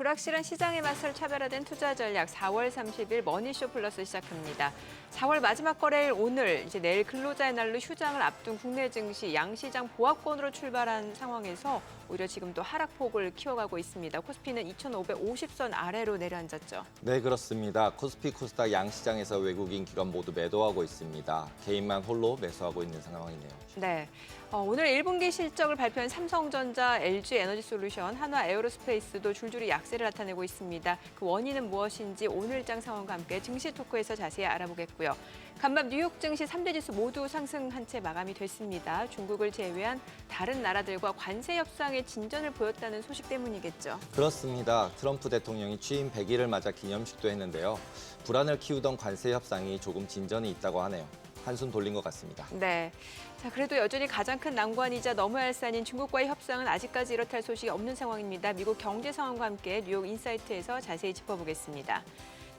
불확실한 시장의 맛을 차별화된 투자 전략 4월 30일 머니쇼 플러스 시작합니다. 4월 마지막 거래일 오늘 이제 내일 근로자의 날로 휴장을 앞둔 국내 증시 양시장 보합권으로 출발한 상황에서 오히려 지금 또 하락폭을 키워가고 있습니다. 코스피는 2,550선 아래로 내려앉았죠. 네, 그렇습니다. 코스피, 코스닥 양시장에서 외국인 기관 모두 매도하고 있습니다. 개인만 홀로 매수하고 있는 상황이네요. 네. 오늘 1분기 실적을 발표한 삼성전자, LG에너지솔루션, 한화에어로스페이스도 줄줄이 약세를 나타내고 있습니다. 그 원인은 무엇인지 오늘장 상황과 함께 증시 토크에서 자세히 알아보겠고요. 간밤 뉴욕 증시 3대 지수 모두 상승한 채 마감이 됐습니다. 중국을 제외한 다른 나라들과 관세 협상에 진전을 보였다는 소식 때문이겠죠. 그렇습니다. 트럼프 대통령이 취임 100일을 맞아 기념식도 했는데요. 불안을 키우던 관세 협상이 조금 진전이 있다고 하네요. 한숨 돌린 것 같습니다. 네. 자, 그래도 여전히 가장 큰 난관이자 넘어야 할 산인 중국과의 협상은 아직까지 이렇다 할 소식이 없는 상황입니다. 미국 경제 상황과 함께 뉴욕 인사이트에서 자세히 짚어보겠습니다.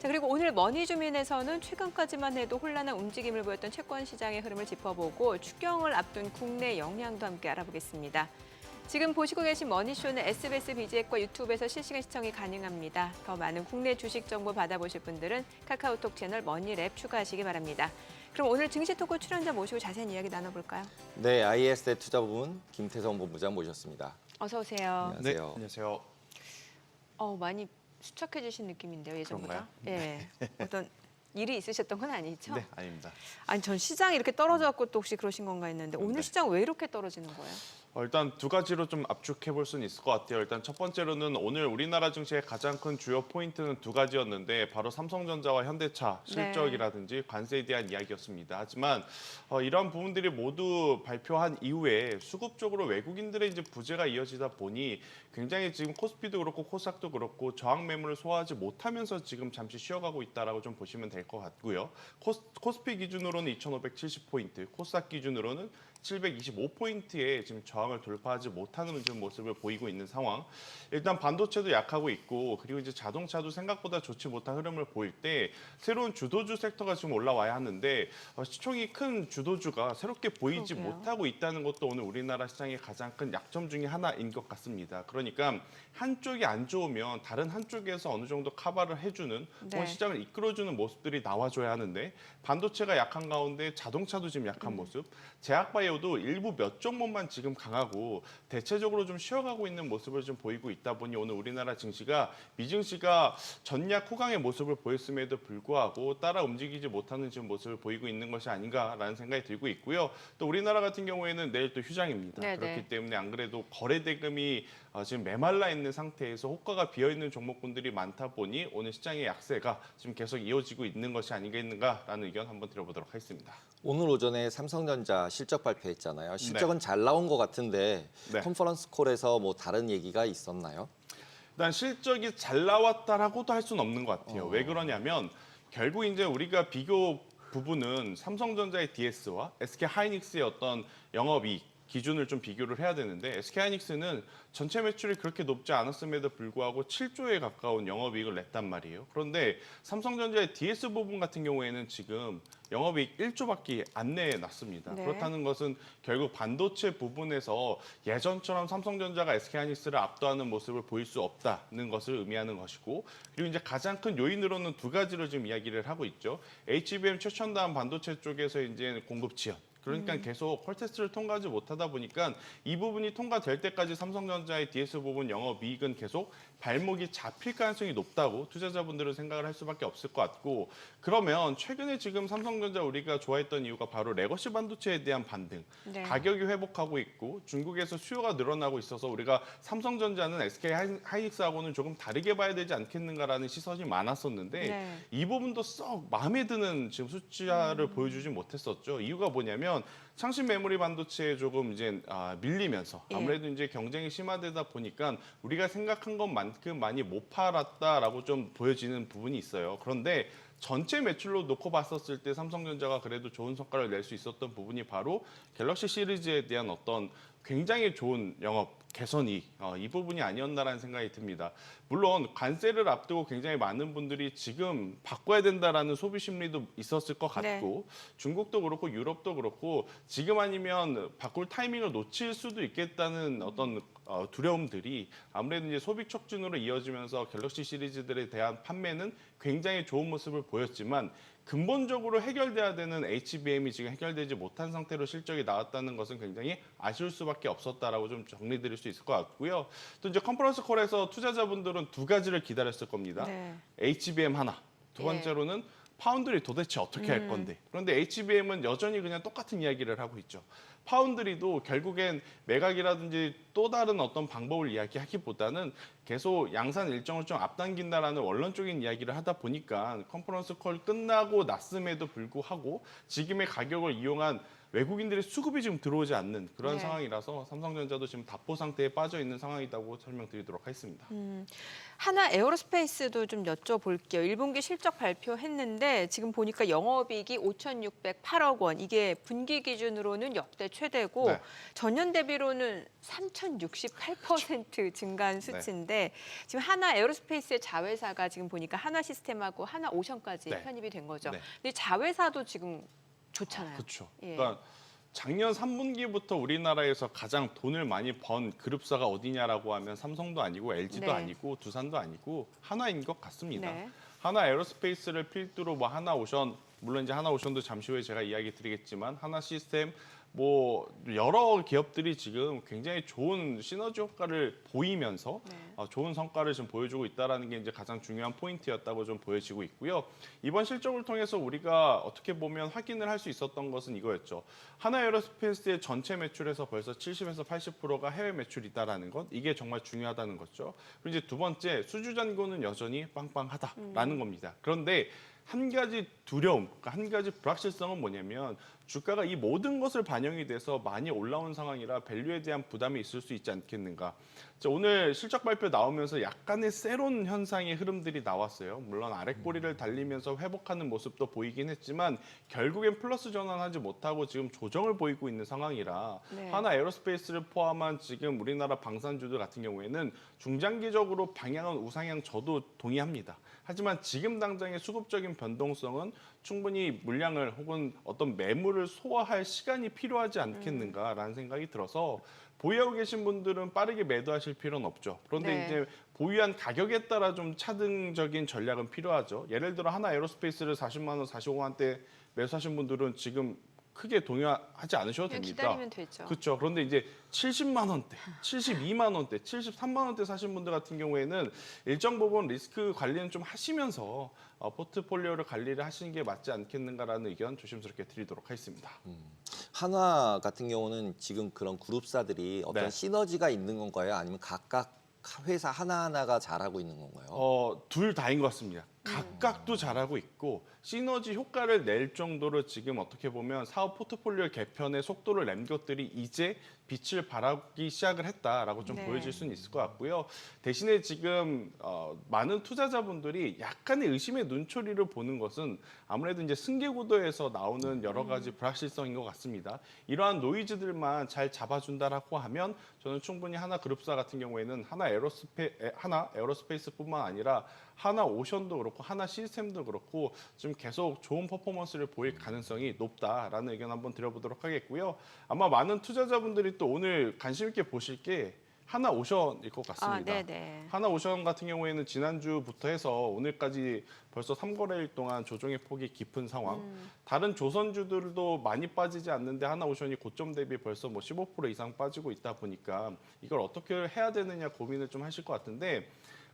자, 그리고 오늘 머니주민에서는 최근까지만 해도 혼란한 움직임을 보였던 채권 시장의 흐름을 짚어보고 추경을 앞둔 국내 영향도 함께 알아보겠습니다. 지금 보시고 계신 머니쇼는 SBS BG앱과 유튜브에서 실시간 시청이 가능합니다. 더 많은 국내 주식 정보 받아보실 분들은 카카오톡 채널 머니랩 추가하시기 바랍니다. 그럼 오늘 증시 토크 출연자 모시고 자세한 이야기 나눠볼까요? 네, IS의 투자부문 김태성 본부장 모셨습니다. 어서 오세요. 안녕하세요. 네, 안녕하세요. 많이 수척해지신 느낌인데요, 예전보다. 그런가요? 예. 어떤 일이 있으셨던 건 아니죠? 네, 아닙니다. 아니, 전 시장이 이렇게 떨어져갖고 또 혹시 그러신 건가 했는데 오늘 네. 시장 왜 이렇게 떨어지는 거예요? 일단 두 가지로 좀 압축해 볼 수는 있을 것 같아요. 일단 첫 번째로는 오늘 우리나라 증시의 가장 큰 주요 포인트는 두 가지였는데 바로 삼성전자와 현대차 실적이라든지 관세에 대한 이야기였습니다. 하지만 이러한 부분들이 모두 발표한 이후에 수급적으로 외국인들의 이제 부재가 이어지다 보니 굉장히 지금 코스피도 그렇고 코스닥도 그렇고 저항 매물을 소화하지 못하면서 지금 잠시 쉬어가고 있다라고 좀 보시면 될 것 같고요. 코스피 기준으로는 2,570포인트, 코스닥 기준으로는 725포인트에 지금 저항을 돌파하지 못하는 좀 모습을 보이고 있는 상황. 일단 반도체도 약하고 있고 그리고 이제 자동차도 생각보다 좋지 못한 흐름을 보일 때 새로운 주도주 섹터가 지금 올라와야 하는데 시총이 큰 주도주가 새롭게 보이지 그러게요. 못하고 있다는 것도 오늘 우리나라 시장의 가장 큰 약점 중에 하나인 것 같습니다. 그러니까 한쪽이 안 좋으면 다른 한쪽에서 어느 정도 커버를 해주는 네. 시장을 이끌어주는 모습들이 나와줘야 하는데 반도체가 약한 가운데 자동차도 지금 약한 모습, 제약바이오도 일부 몇 종목만 지금 강하고 대체적으로 좀 쉬어가고 있는 모습을 좀 보이고 있다 보니 오늘 우리나라 증시가 미증시가 전약 호강의 모습을 보였음에도 불구하고 따라 움직이지 못하는 지금 모습을 보이고 있는 것이 아닌가라는 생각이 들고 있고요. 또 우리나라 같은 경우에는 내일 또 휴장입니다. 네네. 그렇기 때문에 안 그래도 거래 대금이 지금 메말라 있는 상태에서 호가가 비어 있는 종목군들이 많다 보니 오늘 시장의 약세가 지금 계속 이어지고 있는 것이 아니겠는가라는 의견 한번 들어보도록 하겠습니다. 오늘 오전에 삼성전자 실적 발표했잖아요. 실적은 잘 나온 것 같은데 네. 컨퍼런스 콜에서 뭐 다른 얘기가 있었나요? 일단 실적이 잘 나왔다라고도 할 수는 없는 것 같아요. 왜 그러냐면 결국 이제 우리가 비교 부분은 삼성전자의 DS와 SK하이닉스의 어떤 영업이익 기준을 좀 비교를 해야 되는데 SK하이닉스는 전체 매출이 그렇게 높지 않았음에도 불구하고 7조에 가까운 영업이익을 냈단 말이에요. 그런데 삼성전자의 DS 부분 같은 경우에는 지금 영업이익 1조밖에 안 내놨습니다. 네. 그렇다는 것은 결국 반도체 부분에서 예전처럼 삼성전자가 SK하이닉스를 압도하는 모습을 보일 수 없다는 것을 의미하는 것이고 그리고 이제 가장 큰 요인으로는 두 가지로 지금 이야기를 하고 있죠. HBM 최첨단 반도체 쪽에서 이제 공급 지연. 그러니까 계속 펄테스트를 통과하지 못하다 보니까 이 부분이 통과될 때까지 삼성전자의 DS 부분 영업이익은 계속 발목이 잡힐 가능성이 높다고 투자자분들은 생각을 할 수밖에 없을 것 같고 그러면 최근에 지금 삼성전자 우리가 좋아했던 이유가 바로 레거시 반도체에 대한 반등, 네. 가격이 회복하고 있고 중국에서 수요가 늘어나고 있어서 우리가 삼성전자는 SK하이닉스하고는 조금 다르게 봐야 되지 않겠는가라는 시선이 많았었는데 네. 이 부분도 썩 마음에 드는 지금 숫자를 보여주지 못했었죠. 이유가 뭐냐면 창신 메모리 반도체에 조금 이제 밀리면서 예. 아무래도 이제 경쟁이 심화되다 보니까 우리가 생각한 것만큼 많이 못 팔았다라고 좀 보여지는 부분이 있어요. 그런데 전체 매출로 놓고 봤었을 때 삼성전자가 그래도 좋은 성과를 낼 수 있었던 부분이 바로 갤럭시 시리즈에 대한 어떤 굉장히 좋은 영업 개선이 이 부분이 아니었나라는 생각이 듭니다. 물론 관세를 앞두고 굉장히 많은 분들이 지금 바꿔야 된다라는 소비 심리도 있었을 것 같고 중국도 그렇고 유럽도 그렇고 지금 아니면 바꿀 타이밍을 놓칠 수도 있겠다는 어떤 두려움들이 아무래도 이제 소비 촉진으로 이어지면서 갤럭시 시리즈들에 대한 판매는 굉장히 좋은 모습을 보였지만 근본적으로 해결돼야 되는 HBM이 지금 해결되지 못한 상태로 실적이 나왔다는 것은 굉장히 아쉬울 수밖에 없었다라고 좀 정리드릴 수 있을 것 같고요. 또 이제 컨퍼런스 콜에서 투자자분들은 두 가지를 기다렸을 겁니다. 네. HBM 하나, 두 예. 번째로는 파운드리 도대체 어떻게 할 건데. 그런데 HBM은 여전히 그냥 똑같은 이야기를 하고 있죠. 파운드리도 결국엔 매각이라든지 또 다른 어떤 방법을 이야기하기보다는 계속 양산 일정을 좀 앞당긴다라는 원론적인 이야기를 하다 보니까 컨퍼런스 콜 끝나고 났음에도 불구하고 지금의 가격을 이용한 외국인들의 수급이 지금 들어오지 않는 그런 네. 상황이라서 삼성전자도 지금 답보 상태에 빠져 있는 상황이라고 설명드리도록 하겠습니다. 하나 에어로스페이스도 좀 여쭤볼게요. 1분기 실적 발표했는데 지금 보니까 영업이익이 5,608억 원. 이게 분기 기준으로는 역대 최대고 네. 전년 대비로는 3,068% 증가한 네. 수치인데 지금 하나 에어로스페이스의 자회사가 지금 보니까 하나 시스템하고 하나 오션까지 네. 편입이 된 거죠. 네. 근데 자회사도 지금 좋잖아요. 그렇죠. 예. 그러니까 작년 3분기부터 우리나라에서 가장 돈을 많이 번 그룹사가 어디냐라고 하면 삼성도 아니고 LG도 네. 아니고 두산도 아니고 하나인 것 같습니다. 네. 하나 에어로스페이스를 필두로 뭐 하나 오션 물론 이제 하나 오션도 잠시 후에 제가 이야기 드리겠지만 하나 시스템 뭐 여러 기업들이 지금 굉장히 좋은 시너지 효과를 보이면서 네. 좋은 성과를 지금 보여주고 있다라는 게 이제 가장 중요한 포인트였다고 좀 보여지고 있고요. 이번 실적을 통해서 우리가 어떻게 보면 확인을 할 수 있었던 것은 이거였죠. 하나 에어로스페이스의 전체 매출에서 벌써 70에서 80%가 해외 매출이다라는 것, 이게 정말 중요하다는 거죠. 그리고 이제 두 번째 수주 잔고는 여전히 빵빵하다라는 겁니다. 그런데 한 가지 두려움, 그러니까 한 가지 불확실성은 뭐냐면 주가가 이 모든 것을 반영이 돼서 많이 올라온 상황이라 밸류에 대한 부담이 있을 수 있지 않겠는가. 자, 오늘 실적 발표 나오면서 약간의 세론 현상의 흐름들이 나왔어요. 물론 아랫꼬리를 달리면서 회복하는 모습도 보이긴 했지만 결국엔 플러스 전환하지 못하고 지금 조정을 보이고 있는 상황이라 네. 하나 에어로스페이스를 포함한 지금 우리나라 방산주들 같은 경우에는 중장기적으로 방향은 우상향 저도 동의합니다. 하지만 지금 당장의 수급적인 변동성은 충분히 물량을 혹은 어떤 매물을 소화할 시간이 필요하지 않겠는가라는 생각이 들어서 보유하고 계신 분들은 빠르게 매도하실 필요는 없죠. 그런데 네. 이제 보유한 가격에 따라 좀 차등적인 전략은 필요하죠. 예를 들어 하나 에어로스페이스를 40만 원, 45만 원대 매수하신 분들은 지금 크게 동요하지 않으셔도 그냥 됩니다. 기다리면 되죠. 그렇죠. 그런데 이제 70만 원대, 72만 원대, 73만 원대 사신 분들 같은 경우에는 일정 부분 리스크 관리는 좀 하시면서 포트폴리오를 관리를 하시는 게 맞지 않겠는가라는 의견 조심스럽게 드리도록 하겠습니다. 하나 같은 경우는 지금 그런 그룹사들이 어떤 네. 시너지가 있는 건가요? 아니면 각각 회사 하나하나가 잘하고 있는 건가요? 둘 다인 것 같습니다. 각각도 잘하고 있고 시너지 효과를 낼 정도로 지금 어떻게 보면 사업 포트폴리오 개편의 속도를 낸 것들이 이제 빛을 발하기 시작을 했다라고 좀 네. 보여질 수는 있을 것 같고요. 대신에 지금 많은 투자자분들이 약간의 의심의 눈초리를 보는 것은 아무래도 이제 승계 구도에서 나오는 여러 가지 불확실성인 것 같습니다. 이러한 노이즈들만 잘 잡아준다라고 하면 저는 충분히 하나 그룹사 같은 경우에는 하나 에어로스페이스뿐만 아니라 하나 오션도 그렇고 하나 시스템도 그렇고 지금 계속 좋은 퍼포먼스를 보일 가능성이 높다라는 의견 한번 드려보도록 하겠고요. 아마 많은 투자자분들이 또 오늘 관심 있게 보실 게 하나 오션일 것 같습니다. 네네. 하나 오션 같은 경우에는 지난주부터 해서 오늘까지 벌써 3거래일 동안 조정의 폭이 깊은 상황. 다른 조선주들도 많이 빠지지 않는데 하나 오션이 고점 대비 벌써 뭐 15% 이상 빠지고 있다 보니까 이걸 어떻게 해야 되느냐 고민을 좀 하실 것 같은데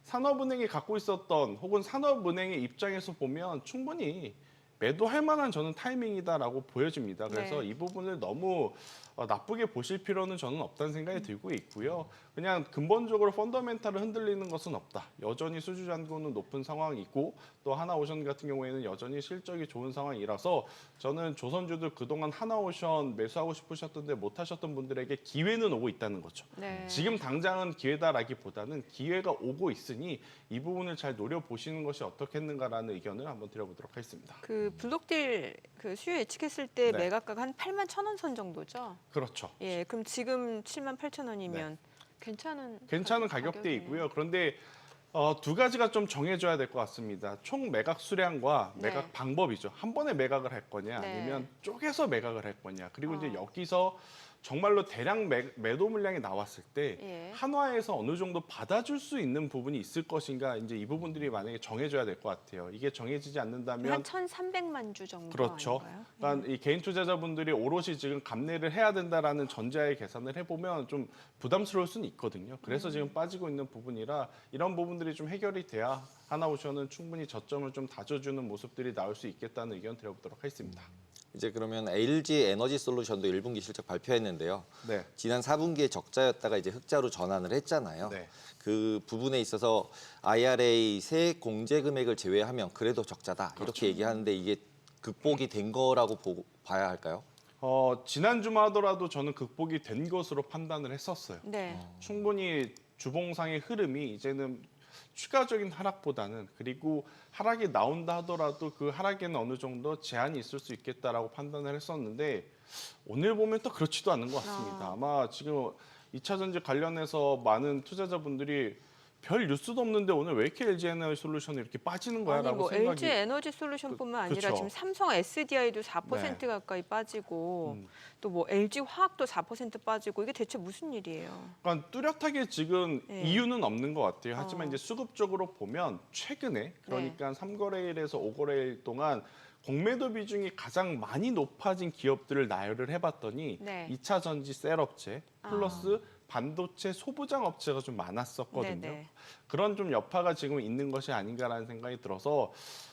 산업은행이 갖고 있었던 혹은 산업은행의 입장에서 보면 충분히 매도할 만한 저는 타이밍이다라고 보여집니다. 그래서 네. 이 부분을 너무 나쁘게 보실 필요는 저는 없다는 생각이 들고 있고요. 그냥 근본적으로 펀더멘탈을 흔들리는 것은 없다. 여전히 수주 잔고는 높은 상황이고 또 하나오션 같은 경우에는 여전히 실적이 좋은 상황이라서 저는 조선주들 그동안 하나오션 매수하고 싶으셨던데 못하셨던 분들에게 기회는 오고 있다는 거죠. 네. 지금 당장은 기회다라기보다는 기회가 오고 있으니 이 부분을 잘 노려보시는 것이 어떻겠는가라는 의견을 한번 드려보도록 하겠습니다. 그 블록딜 그 수요 예측했을 때 네. 매각가가 한 8만 1천 원 선 정도죠. 그렇죠. 예, 그럼 지금 7만 8천 원이면 괜찮은 가격대이고요. 그런데 두 가지가 좀 정해져야 될 것 같습니다. 총 매각 수량과 네. 매각 방법이죠. 한 번에 매각을 할 거냐 네. 아니면 쪼개서 매각을 할 거냐. 그리고 이제 여기서 정말로 대량 매도 물량이 나왔을 때 예. 한화에서 어느 정도 받아줄 수 있는 부분이 있을 것인가 이제 이 부분들이 만약에 정해져야 될 것 같아요. 이게 정해지지 않는다면 한 1,300만 주 정도 그렇죠. 아닌가요? 그러니까 이 개인 투자자분들이 오롯이 지금 감내를 해야 된다라는 전제하에 계산을 해보면 좀 부담스러울 수는 있거든요. 그래서 지금 빠지고 있는 부분이라 이런 부분들이 좀 해결이 돼야 하나오션은 충분히 저점을 좀 다져주는 모습들이 나올 수 있겠다는 의견 드려보도록 하겠습니다. 이제 그러면 LG 에너지 솔루션도 1분기 실적 발표했는데요. 네. 지난 4분기에 적자였다가 이제 흑자로 전환을 했잖아요. 네. 그 부분에 있어서 IRA 세액 공제 금액을 제외하면 그래도 적자다 이렇게 얘기하는데 이게 극복이 된 거라고 봐야 할까요? 지난주만 하더라도 저는 극복이 된 것으로 판단을 했었어요. 네. 충분히 주봉상의 흐름이 이제는 추가적인 하락보다는 그리고 하락이 나온다 하더라도 그 하락에는 어느 정도 제한이 있을 수 있겠다라고 판단을 했었는데 오늘 보면 또 그렇지도 않은 것 같습니다. 아마 지금 2차 전지 관련해서 많은 투자자분들이 별 뉴스도 없는데 오늘 왜 이렇게 LG 에너지 솔루션이 이렇게 빠지는 거야? 아니 라고 뭐 생각이 LG 에너지 솔루션뿐만 아니라 그쵸. 지금 삼성 SDI도 4% 네. 가까이 빠지고 음. 또 뭐 LG 화학도 4% 빠지고 이게 대체 무슨 일이에요? 그러니까 뚜렷하게 지금 네. 이유는 없는 것 같아요. 하지만 이제 수급적으로 보면 최근에 네. 그러니까 3거래일에서 5거래일 동안 공매도 비중이 가장 많이 높아진 기업들을 나열을 해봤더니 네. 2차 전지 셀업체 플러스 반도체 소부장 업체가 좀 많았었거든요. 네네. 그런 좀 여파가 지금 있는 것이 아닌가라는 생각이 들어서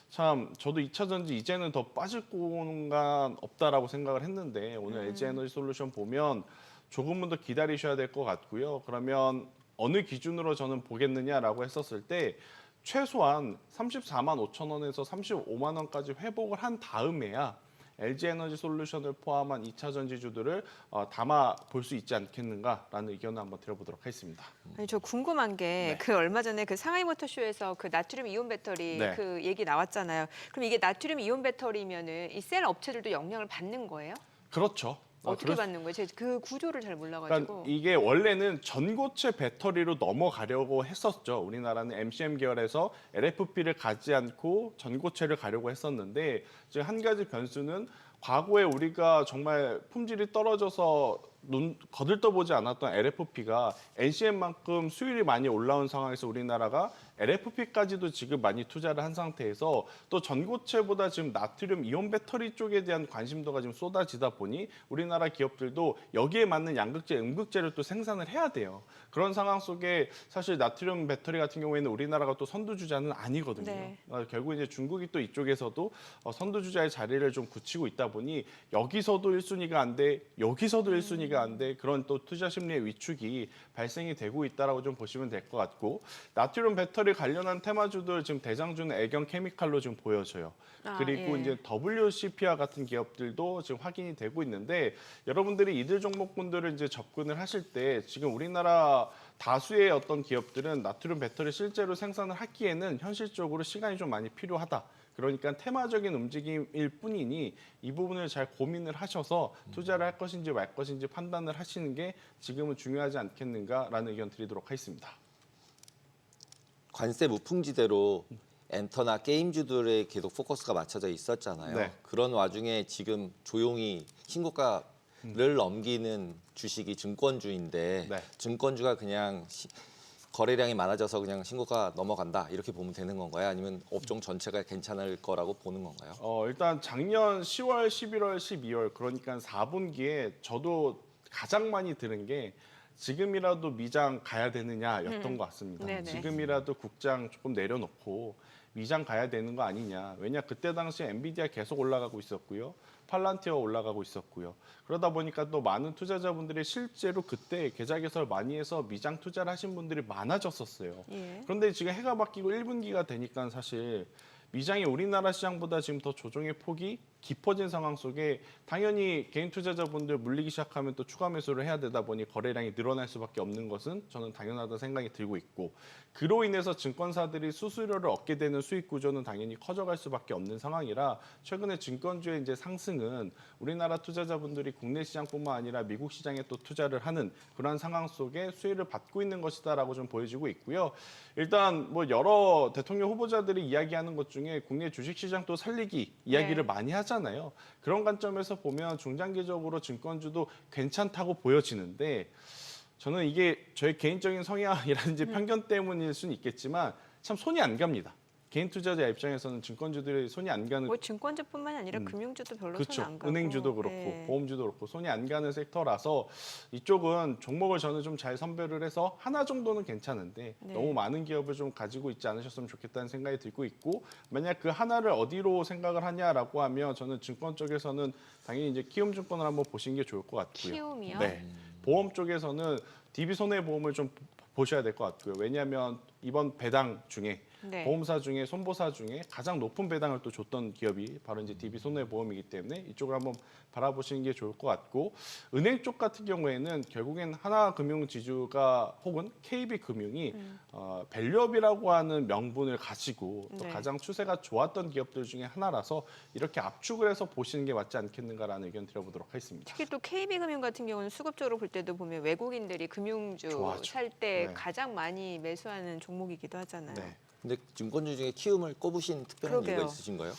참 저도 2차 전지 이제는 더 빠질 공간 없다라고 생각을 했는데 오늘 LG 에너지 솔루션 보면 조금은 더 기다리셔야 될 것 같고요. 그러면 어느 기준으로 저는 보겠느냐라고 했었을 때 최소한 34만 5천 원에서 35만 원까지 회복을 한 다음에야 LG 에너지 솔루션을 포함한 2차 전지주들을 담아 볼 수 있지 않겠는가라는 의견을 한번 드려보도록 하겠습니다. 아니 저 궁금한 게 네. 그 얼마 전에 그 상하이 모터쇼에서 그 나트륨 이온 배터리 네. 그 얘기 나왔잖아요. 그럼 이게 나트륨 이온 배터리면은 이 셀 업체들도 영향을 받는 거예요? 그렇죠. 어떻게 받는 거예요? 제가 그 구조를 잘 몰라가지고. 그러니까 이게 원래는 전고체 배터리로 넘어가려고 했었죠. 우리나라는 MCM 계열에서 LFP를 가지 않고 전고체를 가려고 했었는데 지금 한 가지 변수는 과거에 우리가 정말 품질이 떨어져서 눈 거들떠보지 않았던 LFP가 NCM만큼 수율이 많이 올라온 상황에서 우리나라가 LFP까지도 지금 많이 투자를 한 상태에서 또 전고체보다 지금 나트륨 이온 배터리 쪽에 대한 관심도가 지금 쏟아지다 보니 우리나라 기업들도 여기에 맞는 양극재, 음극재를 또 생산을 해야 돼요. 그런 상황 속에 사실 나트륨 배터리 같은 경우에는 우리나라가 또 선두주자는 아니거든요. 네. 결국 이제 중국이 또 이쪽에서도 선두주자의 자리를 좀 굳히고 있다 보니 여기서도 1순위가 안 돼, 여기서도 1순위가 안 돼, 그런 또 투자 심리의 위축이 발생이 되고 있다라고 좀 보시면 될 것 같고 나트륨 배터리 관련한 테마주들 지금 대장주는 애경 케미칼로 좀 보여져요. 그리고 예. 이제 WCP와 같은 기업들도 지금 확인이 되고 있는데 여러분들이 이들 종목군들을 이제 접근을 하실 때 지금 우리나라 다수의 어떤 기업들은 나트륨 배터리 실제로 생산을 하기에는 현실적으로 시간이 좀 많이 필요하다. 그러니까 테마적인 움직임일 뿐이니 이 부분을 잘 고민을 하셔서 투자를 할 것인지 말 것인지 판단을 하시는 게 지금은 중요하지 않겠는가라는 의견 드리도록 하겠습니다. 관세 무풍지대로 엔터나 게임주들에 계속 포커스가 맞춰져 있었잖아요. 네. 그런 와중에 지금 조용히 신고가를 넘기는 주식이 증권주인데 네. 증권주가 그냥 거래량이 많아져서 그냥 신고가 넘어간다 이렇게 보면 되는 건가요? 아니면 업종 전체가 괜찮을 거라고 보는 건가요? 일단 작년 10월, 11월, 12월 그러니까 4분기에 저도 가장 많이 들은 게 지금이라도 미장 가야 되느냐였던 것 같습니다. 네네. 지금이라도 국장 조금 내려놓고 미장 가야 되는 거 아니냐. 왜냐 그때 당시에 엔비디아 계속 올라가고 있었고요. 팔란티어 올라가고 있었고요. 그러다 보니까 또 많은 투자자분들이 실제로 그때 계좌 개설 많이 해서 미장 투자를 하신 분들이 많아졌었어요. 예. 그런데 지금 해가 바뀌고 1분기가 되니까 사실 미장이 우리나라 시장보다 지금 더 조정의 폭이 깊어진 상황 속에 당연히 개인 투자자분들 물리기 시작하면 또 추가 매수를 해야 되다 보니 거래량이 늘어날 수밖에 없는 것은 저는 당연하다는 생각이 들고 있고 그로 인해서 증권사들이 수수료를 얻게 되는 수익 구조는 당연히 커져갈 수밖에 없는 상황이라 최근에 증권주의 이제 상승은 우리나라 투자자분들이 국내 시장뿐만 아니라 미국 시장에 또 투자를 하는 그런 상황 속에 수혜를 받고 있는 것이다라고 좀 보여지고 있고요. 일단 뭐 여러 대통령 후보자들이 이야기하는 것 중에 국내 주식시장 또 살리기 이야기를 네. 많이 하잖아요. 하잖아요. 그런 관점에서 보면 중장기적으로 증권주도 괜찮다고 보여지는데 저는 이게 저의 개인적인 성향이라든지 편견 때문일 수는 있겠지만 참 손이 안 갑니다. 개인 투자자 입장에서는 증권주들이 손이 안 가는 뭐 증권주뿐만 아니라 금융주도 별로 그렇죠. 손 안 가고. 은행주도 그렇고 예. 보험주도 그렇고 손이 안 가는 섹터라서 이쪽은 종목을 저는 좀 잘 선별을 해서 하나 정도는 괜찮은데 네. 너무 많은 기업을 좀 가지고 있지 않으셨으면 좋겠다는 생각이 들고 있고 만약 그 하나를 어디로 생각을 하냐라고 하면 저는 증권 쪽에서는 당연히 이제 키움증권을 한번 보시는 게 좋을 것 같고요. 키움이요? 네. 보험 쪽에서는 DB손해보험을 좀 보셔야 될 것 같고요. 왜냐하면 이번 배당 중에 네. 보험사 중에 손보사 중에 가장 높은 배당을 또 줬던 기업이 바로 이제 DB손해보험이기 때문에 이쪽을 한번 바라보시는 게 좋을 것 같고 은행 쪽 같은 경우에는 결국엔 하나금융지주가 혹은 KB금융이 밸류업이라고 하는 명분을 가지고 또 네. 가장 추세가 좋았던 기업들 중에 하나라서 이렇게 압축을 해서 보시는 게 맞지 않겠는가라는 의견 드려보도록 하겠습니다. 특히 또 KB금융 같은 경우는 수급적으로 볼 때도 보면 외국인들이 금융주 좋아하죠. 살 때 네. 가장 많이 매수하는 종목이기도 하잖아요. 네. 근데 증권주 중에 키움을 꼽으신 특별한 그러게요. 이유가 있으신가요?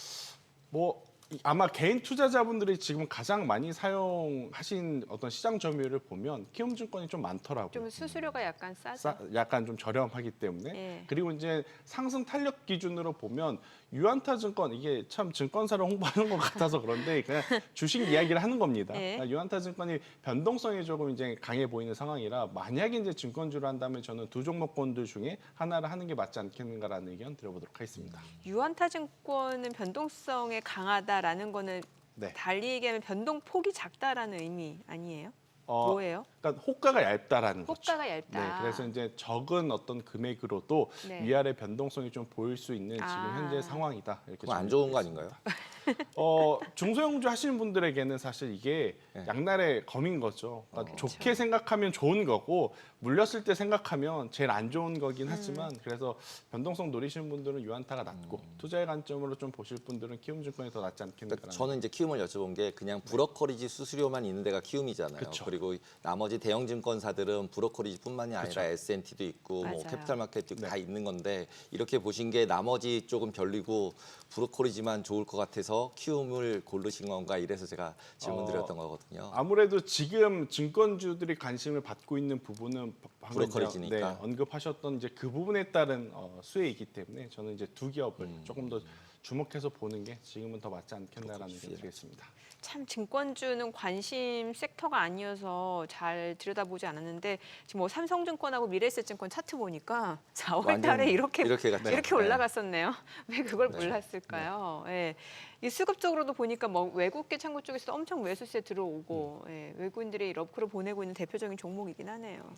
뭐 아마 개인 투자자분들이 지금 가장 많이 사용하신 어떤 시장 점유율을 보면 키움증권이 좀 많더라고요. 좀 수수료가 약간 싸죠. 약간 좀 저렴하기 때문에 예. 그리고 이제 상승 탄력 기준으로 보면 유한타증권 이게 참 증권사를 홍보하는 것 같아서 그런데 그냥 주식 이야기를 하는 겁니다. 예. 그러니까 유한타증권이 변동성이 조금 이제 강해 보이는 상황이라 만약에 이제 증권주를 한다면 저는 두 종목권들 중에 하나를 하는 게 맞지 않겠는가라는 의견 드려보도록 하겠습니다. 유한타증권은 변동성에 강하다라는 거는 네. 달리 얘기하면 변동폭이 작다라는 의미 아니에요? 어, 뭐예요? 그러니까 호가가 얇다라는 거죠. 호가가 얇다. 네, 그래서 이제 적은 어떤 금액으로도 네. 위아래 변동성이 좀 보일 수 있는 지금 아. 현재 상황이다. 이렇게 그건 안 정리를 좋은 거 드리겠습니다. 아닌가요? 중소형주 하시는 분들에게는 사실 이게 네. 양날의 검인 거죠. 그러니까 그렇죠. 좋게 생각하면 좋은 거고 물렸을 때 생각하면 제일 안 좋은 거긴 하지만 그래서 변동성 노리시는 분들은 유한타가 낫고 투자의 관점으로 좀 보실 분들은 키움증권이 더 낫지 않겠는가. 그러니까 저는 이제 키움을 여쭤본 게 그냥 브로커리지 수수료만 있는 데가 키움이잖아요. 그쵸. 그리고 나머지 대형 증권사들은 브로커리지뿐만이 아니라 그쵸. S&T도 있고 뭐 맞아요. 캐피탈마켓도 있고 네. 다 있는 건데 이렇게 보신 게 나머지 쪽은 별리고 브로커리지만 좋을 것 같아서 키움을 고르신 건가 이래서 제가 질문드렸던 거거든요. 아무래도 지금 증권주들이 관심을 받고 있는 부분은 방금 브로커리지니까. 네, 언급하셨던 이제 그 부분에 따른 수혜이기 때문에 저는 이제 두 기업을 조금 더 주목해서 보는 게 지금은 더 맞지 않겠나라는 의견 드리겠습니다. 참 증권주는 관심 섹터가 아니어서 잘 들여다보지 않았는데 지금 뭐 삼성증권하고 미래에셋증권 차트 보니까 4월 완전 달에 이렇게 갔죠. 이렇게 네. 올라갔었네요. 왜 그걸 네. 몰랐을까요? 예. 이 수급적으로도 보니까 뭐 외국계 창구 쪽에서 엄청 매수세 들어오고 예. 외국인들이 러프로 보내고 있는 대표적인 종목이긴 하네요.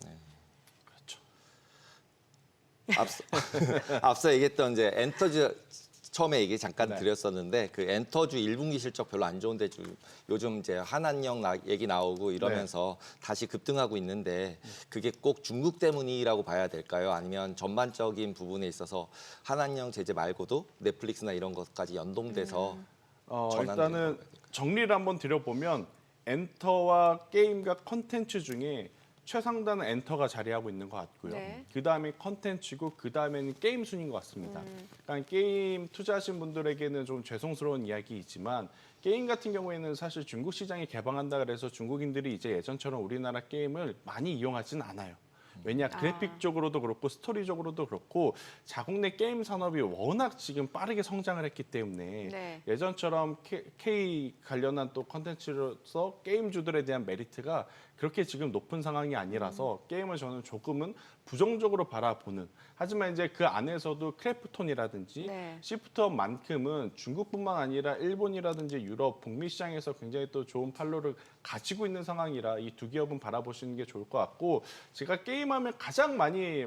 그렇죠. 앞서 얘기했던 이제 엔터즈 처음에 얘기 잠깐 네. 드렸었는데 그 엔터주 1분기 실적 별로 안 좋은데 요즘 이제 한한령 얘기 나오고 이러면서 다시 급등하고 있는데 그게 꼭 중국 때문이라고 봐야 될까요? 아니면 전반적인 부분에 있어서 한한령 제재 말고도 넷플릭스나 이런 것까지 연동돼서 전환되는 일단은 건가요? 정리를 한번 드려보면 엔터와 게임과 컨텐츠 중에 최상단은 엔터가 자리하고 있는 것 같고요. 네. 그 다음에 컨텐츠고 그 다음에는 게임 순인 것 같습니다. 그러니까 게임 투자하신 분들에게는 좀 죄송스러운 이야기이지만 게임 같은 경우에는 사실 중국 시장이 개방한다 그래서 중국인들이 이제 예전처럼 우리나라 게임을 많이 이용하진 않아요. 왜냐 그래픽적으로도 그렇고 스토리적으로도 그렇고 자국 내 게임 산업이 워낙 지금 빠르게 성장을 했기 때문에 네. 예전처럼 K 관련한 또 컨텐츠로서 게임주들에 대한 메리트가 그렇게 지금 높은 상황이 아니라서 게임을 저는 조금은 부정적으로 바라보는 하지만 이제 그 안에서도 크래프톤이라든지 네. 시프트업만큼은 중국뿐만 아니라 일본이라든지 유럽, 북미 시장에서 굉장히 또 좋은 팔로를 가지고 있는 상황이라 이 두 기업은 바라보시는 게 좋을 것 같고 제가 게임하면 가장 많이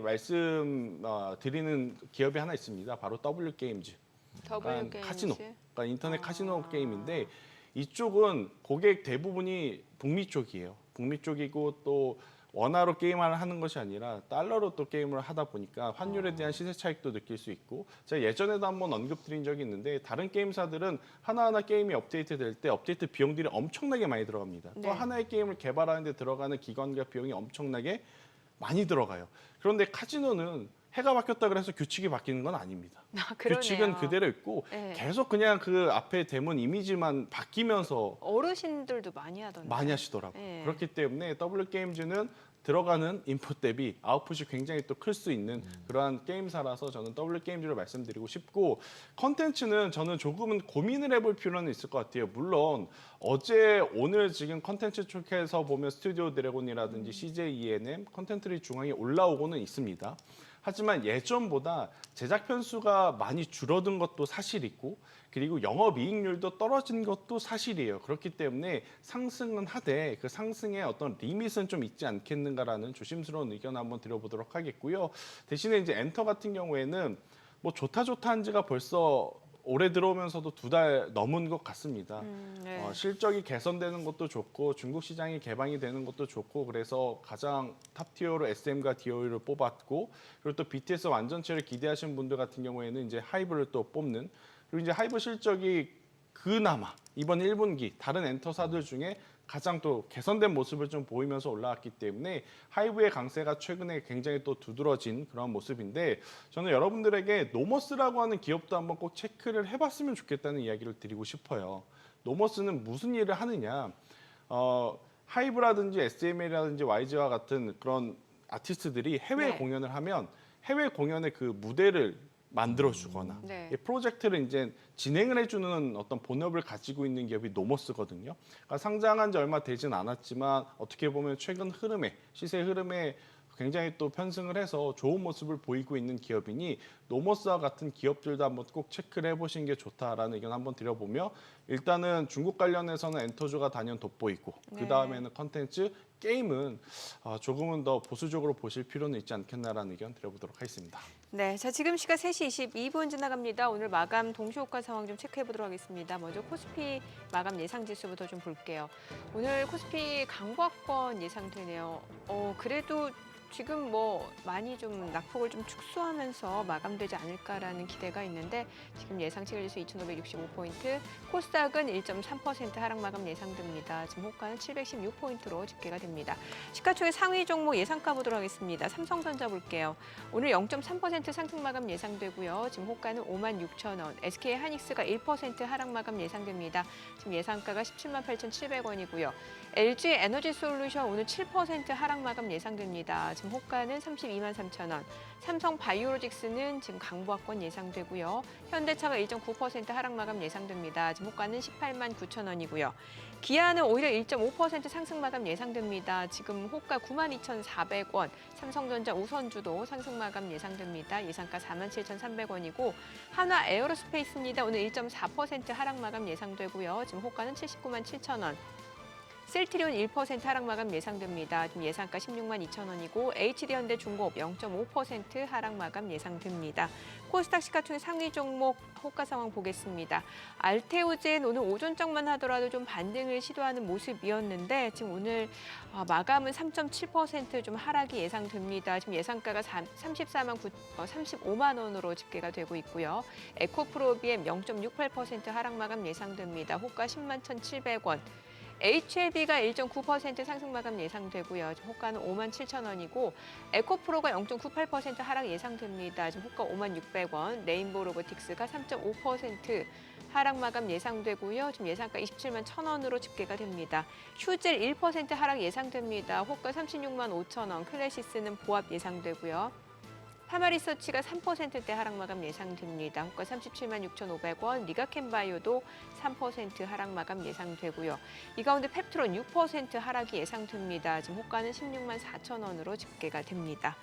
드리는 기업이 하나 있습니다. 바로 W게임즈. 더블유 게임즈. 카지노, 그러니까 인터넷 카지노 게임인데 이쪽은 고객 대부분이 북미 쪽이에요. 북미 쪽이고 또 원화로 게임을 하는 것이 아니라 달러로 또 게임을 하다 보니까 환율에 대한 시세 차익도 느낄 수 있고 제가 예전에도 한번 언급드린 적이 있는데 다른 게임사들은 하나하나 게임이 업데이트 될 때 업데이트 비용들이 엄청나게 많이 들어갑니다. 네. 또 하나의 게임을 개발하는 데 들어가는 기간과 비용이 엄청나게 많이 들어가요. 그런데 카지노는 해가 바뀌었다 그래서 규칙이 바뀌는 건 아닙니다. 그러네요. 규칙은 그대로 있고 네. 계속 그냥 그 앞에 대문 이미지만 바뀌면서 어르신들도 많이 하던데. 많이 하시더라고요. 네. 그렇기 때문에 W게임즈는 들어가는 인풋 대비 아웃풋이 굉장히 또 클 수 있는 그러한 게임사라서 저는 W게임즈를 말씀드리고 싶고, 컨텐츠는 저는 조금은 고민을 해볼 필요는 있을 것 같아요. 물론 어제 오늘 지금 컨텐츠 쪽에서 보면 스튜디오 드래곤이라든지 CJ ENM 컨텐츠들이 중앙에 올라오고는 있습니다. 하지만 예전보다 제작 편수가 많이 줄어든 것도 사실이고, 그리고 영업이익률도 떨어진 것도 사실이에요. 그렇기 때문에 상승은 하되 그 상승의 어떤 리밋은 좀 있지 않겠는가라는 조심스러운 의견 한번 드려보도록 하겠고요. 대신에 이제 엔터 같은 경우에는 뭐 좋다 한 지가 벌써 올해 들어오면서도 2달 넘은 것 같습니다. 네. 실적이 개선되는 것도 좋고 중국 시장이 개방이 되는 것도 좋고, 그래서 가장 탑티어로 SM과 DOE를 뽑았고, 그리고 또 BTS 완전체를 기대하시는 분들 같은 경우에는 이제 하이브를 또 뽑는, 그리고 이제 하이브 실적이 그나마 이번 1분기 다른 엔터사들 중에 가장 또 개선된 모습을 좀 보이면서 올라왔기 때문에 하이브의 강세가 최근에 굉장히 또 두드러진 그런 모습인데, 저는 여러분들에게 노머스라고 하는 기업도 한번 꼭 체크를 해봤으면 좋겠다는 이야기를 드리고 싶어요. 노머스는 무슨 일을 하느냐? 하이브라든지 SMA라든지 YG와 같은 그런 아티스트들이 해외 네. 공연을 하면 해외 공연의 그 무대를 만들어주거나 네. 이 프로젝트를 이제 진행을 해주는 어떤 본업을 가지고 있는 기업이 노머스거든요. 그러니까 상장한 지 얼마 되진 않았지만 어떻게 보면 최근 흐름에, 시세 흐름에 굉장히 또 편승을 해서 좋은 모습을 보이고 있는 기업이니 노머스와 같은 기업들도 한번 꼭 체크를 해보시는 게 좋다라는 의견 한번 드려보며, 일단은 중국 관련해서는 엔터주가 단연 돋보이고 네. 그 다음에는 컨텐츠, 게임은 조금은 더 보수적으로 보실 필요는 있지 않겠나라는 의견 드려보도록 하겠습니다. 네, 자 지금 시각 3시 22분 지나갑니다. 오늘 마감 동시효과 상황 좀 체크해 보도록 하겠습니다. 먼저 코스피 마감 예상 지수부터 좀 볼게요. 오늘 코스피 강보합권 예상되네요. 그래도 지금 뭐 많이 좀 낙폭을 좀 축소하면서 마감되지 않을까라는 기대가 있는데, 지금 예상 체결지수 2,565포인트, 코스닥은 1.3% 하락 마감 예상됩니다. 지금 호가는 716포인트로 집계가 됩니다. 시가총액 상위 종목 예상가 보도록 하겠습니다. 삼성전자 볼게요. 오늘 0.3% 상승 마감 예상되고요. 지금 호가는 56,000원, SK 하이닉스가 1% 하락 마감 예상됩니다. 지금 예상가가 178,700원이고요. LG 에너지 솔루션 오늘 7% 하락 마감 예상됩니다. 지금 호가는 323,000원. 삼성 바이오로직스는 지금 강보합권 예상되고요. 현대차가 1.9% 하락 마감 예상됩니다. 지금 호가는 189,000원이고요. 기아는 오히려 1.5% 상승 마감 예상됩니다. 지금 호가 92,400원. 삼성전자 우선주도 상승 마감 예상됩니다. 예상가 47,300원이고 한화 에어로스페이스입니다. 오늘 1.4% 하락 마감 예상되고요. 지금 호가는 797,000원. 셀트리온 1% 하락 마감 예상됩니다. 지금 예상가 162,000원이고 HD현대 중공업 0.5% 하락 마감 예상됩니다. 코스닥 시가총액 상위 종목 호가 상황 보겠습니다. 알테오젠 오늘 오전장만 하더라도 좀 반등을 시도하는 모습이었는데, 지금 오늘 마감은 3.7% 좀 하락이 예상됩니다. 지금 예상가가 35만 원으로 집계가 되고 있고요. 에코프로비엠 0.68% 하락 마감 예상됩니다. 호가 101,700원. HLB가 1.9% 상승 마감 예상되고요. 지금 호가는 57,000원이고, 에코프로가 0.98% 하락 예상됩니다. 지금 호가 56,600원. 레인보우 로보틱스가 3.5% 하락 마감 예상되고요. 지금 예상가 271,000원으로 집계가 됩니다. 휴젤 1% 하락 예상됩니다. 호가 365,000원. 클래시스는 보합 예상되고요. 파마리서치가 3%대 하락 마감 예상됩니다. 호가 376,500원, 리가캔바이오도 3% 하락 마감 예상되고요. 이 가운데 펩트론 6% 하락이 예상됩니다. 지금 호가는 164,000원으로 집계가 됩니다.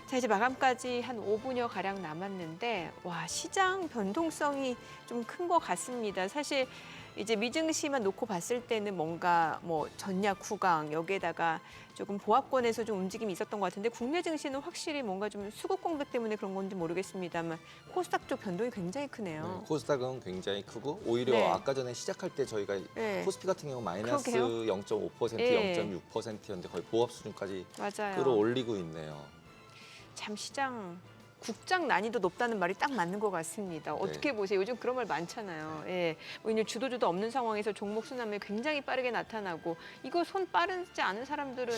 자, 이제 마감까지 한 5분여 가량 남았는데, 와, 시장 변동성이 좀 큰 것 같습니다. 사실 이제 미증시만 놓고 봤을 때는 뭔가 뭐 전략 후강, 여기에다가 조금 보합권에서 좀 움직임이 있었던 것 같은데, 국내 증시는 확실히 뭔가 좀 수급 공백 때문에 그런 건지 모르겠습니다만 코스닥 쪽 변동이 굉장히 크네요. 네, 코스닥은 굉장히 크고, 오히려 네. 아까 전에 시작할 때 저희가 네. 코스피 같은 경우 마이너스 그러게요. 0.5%, 네. 0.6%였는데 거의 보합 수준까지 맞아요. 끌어올리고 있네요. 참 시장 국장 난이도 높다는 말이 딱 맞는 것 같습니다. 어떻게 보세요? 요즘 그런 말 많잖아요. 예, 뭐 주도주도 없는 상황에서 종목 순환매 굉장히 빠르게 나타나고, 이거 손 빠르지 않은 사람들은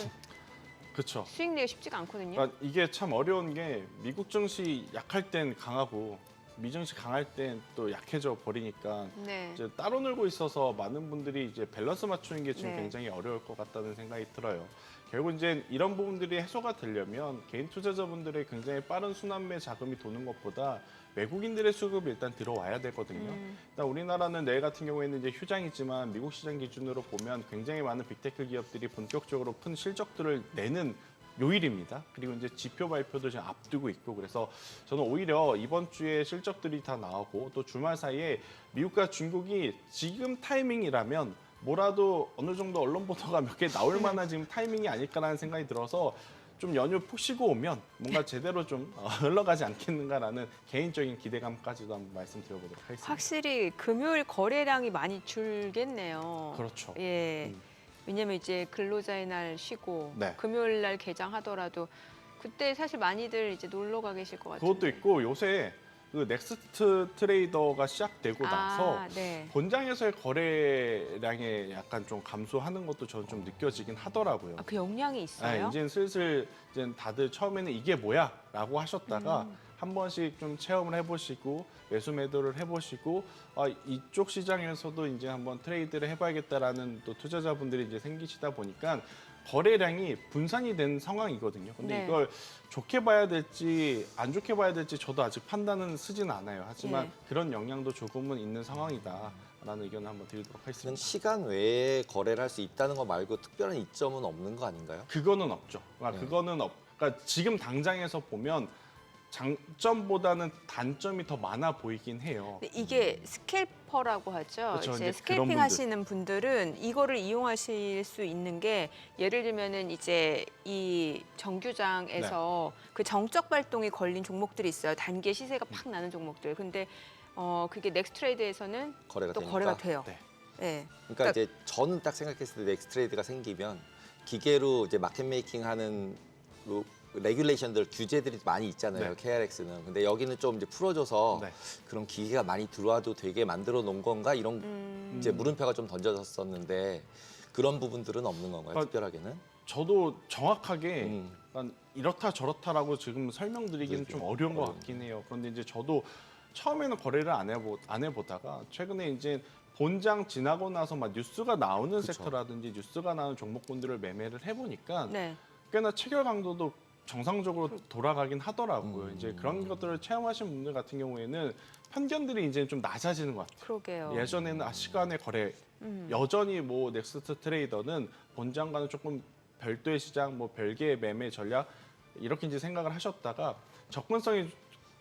그렇죠. 수익 내기 쉽지가 않거든요. 그러니까 이게 참 어려운 게 미국 증시 약할 땐 강하고 미증시 강할 땐 또 약해져 버리니까 네. 이제 따로 놀고 있어서 많은 분들이 이제 밸런스 맞추는 게 지금 네. 굉장히 어려울 것 같다는 생각이 들어요. 결국 이제 이런 부분들이 해소가 되려면 개인 투자자분들의 굉장히 빠른 순환매 자금이 도는 것보다 외국인들의 수급이 일단 들어와야 되거든요. 일단 우리나라는 내일 같은 경우에는 이제 휴장이지만 미국 시장 기준으로 보면 굉장히 많은 빅테크 기업들이 본격적으로 큰 실적들을 내는 요일입니다. 그리고 이제 지표 발표도 지금 앞두고 있고 그래서 저는 오히려 이번 주에 실적들이 다 나오고 또 주말 사이에 미국과 중국이 지금 타이밍이라면 뭐라도 어느 정도 언론 보도가 몇 개 나올 만한 지금 타이밍이 아닐까라는 생각이 들어서 좀 연휴 푹 쉬고 오면 뭔가 제대로 좀 흘러가지 않겠는가라는 개인적인 기대감까지도 한번 말씀드려보도록 하겠습니다. 확실히 금요일 거래량이 많이 줄겠네요. 그렇죠. 예. 왜냐면 이제 근로자의 날 쉬고 네. 금요일 날 개장하더라도 그때 사실 많이들 이제 놀러 가 계실 것 같아요. 그것도 있고 요새 그 넥스트 트레이더가 시작되고 나서 네. 본장에서의 거래량에 약간 좀 감소하는 것도 저는 좀 느껴지긴 하더라고요. 그 역량이 있어요? 이제 슬슬 이제 다들 처음에는 이게 뭐야라고 하셨다가 한 번씩 좀 체험을 해보시고 매수 매도를 해보시고 이쪽 시장에서도 이제 한번 트레이드를 해봐야겠다라는 또 투자자분들이 이제 생기시다 보니까 거래량이 분산이 된 상황이거든요. 근데 네. 이걸 좋게 봐야 될지 안 좋게 봐야 될지 저도 아직 판단은 쓰진 않아요. 하지만 네. 그런 영향도 조금은 있는 상황이다라는 의견을 한번 드리도록 그런 하겠습니다. 시간 외에 거래를 할 수 있다는 거 말고 특별한 이점은 없는 거 아닌가요? 그거는 없죠. 네. 그러니까 지금 당장에서 보면 장점보다는 단점이 더 많아 보이긴 해요. 근데 이게 스캘퍼라고 하죠. 그쵸, 이제 이제 스캘핑 그런 분들. 하시는 분들은 이거를 이용하실 수 있는 게 예를 들면은 이제 이 정규장에서 네. 그 정적 발동이 걸린 종목들이 있어요. 단기에 시세가 팍 나는 종목들. 근데 그게 넥스트레이드에서는 거래가 또 되니까. 거래가 돼요. 네. 네. 그러니까 이제 저는 딱 생각했을 때 넥스트레이드가 생기면 기계로 이제 마켓 메이킹 하는 레귤레이션들 규제들이 많이 있잖아요. 네. KRX는. 근데 여기는 좀 이제 풀어줘서 네. 그런 기계가 많이 들어와도 되게 만들어 놓은 건가 이런 이제 물음표가 좀 던져졌었는데 그런 부분들은 없는 건가요? 특별하게는? 저도 정확하게 음. 약간 이렇다 저렇다라고 지금 설명드리기는 네, 좀 어려운 것 어려운 같긴 해요. 그런데 이제 저도 처음에는 거래를 안 해보다가 최근에 이제 본장 지나고 나서 막 뉴스가 나오는 그쵸. 섹터라든지 뉴스가 나오는 종목군들을 매매를 해보니까 네. 꽤나 체결 강도도 정상적으로 돌아가긴 하더라고요. 이제 그런 것들을 체험하신 분들 같은 경우에는 편견들이 이제 좀 낮아지는 것 같아요. 그러게요. 예전에는 시간의 거래 여전히 뭐 넥스트 트레이더는 본장과는 조금 별도의 시장, 뭐 별개의 매매 전략 이렇게 이제 생각을 하셨다가 접근성이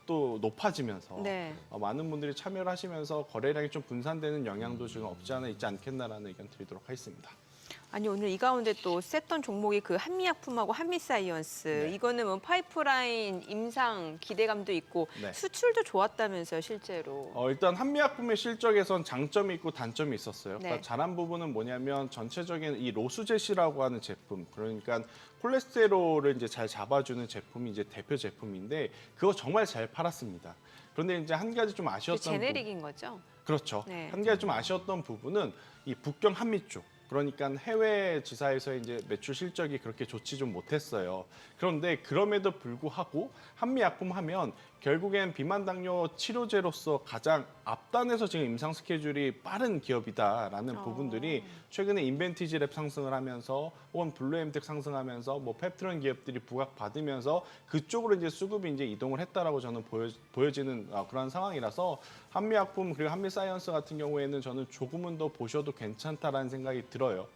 또 높아지면서 네. 많은 분들이 참여를 하시면서 거래량이 좀 분산되는 영향도 지금 없지 않아 있지 않겠나라는 의견 드리도록 하겠습니다. 아니 오늘 이 가운데 또 셌던 종목이 그 한미약품하고 한미사이언스 네. 이거는 뭐 파이프라인 임상 기대감도 있고 네. 수출도 좋았다면서요 실제로. 일단 한미약품의 실적에선 장점이 있고 단점이 있었어요. 네. 그러니까 잘한 부분은 뭐냐면 전체적인 이 로수제시라고 하는 제품, 그러니까 콜레스테롤을 이제 잘 잡아주는 제품이 이제 대표 제품인데 그거 정말 잘 팔았습니다. 그런데 이제 한 가지 좀 그 아쉬웠던 제네릭인 거죠? 그렇죠. 네. 한 가지 좀 아쉬웠던 부분은 이 북경 한미 쪽. 그러니까 해외 지사에서 이제 매출 실적이 그렇게 좋지 좀 못했어요. 그런데 그럼에도 불구하고 한미약품 하면 결국엔 비만 당뇨 치료제로서 가장 앞단에서 지금 임상 스케줄이 빠른 기업이다라는 부분들이 최근에 인벤티지랩 상승을 하면서 혹은 블루엠텍 상승하면서 뭐 펩트론 기업들이 부각받으면서 그쪽으로 이제 수급이 이제 이동을 했다라고 저는 보여지는 그런 상황이라서 한미약품 그리고 한미사이언스 같은 경우에는 저는 조금은 더 보셔도 괜찮다라는 생각이 들어요.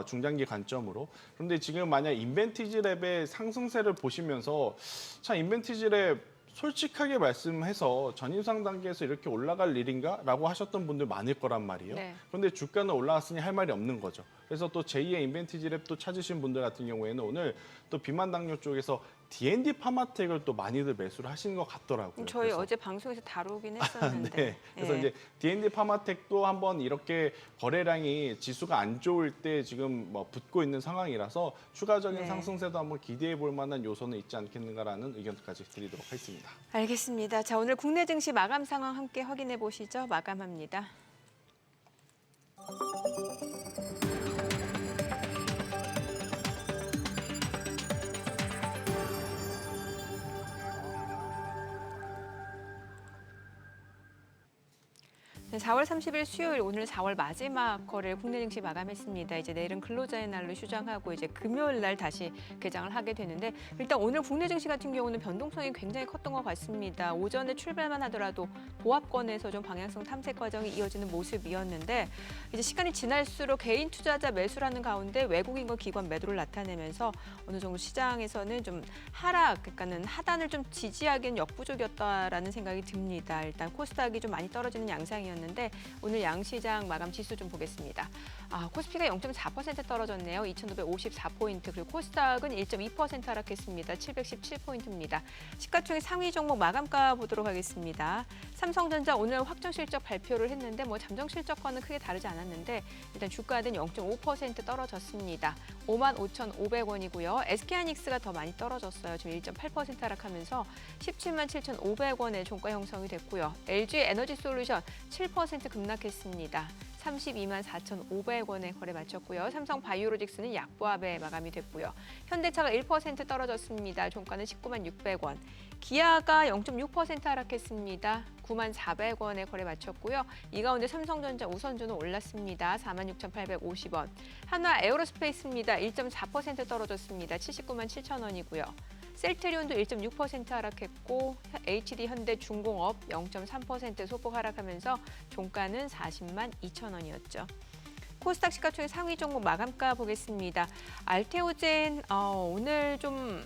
중장기 관점으로. 그런데 지금 만약 인벤티지랩의 상승세를 보시면서 참 인벤티지랩 솔직하게 말씀해서 전임상 단계에서 이렇게 올라갈 일인가라고 하셨던 분들 많을 거란 말이에요. 네. 그런데 주가는 올라왔으니 할 말이 없는 거죠. 그래서 또 제2의 인벤티지랩 또 찾으신 분들 같은 경우에는 오늘 또 비만 당뇨 쪽에서 D&D 파마텍을 또 많이들 매수를 하시는 것 같더라고요. 저희 그래서 어제 방송에서 다루긴 했었는데. 네. 그래서 예. 이제 D&D 파마텍도 한번 이렇게 거래량이 지수가 안 좋을 때 지금 뭐 붙고 있는 상황이라서 추가적인 네. 상승세도 한번 기대해 볼 만한 요소는 있지 않겠는가라는 의견까지 드리도록 하겠습니다. 알겠습니다. 자 오늘 국내 증시 마감 상황 함께 확인해 보시죠. 마감합니다. 네, 4월 30일 수요일 오늘 4월 마지막 거래를 국내 증시 마감했습니다. 이제 내일은 근로자의 날로 휴장하고 이제 금요일 날 다시 개장을 하게 되는데 일단 오늘 국내 증시 같은 경우는 변동성이 굉장히 컸던 것 같습니다. 오전에 출발만 하더라도 보합권에서 좀 방향성 탐색 과정이 이어지는 모습이었는데 이제 시간이 지날수록 개인 투자자 매수라는 가운데 외국인과 기관 매도를 나타내면서 어느 정도 시장에서는 좀 하락, 그러니까는 하단을 좀 지지하기는 역부족이었다라는 생각이 듭니다. 일단 코스닥이 좀 많이 떨어지는 양상이었는데 오늘 양시장 마감 지수 좀 보겠습니다. 코스피가 0.4% 떨어졌네요. 2,554포인트. 그리고 코스닥은 1.2% 하락했습니다. 717포인트입니다. 시가총액 상위 종목 마감가 보도록 하겠습니다. 삼성전자 오늘 확정 실적 발표를 했는데 뭐 잠정 실적과는 크게 다르지 않았는데 일단 주가는 0.5% 떨어졌습니다. 55,500원이고요. SK하이닉스가 더 많이 떨어졌어요. 지금 1.8% 하락하면서 177,500원의 종가 형성이 됐고요. LG에너지솔루션 7% 급락했습니다. 324,500원에 거래 마쳤고요. 삼성바이오로직스는 약보합에 마감이 됐고요. 현대차가 1% 떨어졌습니다. 종가는 196,600원. 기아가 0.6% 하락했습니다. 94,400원에 거래 마쳤고요. 이 가운데 삼성전자 우선주는 올랐습니다. 46,850원. 한화 에어로스페이스입니다. 1.4% 떨어졌습니다. 797,000원이고요. 셀트리온도 1.6% 하락했고 HD 현대중공업 0.3% 소폭 하락하면서 종가는 402,000원이었죠. 코스닥 시가총액 상위 종목 마감가 보겠습니다. 알테오젠 오늘 좀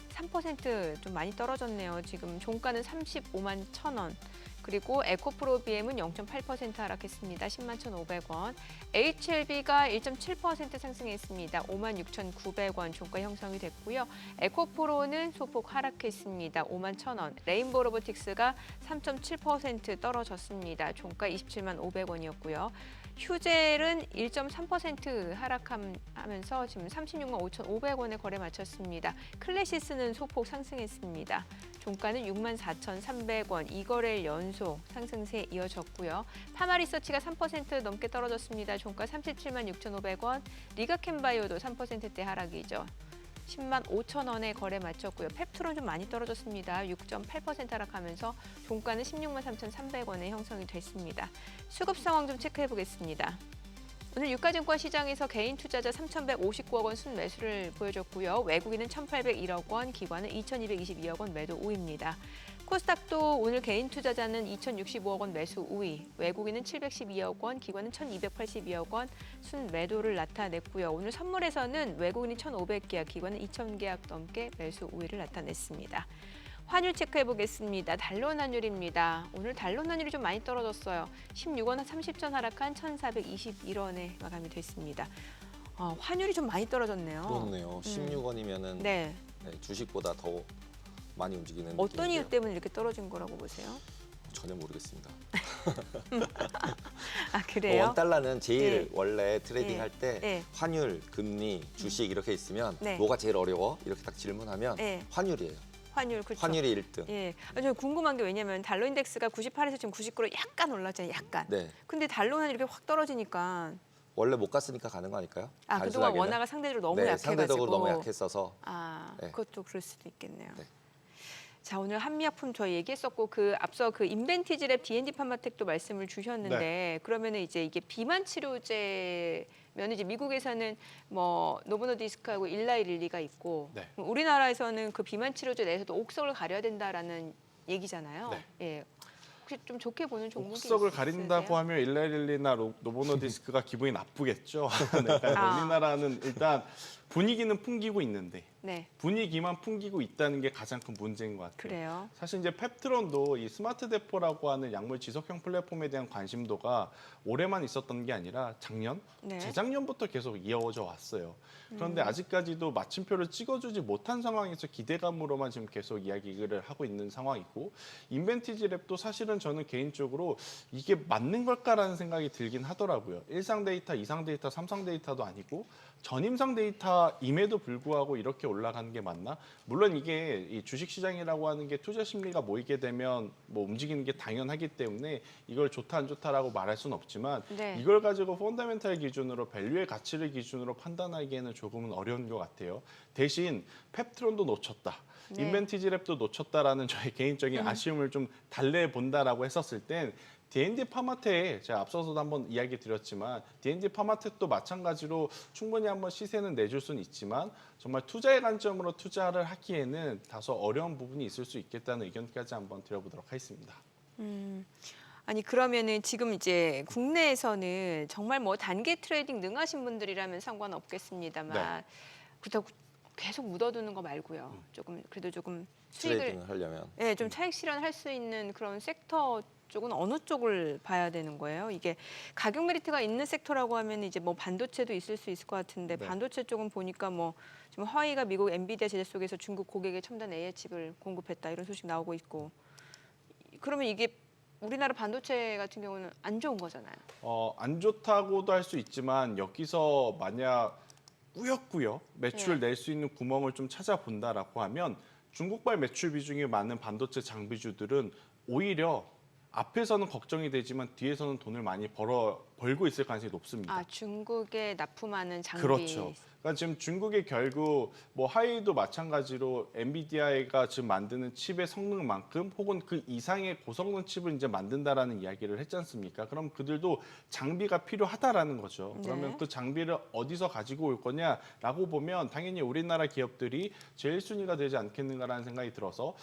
3% 좀 많이 떨어졌네요. 지금 종가는 35만 1,000원. 그리고 에코프로비엠은 0.8% 하락했습니다. 10만 1,500원. HLB가 1.7% 상승했습니다. 56,900원 종가 형성이 됐고요. 에코프로는 소폭 하락했습니다. 5만 1,000원. 레인보우 로보틱스가 3.7% 떨어졌습니다. 종가 27만 500원이었고요. 휴젤은 1.3% 하락하면서 지금 36만 5,500원에 거래 마쳤습니다. 클래시스는 소폭 상승했습니다. 종가는 64,300원, 2거래일 연속 상승세 이어졌고요. 파마리서치가 3% 넘게 떨어졌습니다. 종가 37만 6,500원, 리가캔바이오도 3%대 하락이죠. 10만 5천 원에 거래 마쳤고요. 펩트론 좀 많이 떨어졌습니다. 6.8% 하락하면서 종가는 16만 3,300원에 형성이 됐습니다. 수급 상황 좀 체크해 보겠습니다. 오늘 유가증권 시장에서 개인 투자자 3,159억 원 순매수를 보여줬고요. 외국인은 1,801억 원, 기관은 2,222억 원 매도 우위입니다. 코스닥도 오늘 개인 투자자는 2,065억 원 매수 우위, 외국인은 712억 원, 기관은 1,282억 원 순매도를 나타냈고요. 오늘 선물에서는 외국인이 1,500계약, 기관은 2,000계약 넘게 매수 우위를 나타냈습니다. 환율 체크해 보겠습니다. 달러 환율입니다. 오늘 달러 환율이 좀 많이 떨어졌어요. 16원 30전 하락한 1,421원에 마감이 됐습니다. 환율이 좀 많이 떨어졌네요. 그렇네요. 16원이면은 네. 주식보다 더 많이 움직이는 어떤 이유 느낌인데요. 때문에 이렇게 떨어진 거라고 보세요? 전혀 모르겠습니다. 그래요? 원달러는 제일 네. 원래 트레이딩 네. 할 때 네. 환율, 금리, 주식 이렇게 있으면 네. 뭐가 제일 어려워? 이렇게 딱 질문하면 네. 환율이에요. 환율 그렇죠. 환율이 1등. 예. 저 궁금한 게 왜냐면 달러 인덱스가 98에서 지금 99로 약간 올랐잖아요. 약간. 네. 근데 달러는 이렇게 확 떨어지니까 원래 못 갔으니까 가는 거 아닐까요? 그동안 단순하게는. 원화가 상대적으로 너무 네, 약해가지고 상대적으로 너무 약했어서. 네. 그것도 그럴 수도 있겠네요. 네. 자, 오늘 한미약품 저희 얘기했었고 앞서 인벤티지랩 D&D 파마텍도 말씀을 주셨는데 네. 그러면은 이제 이게 비만 치료제면 이제 미국에서는 뭐 노보노디스크하고 일라이릴리가 있고 네. 그럼 우리나라에서는 그 비만 치료제 내에서도 옥석을 가려야 된다라는 얘기잖아요. 네. 예. 혹시 좀 좋게 보는 종목이 옥석을 있으세요? 가린다고 하면 일라일리나 노보노디스크가 기분이 나쁘겠죠. 그러니까 우리나라는 일단 분위기는 풍기고 있는데 네, 분위기만 풍기고 있다는 게 가장 큰 문제인 것 같아요. 그래요. 사실 이제 펩트론도 이 스마트 데포라고 하는 약물 지속형 플랫폼에 대한 관심도가 올해만 있었던 게 아니라 작년, 네. 재작년부터 계속 이어져 왔어요. 그런데 아직까지도 마침표를 찍어주지 못한 상황에서 기대감으로만 지금 계속 이야기를 하고 있는 상황이고 인벤티지 랩도 사실은 저는 개인적으로 이게 맞는 걸까라는 생각이 들긴 하더라고요. 1상 데이터, 2상 데이터, 3상 데이터도 아니고 전임상 데이터임에도 불구하고 이렇게 올라가는 게 맞나? 물론 이게 이 주식시장이라고 하는 게 투자 심리가 모이게 되면 뭐 움직이는 게 당연하기 때문에 이걸 좋다 안 좋다라고 말할 수는 없지만 네. 이걸 가지고 펀더멘탈 기준으로 밸류의 가치를 기준으로 판단하기에는 조금은 어려운 것 같아요. 대신 펩트론도 놓쳤다. 네. 인벤티지 랩도 놓쳤다라는 저의 개인적인 아쉬움을 좀 달래본다라고 했었을 땐 D&D 파마텍 제가 앞서서도 한번 이야기 드렸지만 D&D 파마텍도 마찬가지로 충분히 한번 시세는 내줄 수는 있지만 정말 투자의 관점으로 투자를 하기에는 다소 어려운 부분이 있을 수 있겠다는 의견까지 한번 드려보도록 하겠습니다. 아니 그러면은 지금 이제 국내에서는 정말 뭐 단기 트레이딩 능하신 분들이라면 상관없겠습니다만 그렇다고 계속 묻어두는 거 말고요. 조금 그래도 조금 수익을 트레이딩을 하려면. 좀 차익 실현할 수 있는 그런 섹터 쪽은 어느 쪽을 봐야 되는 거예요? 이게 가격 메리트가 있는 섹터라고 하면 이제 뭐 반도체도 있을 수 있을 것 같은데 네. 반도체 쪽은 보니까 뭐 지금 화웨이가 미국 엔비디아 제재 속에서 중국 고객에 첨단 AI 칩을 공급했다 이런 소식 나오고 있고 그러면 이게 우리나라 반도체 같은 경우는 안 좋은 거잖아요. 안 좋다고도 할 수 있지만 여기서 만약 꾸역꾸역 매출을 낼 수 있는 구멍을 좀 찾아본다라고 하면 중국발 매출 비중이 많은 반도체 장비주들은 오히려 앞에서는 걱정이 되지만 뒤에서는 돈을 많이 벌고 있을 가능성이 높습니다. 아 중국에 납품하는 장비. 그렇죠. 그러니까 지금 중국이 결국 뭐 하웨이도 마찬가지로 엔비디아가 지금 만드는 칩의 성능만큼 혹은 그 이상의 고성능 칩을 이제 만든다라는 이야기를 했지 않습니까? 그럼 그들도 장비가 필요하다라는 거죠. 그러면 네. 그 장비를 어디서 가지고 올 거냐라고 보면 당연히 우리나라 기업들이 제일 순위가 되지 않겠는가라는 생각이 들어서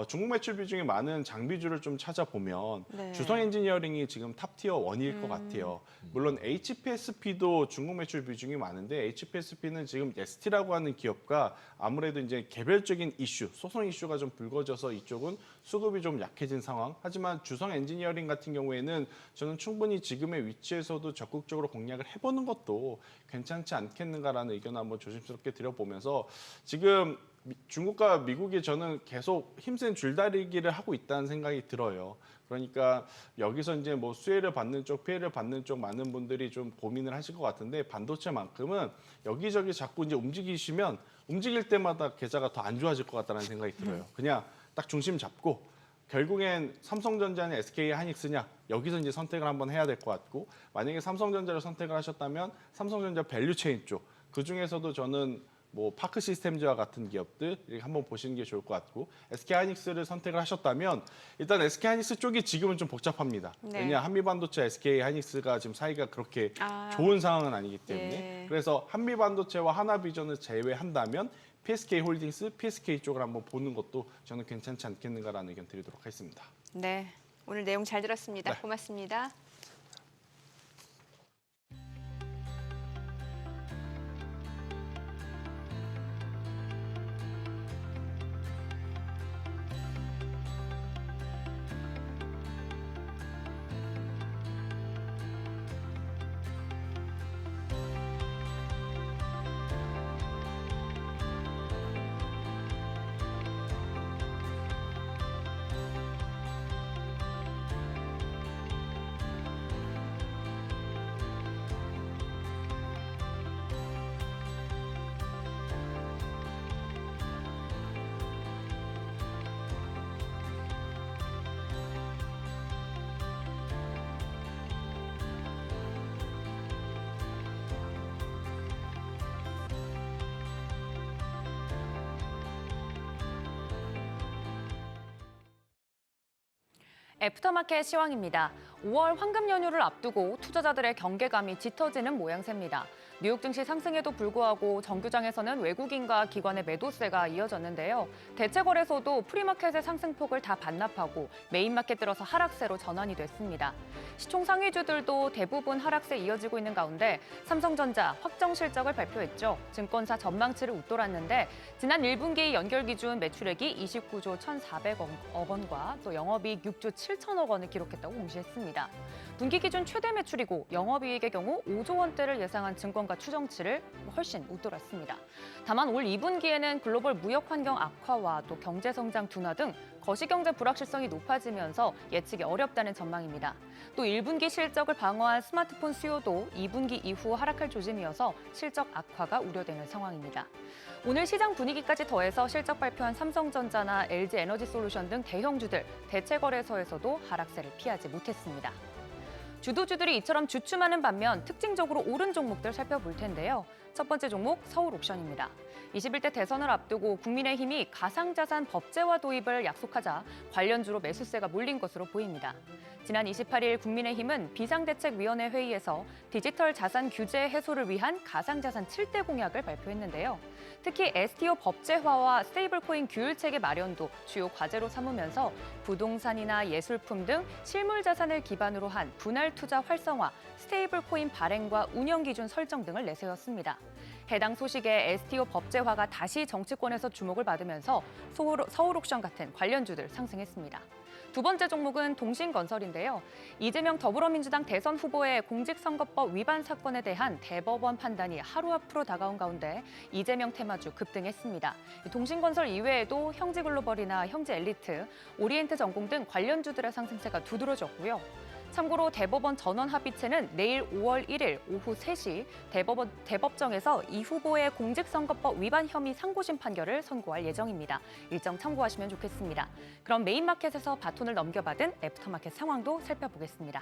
중국 매출 비중이 많은 장비주를 좀 찾아보면 네. 주성 엔지니어링이 지금 탑티어 1일 것 같아요. 물론 HPSP도 중국 매출 비중이 많은데 HPSP는 지금 ST라고 하는 기업과 아무래도 이제 개별적인 이슈, 소송 이슈가 좀 불거져서 이쪽은 수급이 좀 약해진 상황. 하지만 주성 엔지니어링 같은 경우에는 저는 충분히 지금의 위치에서도 적극적으로 공략을 해보는 것도 괜찮지 않겠는가라는 의견을 한번 조심스럽게 드려보면서 지금 중국과 미국이 저는 계속 힘센 줄다리기를 하고 있다는 생각이 들어요. 그러니까 여기서 이제 뭐 수혜를 받는 쪽, 피해를 받는 쪽 많은 분들이 좀 고민을 하실 것 같은데 반도체만큼은 여기저기 자꾸 이제 움직일 때마다 계좌가 더 안 좋아질 것 같다는 생각이 들어요. 그냥 딱 중심 잡고 결국엔 삼성전자냐 SK 하이닉스냐 여기서 이제 선택을 한번 해야 될 것 같고 만약에 삼성전자를 선택을 하셨다면 삼성전자 밸류체인 쪽 그 중에서도 저는 뭐 파크 시스템즈와 같은 기업들 이렇게 한번 보시는 게 좋을 것 같고 SK 하이닉스를 선택을 하셨다면 일단 SK 하이닉스 쪽이 지금은 좀 복잡합니다. 네. 왜냐 한미반도체 SK 하이닉스가 지금 사이가 그렇게 아. 좋은 상황은 아니기 때문에 예. 그래서 한미반도체와 하나비전을 제외한다면 PSK 홀딩스, PSK 쪽을 한번 보는 것도 저는 괜찮지 않겠는가라는 의견 드리도록 하겠습니다. 네. 오늘 내용 잘 들었습니다. 네. 고맙습니다. 애프터마켓 시황입니다. 5월 황금 연휴를 앞두고 투자자들의 경계감이 짙어지는 모양새입니다. 뉴욕 증시 상승에도 불구하고 정규장에서는 외국인과 기관의 매도세가 이어졌는데요. 대체 거래소도 프리마켓의 상승폭을 다 반납하고 메인마켓 들어서 하락세로 전환이 됐습니다. 시총 상위주들도 대부분 하락세 이어지고 있는 가운데 삼성전자 확정 실적을 발표했죠. 증권사 전망치를 웃돌았는데 지난 1분기 연결 기준 매출액이 29조 1,400억 원과 또 영업이익 6조 7천억 원을 기록했다고 공시했습니다. 분기 기준 최대 매출이고 영업이익의 경우 5조 원대를 예상한 증권가 추정치를 훨씬 웃돌았습니다. 다만 올 2분기에는 글로벌 무역 환경 악화와 또 경제 성장 둔화 등 거시경제 불확실성이 높아지면서 예측이 어렵다는 전망입니다. 또 1분기 실적을 방어한 스마트폰 수요도 2분기 이후 하락할 조짐이어서 실적 악화가 우려되는 상황입니다. 오늘 시장 분위기까지 더해서 실적 발표한 삼성전자나 LG에너지솔루션 등 대형주들 대체 거래소에서도 하락세를 피하지 못했습니다. 주도주들이 이처럼 주춤하는 반면 특징적으로 오른 종목들 살펴볼 텐데요. 첫 번째 종목 서울옵션입니다. 21대 대선을 앞두고 국민의힘이 가상자산 법제화 도입을 약속하자 관련주로 매수세가 몰린 것으로 보입니다. 지난 28일 국민의힘은 비상대책위원회 회의에서 디지털 자산 규제 해소를 위한 가상자산 7대 공약을 발표했는데요. 특히 STO 법제화와 스테이블코인 규율 체계 마련도 주요 과제로 삼으면서 부동산이나 예술품 등 실물 자산을 기반으로 한 분할 투자 활성화, 스테이블코인 발행과 운영 기준 설정 등을 내세웠습니다. 해당 소식에 STO 법제화가 다시 정치권에서 주목을 받으면서 서울옥션 같은 관련주들 상승했습니다. 두 번째 종목은 동신건설인데요. 이재명 더불어민주당 대선 후보의 공직선거법 위반 사건에 대한 대법원 판단이 하루 앞으로 다가온 가운데 이재명 테마주 급등했습니다. 동신건설 이외에도 형지글로벌이나 형지엘리트, 오리엔트전공 등 관련주들의 상승세가 두드러졌고요. 참고로 대법원 전원 합의체는 내일 5월 1일 오후 3시 대법정에서 이 후보의 공직선거법 위반 혐의 상고심 판결을 선고할 예정입니다. 일정 참고하시면 좋겠습니다. 그럼 메인마켓에서 바톤을 넘겨받은 애프터마켓 상황도 살펴보겠습니다.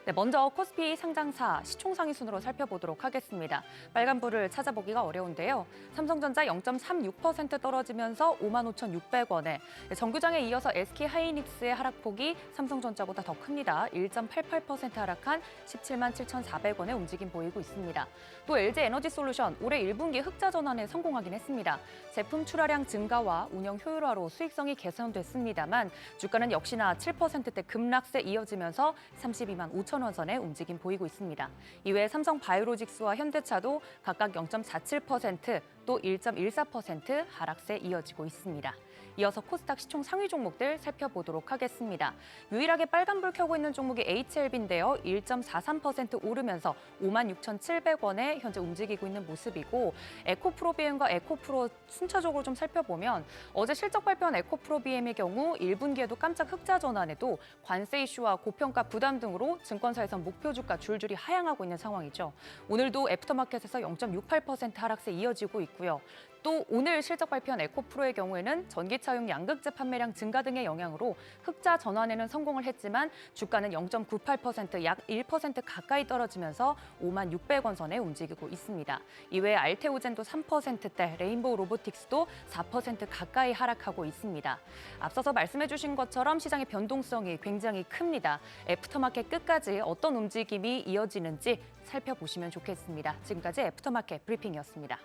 네, 먼저 코스피 상장사 시총상위 순으로 살펴보도록 하겠습니다. 빨간불을 찾아보기가 어려운데요. 삼성전자 0.36% 떨어지면서 55,600원에 정규장에 이어서 SK하이닉스의 하락폭이 삼성전자보다 더 큽니다. 1.88% 하락한 177,400원의 움직임 보이고 있습니다. 또 LG에너지솔루션 올해 1분기 흑자 전환에 성공하긴 했습니다. 제품 출하량 증가와 운영 효율화로 수익성이 개선됐습니다만 주가는 역시나 7%대 급락세 이어지면서 32만 5천 원 선의 움직임 보이고 있습니다. 이외에 삼성바이오로직스와 현대차도 각각 0.47%, 또 1.14% 하락세 이어지고 있습니다. 이어서 코스닥 시총 상위 종목들 살펴보도록 하겠습니다. 유일하게 빨간불 켜고 있는 종목이 HLB인데요. 1.43% 오르면서 56,700원에 현재 움직이고 있는 모습이고 에코프로비엠과 에코프로 순차적으로 좀 살펴보면 어제 실적 발표한 에코프로비엠의 경우 1분기에도 깜짝 흑자 전환에도 관세 이슈와 고평가 부담 등으로 증권사에선 목표 주가 줄줄이 하향하고 있는 상황이죠. 오늘도 애프터마켓에서 0.68% 하락세 이어지고 있고요. 또 오늘 실적 발표한 에코프로의 경우에는 전기차용 양극재 판매량 증가 등의 영향으로 흑자 전환에는 성공을 했지만 주가는 0.98%, 약 1% 가까이 떨어지면서 56,600원 선에 움직이고 있습니다. 이외에 알테오젠도 3%대, 레인보우 로보틱스도 4% 가까이 하락하고 있습니다. 앞서서 말씀해 주신 것처럼 시장의 변동성이 굉장히 큽니다. 애프터마켓 끝까지 어떤 움직임이 이어지는지 살펴보시면 좋겠습니다. 지금까지 애프터마켓 브리핑이었습니다.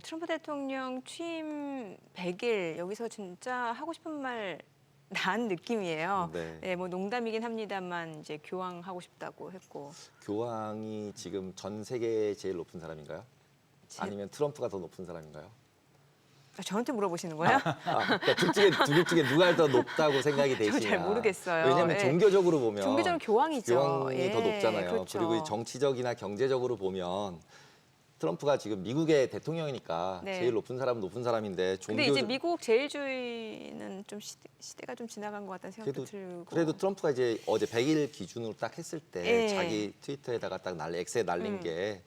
트럼프 대통령 취임 100일 여기서 진짜 하고 싶은 말 난 느낌이에요. 네. 네, 뭐 농담이긴 합니다만 이제 교황하고 싶다고 했고. 교황이 지금 전 세계에 제일 높은 사람인가요? 아니면 트럼프가 더 높은 사람인가요? 저한테 물어보시는 거예요? 그러니까 둘 중에 누가 더 높다고 생각이 되시냐? 저 잘 모르겠어요. 왜냐하면 예. 종교적으로 보면 종교적으로 교황이죠. 교황이 예, 더 높잖아요. 그렇죠. 그리고 정치적이나 경제적으로 보면 트럼프가 지금 미국의 대통령이니까 네. 제일 높은 사람은 높은 사람인데 근데 이제 미국 제일주의는 좀 시대가 좀 지나간 것 같다는 생각도 들고. 그래도 트럼프가 이제 어제 100일 기준으로 딱 했을 때 예. 자기 트위터에다가 딱 X에 날린 게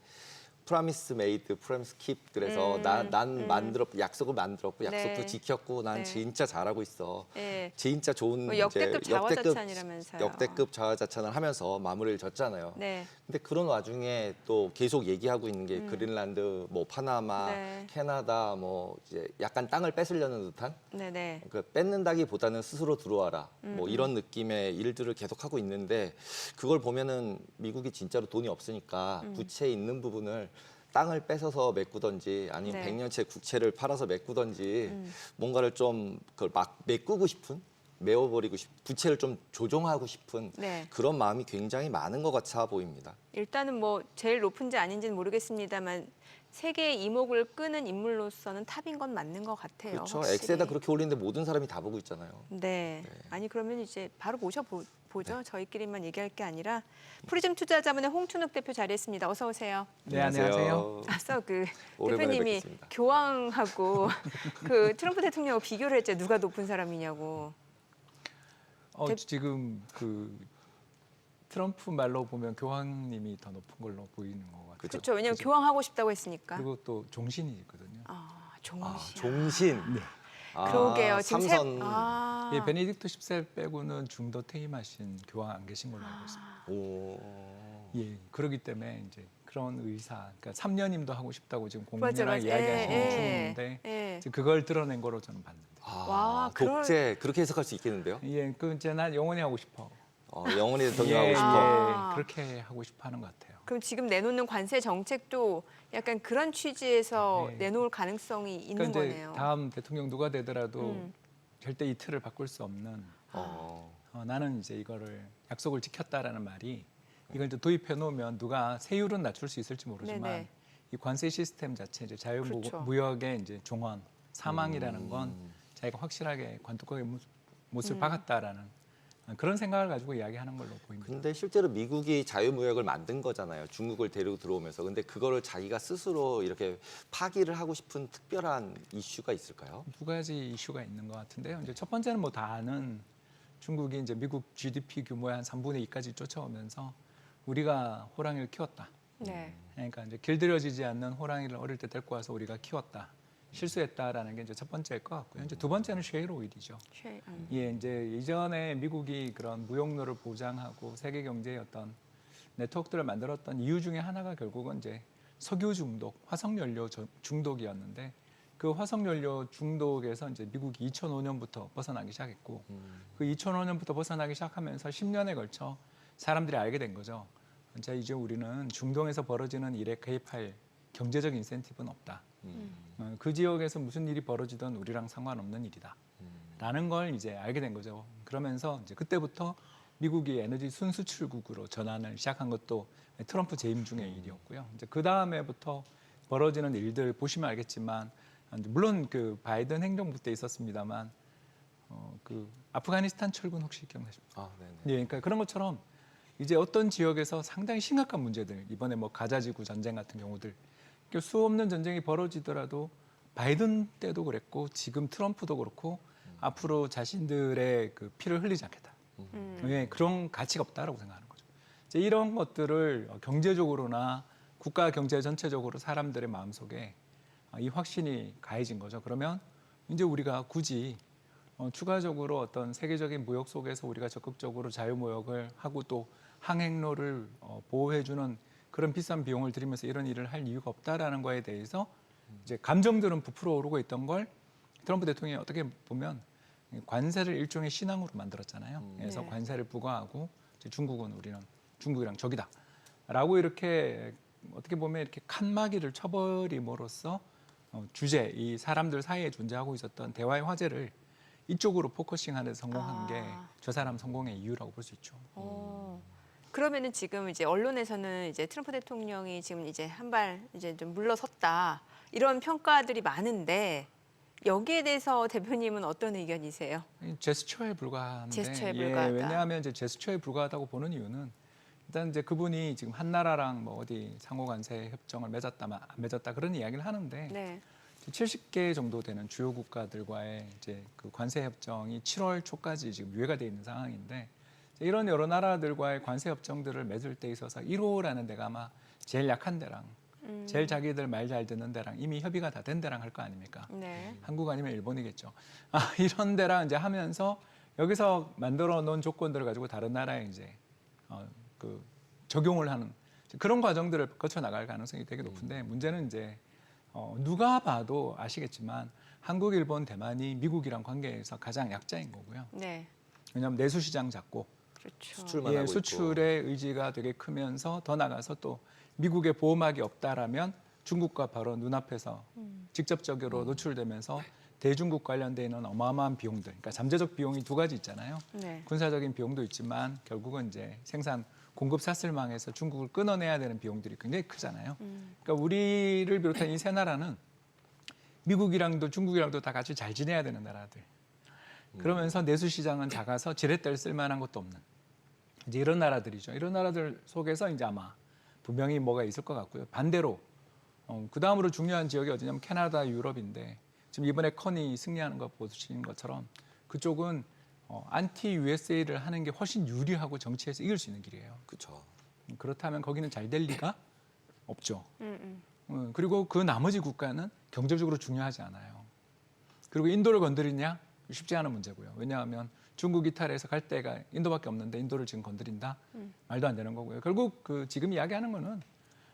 프라미스 메이드, 프라미스 킵. 그래서 난 만들었고 약속을 만들었고 약속도 네. 지켰고 난 네. 진짜 잘하고 있어. 예. 진짜 좋은 뭐 역대급 자화자찬이라면서요. 역대급 자화자찬을 하면서 마무리를 졌잖아요. 네. 근데 그런 와중에 또 계속 얘기하고 있는 게 그린란드, 뭐 파나마, 네. 캐나다 뭐 이제 약간 땅을 뺏으려는 듯한 네네. 그 뺏는다기보다는 스스로 들어와라 뭐 이런 느낌의 일들을 계속하고 있는데 그걸 보면은 미국이 진짜로 돈이 없으니까 부채 있는 부분을 땅을 뺏어서 메꾸던지 아니면 네. 100년째 국채를 팔아서 메꾸던지 뭔가를 좀 그걸 막 메꾸고 싶은 메워버리고 부채를 좀 조정하고 싶은 네. 그런 마음이 굉장히 많은 것 같아 보입니다. 일단은 뭐 제일 높은지 아닌지는 모르겠습니다만 세계의 이목을 끄는 인물로서는 탑인 건 맞는 것 같아요. 그렇죠. 확실히. X에다 그렇게 올리는데 모든 사람이 다 보고 있잖아요. 네. 아니 그러면 이제 바로 모셔보죠. 저희끼리만 얘기할 게 아니라 프리즘 투자자문의 홍춘욱 대표 자리했습니다. 어서 오세요. 네, 안녕하세요. 앞서 그 오랜만에 대표님이 뵙겠습니다. 교황하고 그 트럼프 대통령하고 비교를 했죠. 누가 높은 사람이냐고. 지금 그 트럼프 말로 보면 교황님이 더 높은 걸로 보이는 것 같아요. 그렇죠. 왜냐하면 교황하고 싶다고 했으니까. 그리고 또 종신이거든요. 종신. 종신. 네. 그러게요. 지금 삼선. 예, 베네딕토 10세 빼고는 중도 퇴임하신 교황 안 계신 걸로 알고 있습니다. 오. 예, 그렇기 때문에 이제 그런 의사, 그러니까 3년임도 하고 싶다고 지금 맞아, 공명하게 맞아. 이야기하시는 중인데 예. 이제 그걸 드러낸 거로 저는 봤는데. 와, 독재 그렇게 해석할 수 있겠는데요? 예, 그 이제 난 영원히 하고 싶어. 영원히 대통령하고 예, 싶어. 아. 예, 그렇게 하고 싶어 하는 것 같아요. 그럼 지금 내놓는 관세 정책도 약간 그런 취지에서 네. 내놓을 가능성이 있는 그러니까 이제 거네요. 다음 대통령 누가 되더라도 절대 이 틀을 바꿀 수 없는 나는 이제 이거를 약속을 지켰다라는 말이 이걸 이제 도입해 놓으면 누가 세율은 낮출 수 있을지 모르지만 네네. 이 관세 시스템 자체 이제 그렇죠. 자유무역의 이제 종언 사망이라는 건 자기가 확실하게 관뚜껑에 못을 박았다라는 그런 생각을 가지고 이야기하는 걸로 보입니다. 근데 실제로 미국이 자유무역을 만든 거잖아요. 중국을 데리고 들어오면서. 근데 그거를 자기가 스스로 이렇게 파기를 하고 싶은 특별한 이슈가 있을까요? 두 가지 이슈가 있는 것 같은데요. 이제 첫 번째는 뭐 다 아는 중국이 이제 미국 GDP 규모의 한 3분의 2까지 쫓아오면서 우리가 호랑이를 키웠다. 네. 그러니까 이제 길들여지지 않는 호랑이를 어릴 때 데리고 와서 우리가 키웠다. 실수했다라는 게 이제 첫 번째일 것 같고요. 이제 두 번째는 쉐일 오일이죠. 예, 이제 이전에 미국이 그런 무역로를 보장하고 세계 경제의 어떤 네트워크들을 만들었던 이유 중에 하나가 결국은 이제 석유 중독, 화석 연료 중독이었는데 그 화석 연료 중독에서 이제 미국이 2005년부터 벗어나기 시작했고 그 2005년부터 벗어나기 시작하면서 10년에 걸쳐 사람들이 알게 된 거죠. 자, 이제 우리는 중동에서 벌어지는 일에 개입할 경제적 인센티브는 없다. 그 지역에서 무슨 일이 벌어지든 우리랑 상관없는 일이다. 라는 걸 이제 알게 된 거죠. 그러면서 이제 그때부터 미국이 에너지 순수출국으로 전환을 시작한 것도 트럼프 재임 중의 일이었고요. 이제 그 다음에부터 벌어지는 일들 보시면 알겠지만 물론 그 바이든 행정부 때 있었습니다만 그 아프가니스탄 철군 혹시 기억나십니까? 네네. 예, 그러니까 그런 것처럼 이제 어떤 지역에서 상당히 심각한 문제들 이번에 뭐 가자지구 전쟁 같은 경우들 수없는 전쟁이 벌어지더라도 바이든 때도 그랬고 지금 트럼프도 그렇고 앞으로 자신들의 그 피를 흘리지 않겠다. 예, 그런 가치가 없다라고 생각하는 거죠. 이제 이런 것들을 경제적으로나 국가 경제 전체적으로 사람들의 마음속에 이 확신이 가해진 거죠. 그러면 이제 우리가 굳이 추가적으로 어떤 세계적인 무역 속에서 우리가 적극적으로 자유무역을 하고 또 항행로를 보호해주는 그런 비싼 비용을 들이면서 이런 일을 할 이유가 없다라는 거에 대해서 이제 감정들은 부풀어 오르고 있던 걸 트럼프 대통령이 어떻게 보면 관세를 일종의 신앙으로 만들었잖아요. 그래서 네. 관세를 부과하고 이제 중국은 우리는 중국이랑 적이다라고 이렇게 어떻게 보면 이렇게 칸막이를 쳐버림으로써 주제 이 사람들 사이에 존재하고 있었던 대화의 화제를 이쪽으로 포커싱하는 데 성공한 게 저 사람 성공의 이유라고 볼 수 있죠. 그러면은 지금 이제 언론에서는 이제 트럼프 대통령이 지금 이제 한 발 이제 좀 물러섰다 이런 평가들이 많은데 여기에 대해서 대표님은 어떤 의견이세요? 제스처에 불과한데 제스처에 불과하다. 왜냐하면 이제 제스처에 불과하다고 보는 이유는 일단 이제 그분이 지금 한나라랑 뭐 어디 상호관세 협정을 맺었다 안 맺었다 그런 이야기를 하는데 네. 70개 정도 되는 주요 국가들과의 이제 그 관세 협정이 7월 초까지 지금 유예가 돼 있는 상황인데 이런 여러 나라들과의 관세 협정들을 맺을 때 있어서 1호라는 데가 아마 제일 약한 데랑 제일 자기들 말 잘 듣는 데랑 이미 협의가 다 된 데랑 할 거 아닙니까? 네. 한국 아니면 일본이겠죠. 이런 데랑 이제 하면서 여기서 만들어 놓은 조건들을 가지고 다른 나라에 이제 그 적용을 하는 그런 과정들을 거쳐 나갈 가능성이 되게 높은데 문제는 이제 누가 봐도 아시겠지만 한국, 일본, 대만이 미국이랑 관계에서 가장 약자인 거고요. 네. 왜냐하면 내수 시장 작고 그렇죠. 수출만 하고 있고. 수출의 의지가 되게 크면서 더 나가서 또 미국의 보호막이 없다라면 중국과 바로 눈앞에서 직접적으로 노출되면서 대중국 관련돼 있는 어마어마한 비용들, 그러니까 잠재적 비용이 두 가지 있잖아요. 네. 군사적인 비용도 있지만 결국은 이제 생산 공급 사슬망에서 중국을 끊어내야 되는 비용들이 굉장히 크잖아요. 그러니까 우리를 비롯한 이 세 나라는 미국이랑도 중국이랑도 다 같이 잘 지내야 되는 나라들. 그러면서 내수 시장은 작아서 지렛대를 쓸만한 것도 없는 이제 이런 나라들이죠. 이런 나라들 속에서 이제 아마 분명히 뭐가 있을 것 같고요. 반대로 그 다음으로 중요한 지역이 어디냐면 캐나다, 유럽인데 지금 이번에 커니 승리하는 거 보시는 것처럼 그쪽은 안티 USA를 하는 게 훨씬 유리하고 정치에서 이길 수 있는 길이에요. 그렇죠. 그렇다면 거기는 잘 될 리가 없죠. 그리고 그 나머지 국가는 경제적으로 중요하지 않아요. 그리고 인도를 건드리냐? 쉽지 않은 문제고요. 왜냐하면 중국 이탈해서 갈 데가 인도밖에 없는데 인도를 지금 건드린다? 말도 안 되는 거고요. 결국 그 지금 이야기하는 거는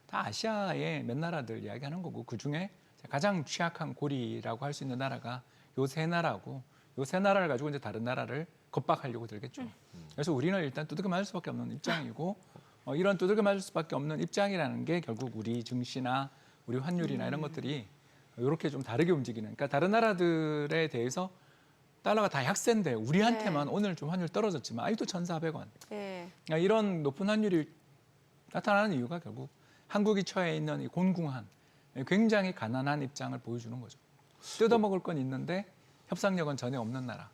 다 아시아의 몇 나라들 이야기하는 거고 그중에 가장 취약한 고리라고 할 수 있는 나라가 요 세 나라고 요 세 나라를 가지고 이제 다른 나라를 겁박하려고 들겠죠. 그래서 우리는 일단 두들겨 맞을 수밖에 없는 입장이고 이런 두들겨 맞을 수밖에 없는 입장이라는 게 결국 우리 증시나 우리 환율이나 이런 것들이 이렇게 좀 다르게 움직이는. 그러니까 다른 나라들에 대해서 달러가 다 약세인데 우리한테만 오늘 좀 환율 떨어졌지만 아직도 1,400원. 네. 그러니까 이런 높은 환율이 나타나는 이유가 결국 한국이 처해 있는 이 곤궁한 굉장히 가난한 입장을 보여주는 거죠. 뜯어먹을 건 있는데 협상력은 전혀 없는 나라.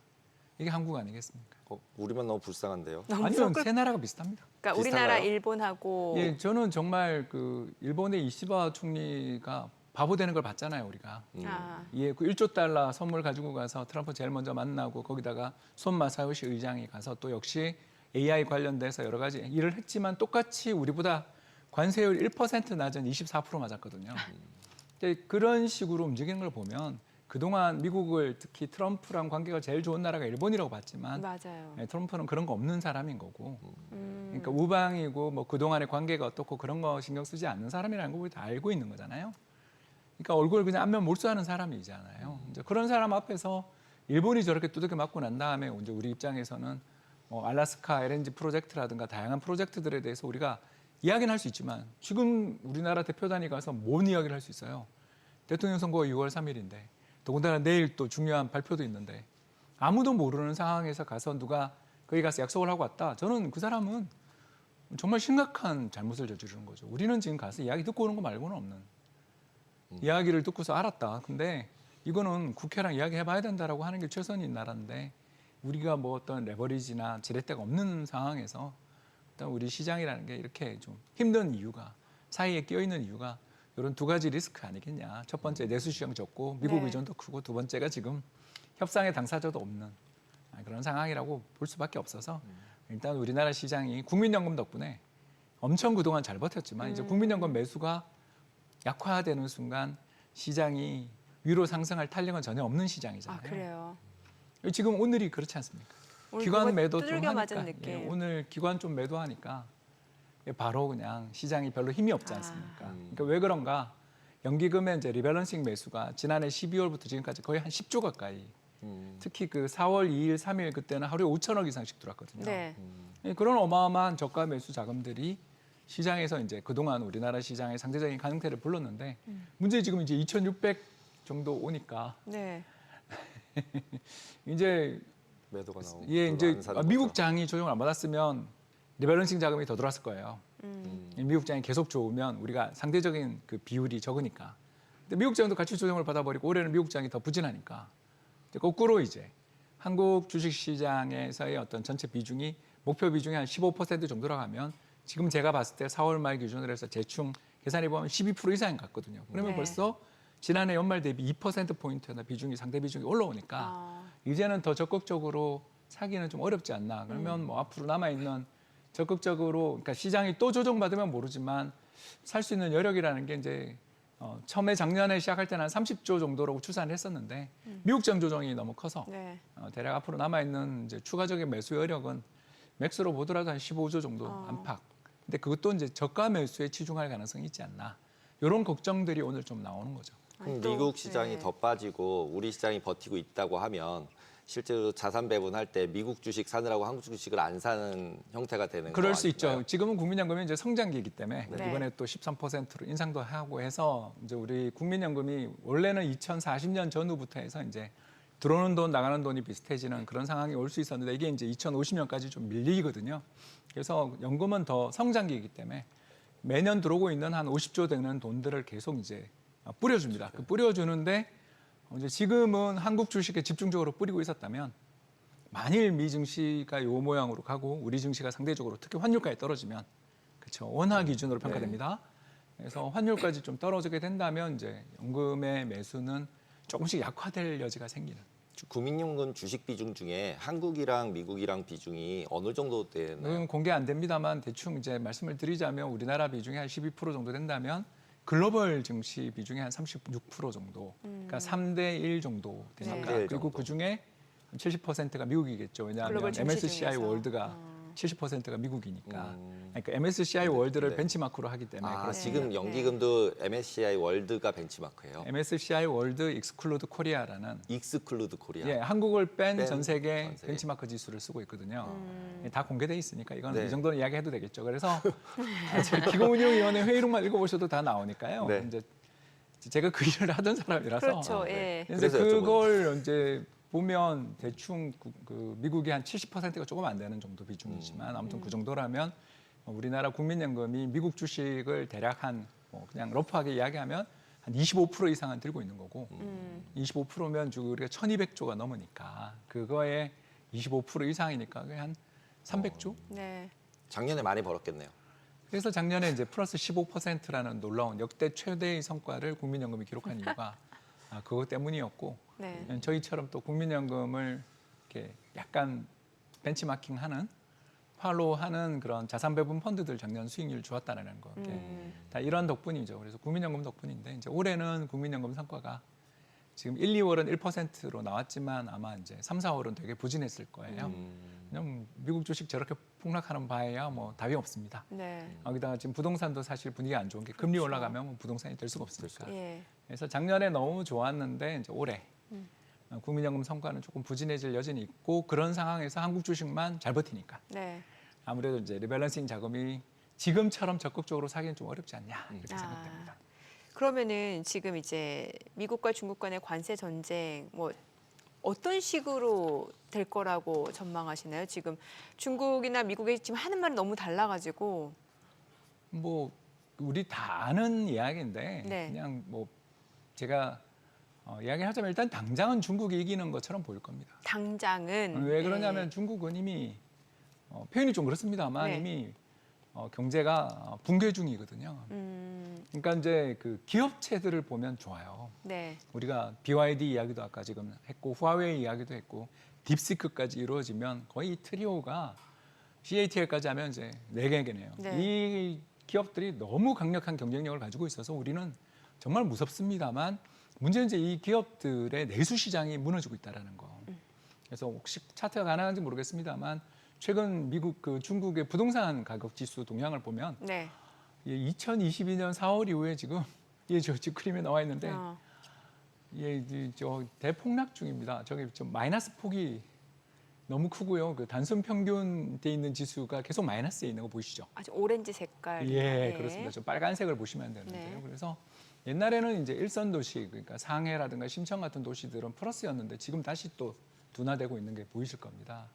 이게 한국 아니겠습니까? 우리만 너무 불쌍한데요. 아니요, 세 나라가 비슷합니다. 그러니까 비슷한가요? 우리나라, 일본하고 예, 저는 정말 그 일본의 이시바 총리가 바보 되는 걸 봤잖아요, 우리가. 아, 예, 그 1조 달러 선물 가지고 가서 트럼프 제일 먼저 만나고 거기다가 손 마사요시 의장이 가서 또 역시 AI 관련돼서 여러 가지 일을 했지만 똑같이 우리보다 관세율 1% 낮은 24% 맞았거든요. 그런 식으로 움직이는 걸 보면 그동안 미국을 특히 트럼프랑 관계가 제일 좋은 나라가 일본이라고 봤지만 맞아요. 예, 트럼프는 그런 거 없는 사람인 거고 그러니까 우방이고 뭐 그동안의 관계가 어떻고 그런 거 신경 쓰지 않는 사람이라는 걸 우리 다 알고 있는 거잖아요. 그러니까 얼굴 그냥 안면 몰수하는 사람이잖아요. 이제 그런 사람 앞에서 일본이 저렇게 두들겨 맞고 난 다음에 이제 우리 입장에서는 알래스카 LNG 프로젝트라든가 다양한 프로젝트들에 대해서 우리가 이야기는 할 수 있지만 지금 우리나라 대표단이 가서 뭔 이야기를 할 수 있어요? 대통령 선거가 6월 3일인데 더군다나 내일 또 중요한 발표도 있는데 아무도 모르는 상황에서 가서 누가 거기 가서 약속을 하고 왔다. 저는 그 사람은 정말 심각한 잘못을 저지르는 거죠. 우리는 지금 가서 이야기 듣고 오는 거 말고는 없는. 이야기를 듣고서 알았다. 근데 이거는 국회랑 이야기해봐야 된다라고 하는 게 최선인 나라인데 우리가 뭐 어떤 레버리지나 지렛대가 없는 상황에서 일단 우리 시장이라는 게 이렇게 좀 힘든 이유가 사이에 끼어있는 이유가 이런 두 가지 리스크 아니겠냐. 첫 번째 내수 시장 적고 미국 네. 의존도 크고 두 번째가 지금 협상의 당사자도 없는 그런 상황이라고 볼 수밖에 없어서 일단 우리나라 시장이 국민연금 덕분에 엄청 그동안 잘 버텼지만 이제 국민연금 매수가 약화되는 순간 시장이 위로 상승할 탄력은 전혀 없는 시장이잖아요. 아, 그래요. 지금 오늘이 그렇지 않습니까? 오늘 기관 그거 매도 좀 두들겨 하니까 맞은 느낌. 오늘 기관 좀 매도하니까 바로 그냥 시장이 별로 힘이 없지 않습니까? 아. 그러니까 왜 그런가? 연기금의 이제 리밸런싱 매수가 지난해 12월부터 지금까지 거의 한 10조 가까이. 특히 그 4월 2일, 3일 그때는 하루에 5천억 이상씩 들어왔거든요. 네. 그런 어마어마한 저가 매수 자금들이 시장에서 이제 그동안 우리나라 시장의 상대적인 강세를 불렀는데 문제 지금 이제 2,600 정도 오니까 네. 이제 매도가 나오고 이제 미국 장이 조정을 안 받았으면 리밸런싱 자금이 더 들어왔을 거예요. 미국 장이 계속 좋으면 우리가 상대적인 그 비율이 적으니까. 근데 미국 장도 같이 조정을 받아버리고 올해는 미국 장이 더 부진하니까 거꾸로 이제 한국 주식시장에서의 어떤 전체 비중이 목표 비중이 한 15% 정도로 가면 지금 제가 봤을 때 4월 말 기준으로 해서 대충 계산해 보면 12% 이상 갔거든요. 그러면 네. 벌써 지난해 연말 대비 2%포인트나 비중이 상대 비중이 올라오니까 이제는 더 적극적으로 사기는 좀 어렵지 않나. 그러면 뭐 앞으로 남아있는 적극적으로 그러니까 시장이 또 조정받으면 모르지만 살 수 있는 여력이라는 게 이제 처음에 작년에 시작할 때는 한 30조 정도라고 추산을 했었는데 미국장 조정이 너무 커서 네. 대략 앞으로 남아있는 이제 추가적인 매수 여력은 맥스로 보더라도 한 15조 정도 안팎. 근데 그것도 이제 저가 매수에 치중할 가능성이 있지 않나. 이런 걱정들이 오늘 좀 나오는 거죠. 그럼 또, 미국 시장이 네. 더 빠지고 우리 시장이 버티고 있다고 하면 실제로 자산 배분할 때 미국 주식 사느라고 한국 주식을 안 사는 형태가 되는 거 그럴 수 있죠. 아닌가요? 지금은 국민연금이 이제 성장기이기 때문에 네. 이번에 또 13%로 인상도 하고 해서 이제 우리 국민연금이 원래는 2040년 전후부터 해서 이제 들어오는 돈 나가는 돈이 비슷해지는 그런 상황이 올 수 있었는데 이게 이제 2050년까지 좀 밀리거든요. 그래서 연금은 더 성장기이기 때문에 매년 들어오고 있는 한 50조 되는 돈들을 계속 이제 뿌려줍니다. 그 뿌려주는데 이제 지금은 한국 주식에 집중적으로 뿌리고 있었다면 만일 미 증시가 요 모양으로 가고 우리 증시가 상대적으로 특히 환율까지 떨어지면 그렇죠. 원화 기준으로 평가됩니다. 그래서 환율까지 좀 떨어지게 된다면 이제 연금의 매수는 조금씩 약화될 여지가 생기는. 국민연금 주식 비중 중에 한국이랑 미국이랑 비중이 어느 정도 되나요? 이건 공개 안 됩니다만 대충 이제 말씀을 드리자면 우리나라 비중이 한 12% 정도 된다면 글로벌 증시 비중이 한 36% 정도. 그러니까 3대 1 정도 되니까. 네. 3대 1 그리고 정도. 그중에 70%가 미국이겠죠. 왜냐하면 글로벌 증시 MSCI 중에서. 월드가 70%가 미국이니까. 그러니까 MSCI 월드를 네. 벤치마크로 하기 때문에 아, 그렇습니다. 지금 연기금도 MSCI 월드가 벤치마크예요. MSCI 월드 익스클루드 코리아라는 익스클루드 코리아. 예, 한국을 뺀 뺀 전 세계 전 세계. 벤치마크 지수를 쓰고 있거든요. 예, 다 공개돼 있으니까 이건 네. 이 정도는 이야기해도 되겠죠. 그래서 기금운용위원회 회의록만 읽어보셔도 다 나오니까요. 네. 이제 제가 그 일을 하던 사람이라서 그렇죠. 예. 그래서 그래서 그걸 이제 보면 대충 그 미국이 한 70%가 조금 안 되는 정도 비중이지만 아무튼 그 정도라면 우리나라 국민연금이 미국 주식을 대략 한 그냥 러프하게 이야기하면 한 25% 이상은 들고 있는 거고 25%면 우리가 1,200조가 넘으니까 그거에 25% 이상이니까 그게 한 300조? 네. 작년에 많이 벌었겠네요. 그래서 작년에 이제 플러스 15%라는 놀라운 역대 최대의 성과를 국민연금이 기록한 이유가 그것 때문이었고 네. 저희처럼 또 국민연금을 이렇게 약간 벤치마킹하는 팔로우하는 그런 자산 배분 펀드들 작년 수익률 좋았다는 거 다 이런 덕분이죠. 그래서 국민연금 덕분인데 이제 올해는 국민연금 성과가 지금 1, 2월은 1%로 나왔지만 아마 이제 3, 4월은 되게 부진했을 거예요. 그냥 미국 주식 저렇게 폭락하는 바에야 뭐 답이 없습니다. 네. 거기다가 지금 부동산도 사실 분위기 안 좋은 게 금리 그렇죠. 올라가면 뭐 부동산이 될 수가 없으니까. 예. 그래서 작년에 너무 좋았는데 이제 올해 국민연금 성과는 조금 부진해질 여진이 있고 그런 상황에서 한국 주식만 잘 버티니까 네. 아무래도 이제 리밸런싱 자금이 지금처럼 적극적으로 사기는 좀 어렵지 않냐 이렇게 생각됩니다. 그러면은 지금 이제 미국과 중국 간의 관세 전쟁 뭐 어떤 식으로 될 거라고 전망하시나요? 지금 중국이나 미국이 지금 하는 말이 너무 달라가지고. 뭐 우리 다 아는 이야기인데 네. 그냥 뭐 제가 이야기하자면 일단 당장은 중국이 이기는 것처럼 보일 겁니다. 당장은 왜 그러냐면 중국은 이미 표현이 좀 그렇습니다만 네. 이미 경제가 붕괴 중이거든요. 그러니까 이제 그 기업체들을 보면 좋아요. 네. 우리가 BYD 이야기도 아까 지금 했고 후아웨이 이야기도 했고 딥시크까지 이루어지면 거의 이 트리오가 CATL까지 하면 이제 4개네요. 네. 이 기업들이 너무 강력한 경쟁력을 가지고 있어서 우리는 정말 무섭습니다만 문제는 이제 이 기업들의 내수 시장이 무너지고 있다는 거. 그래서 혹시 차트가 가능한지 모르겠습니다만 최근 미국 중국의 부동산 가격 지수 동향을 보면 네. 2022년 4월 이후에 지금 저 그림에 나와 있는데 저 대폭락 중입니다. 저기 좀 마이너스 폭이 너무 크고요. 그 단순 평균 돼 있는 지수가 계속 마이너스에 있는 거 보이시죠? 아주 오렌지 색깔. 예, 네. 그렇습니다. 저 빨간색을 보시면 되는데요. 네. 그래서 옛날에는 이제 일선 도시, 그러니까 상해라든가 심천 같은 도시들은 플러스였는데 지금 다시 또 둔화되고 있는 게 보이실 겁니다.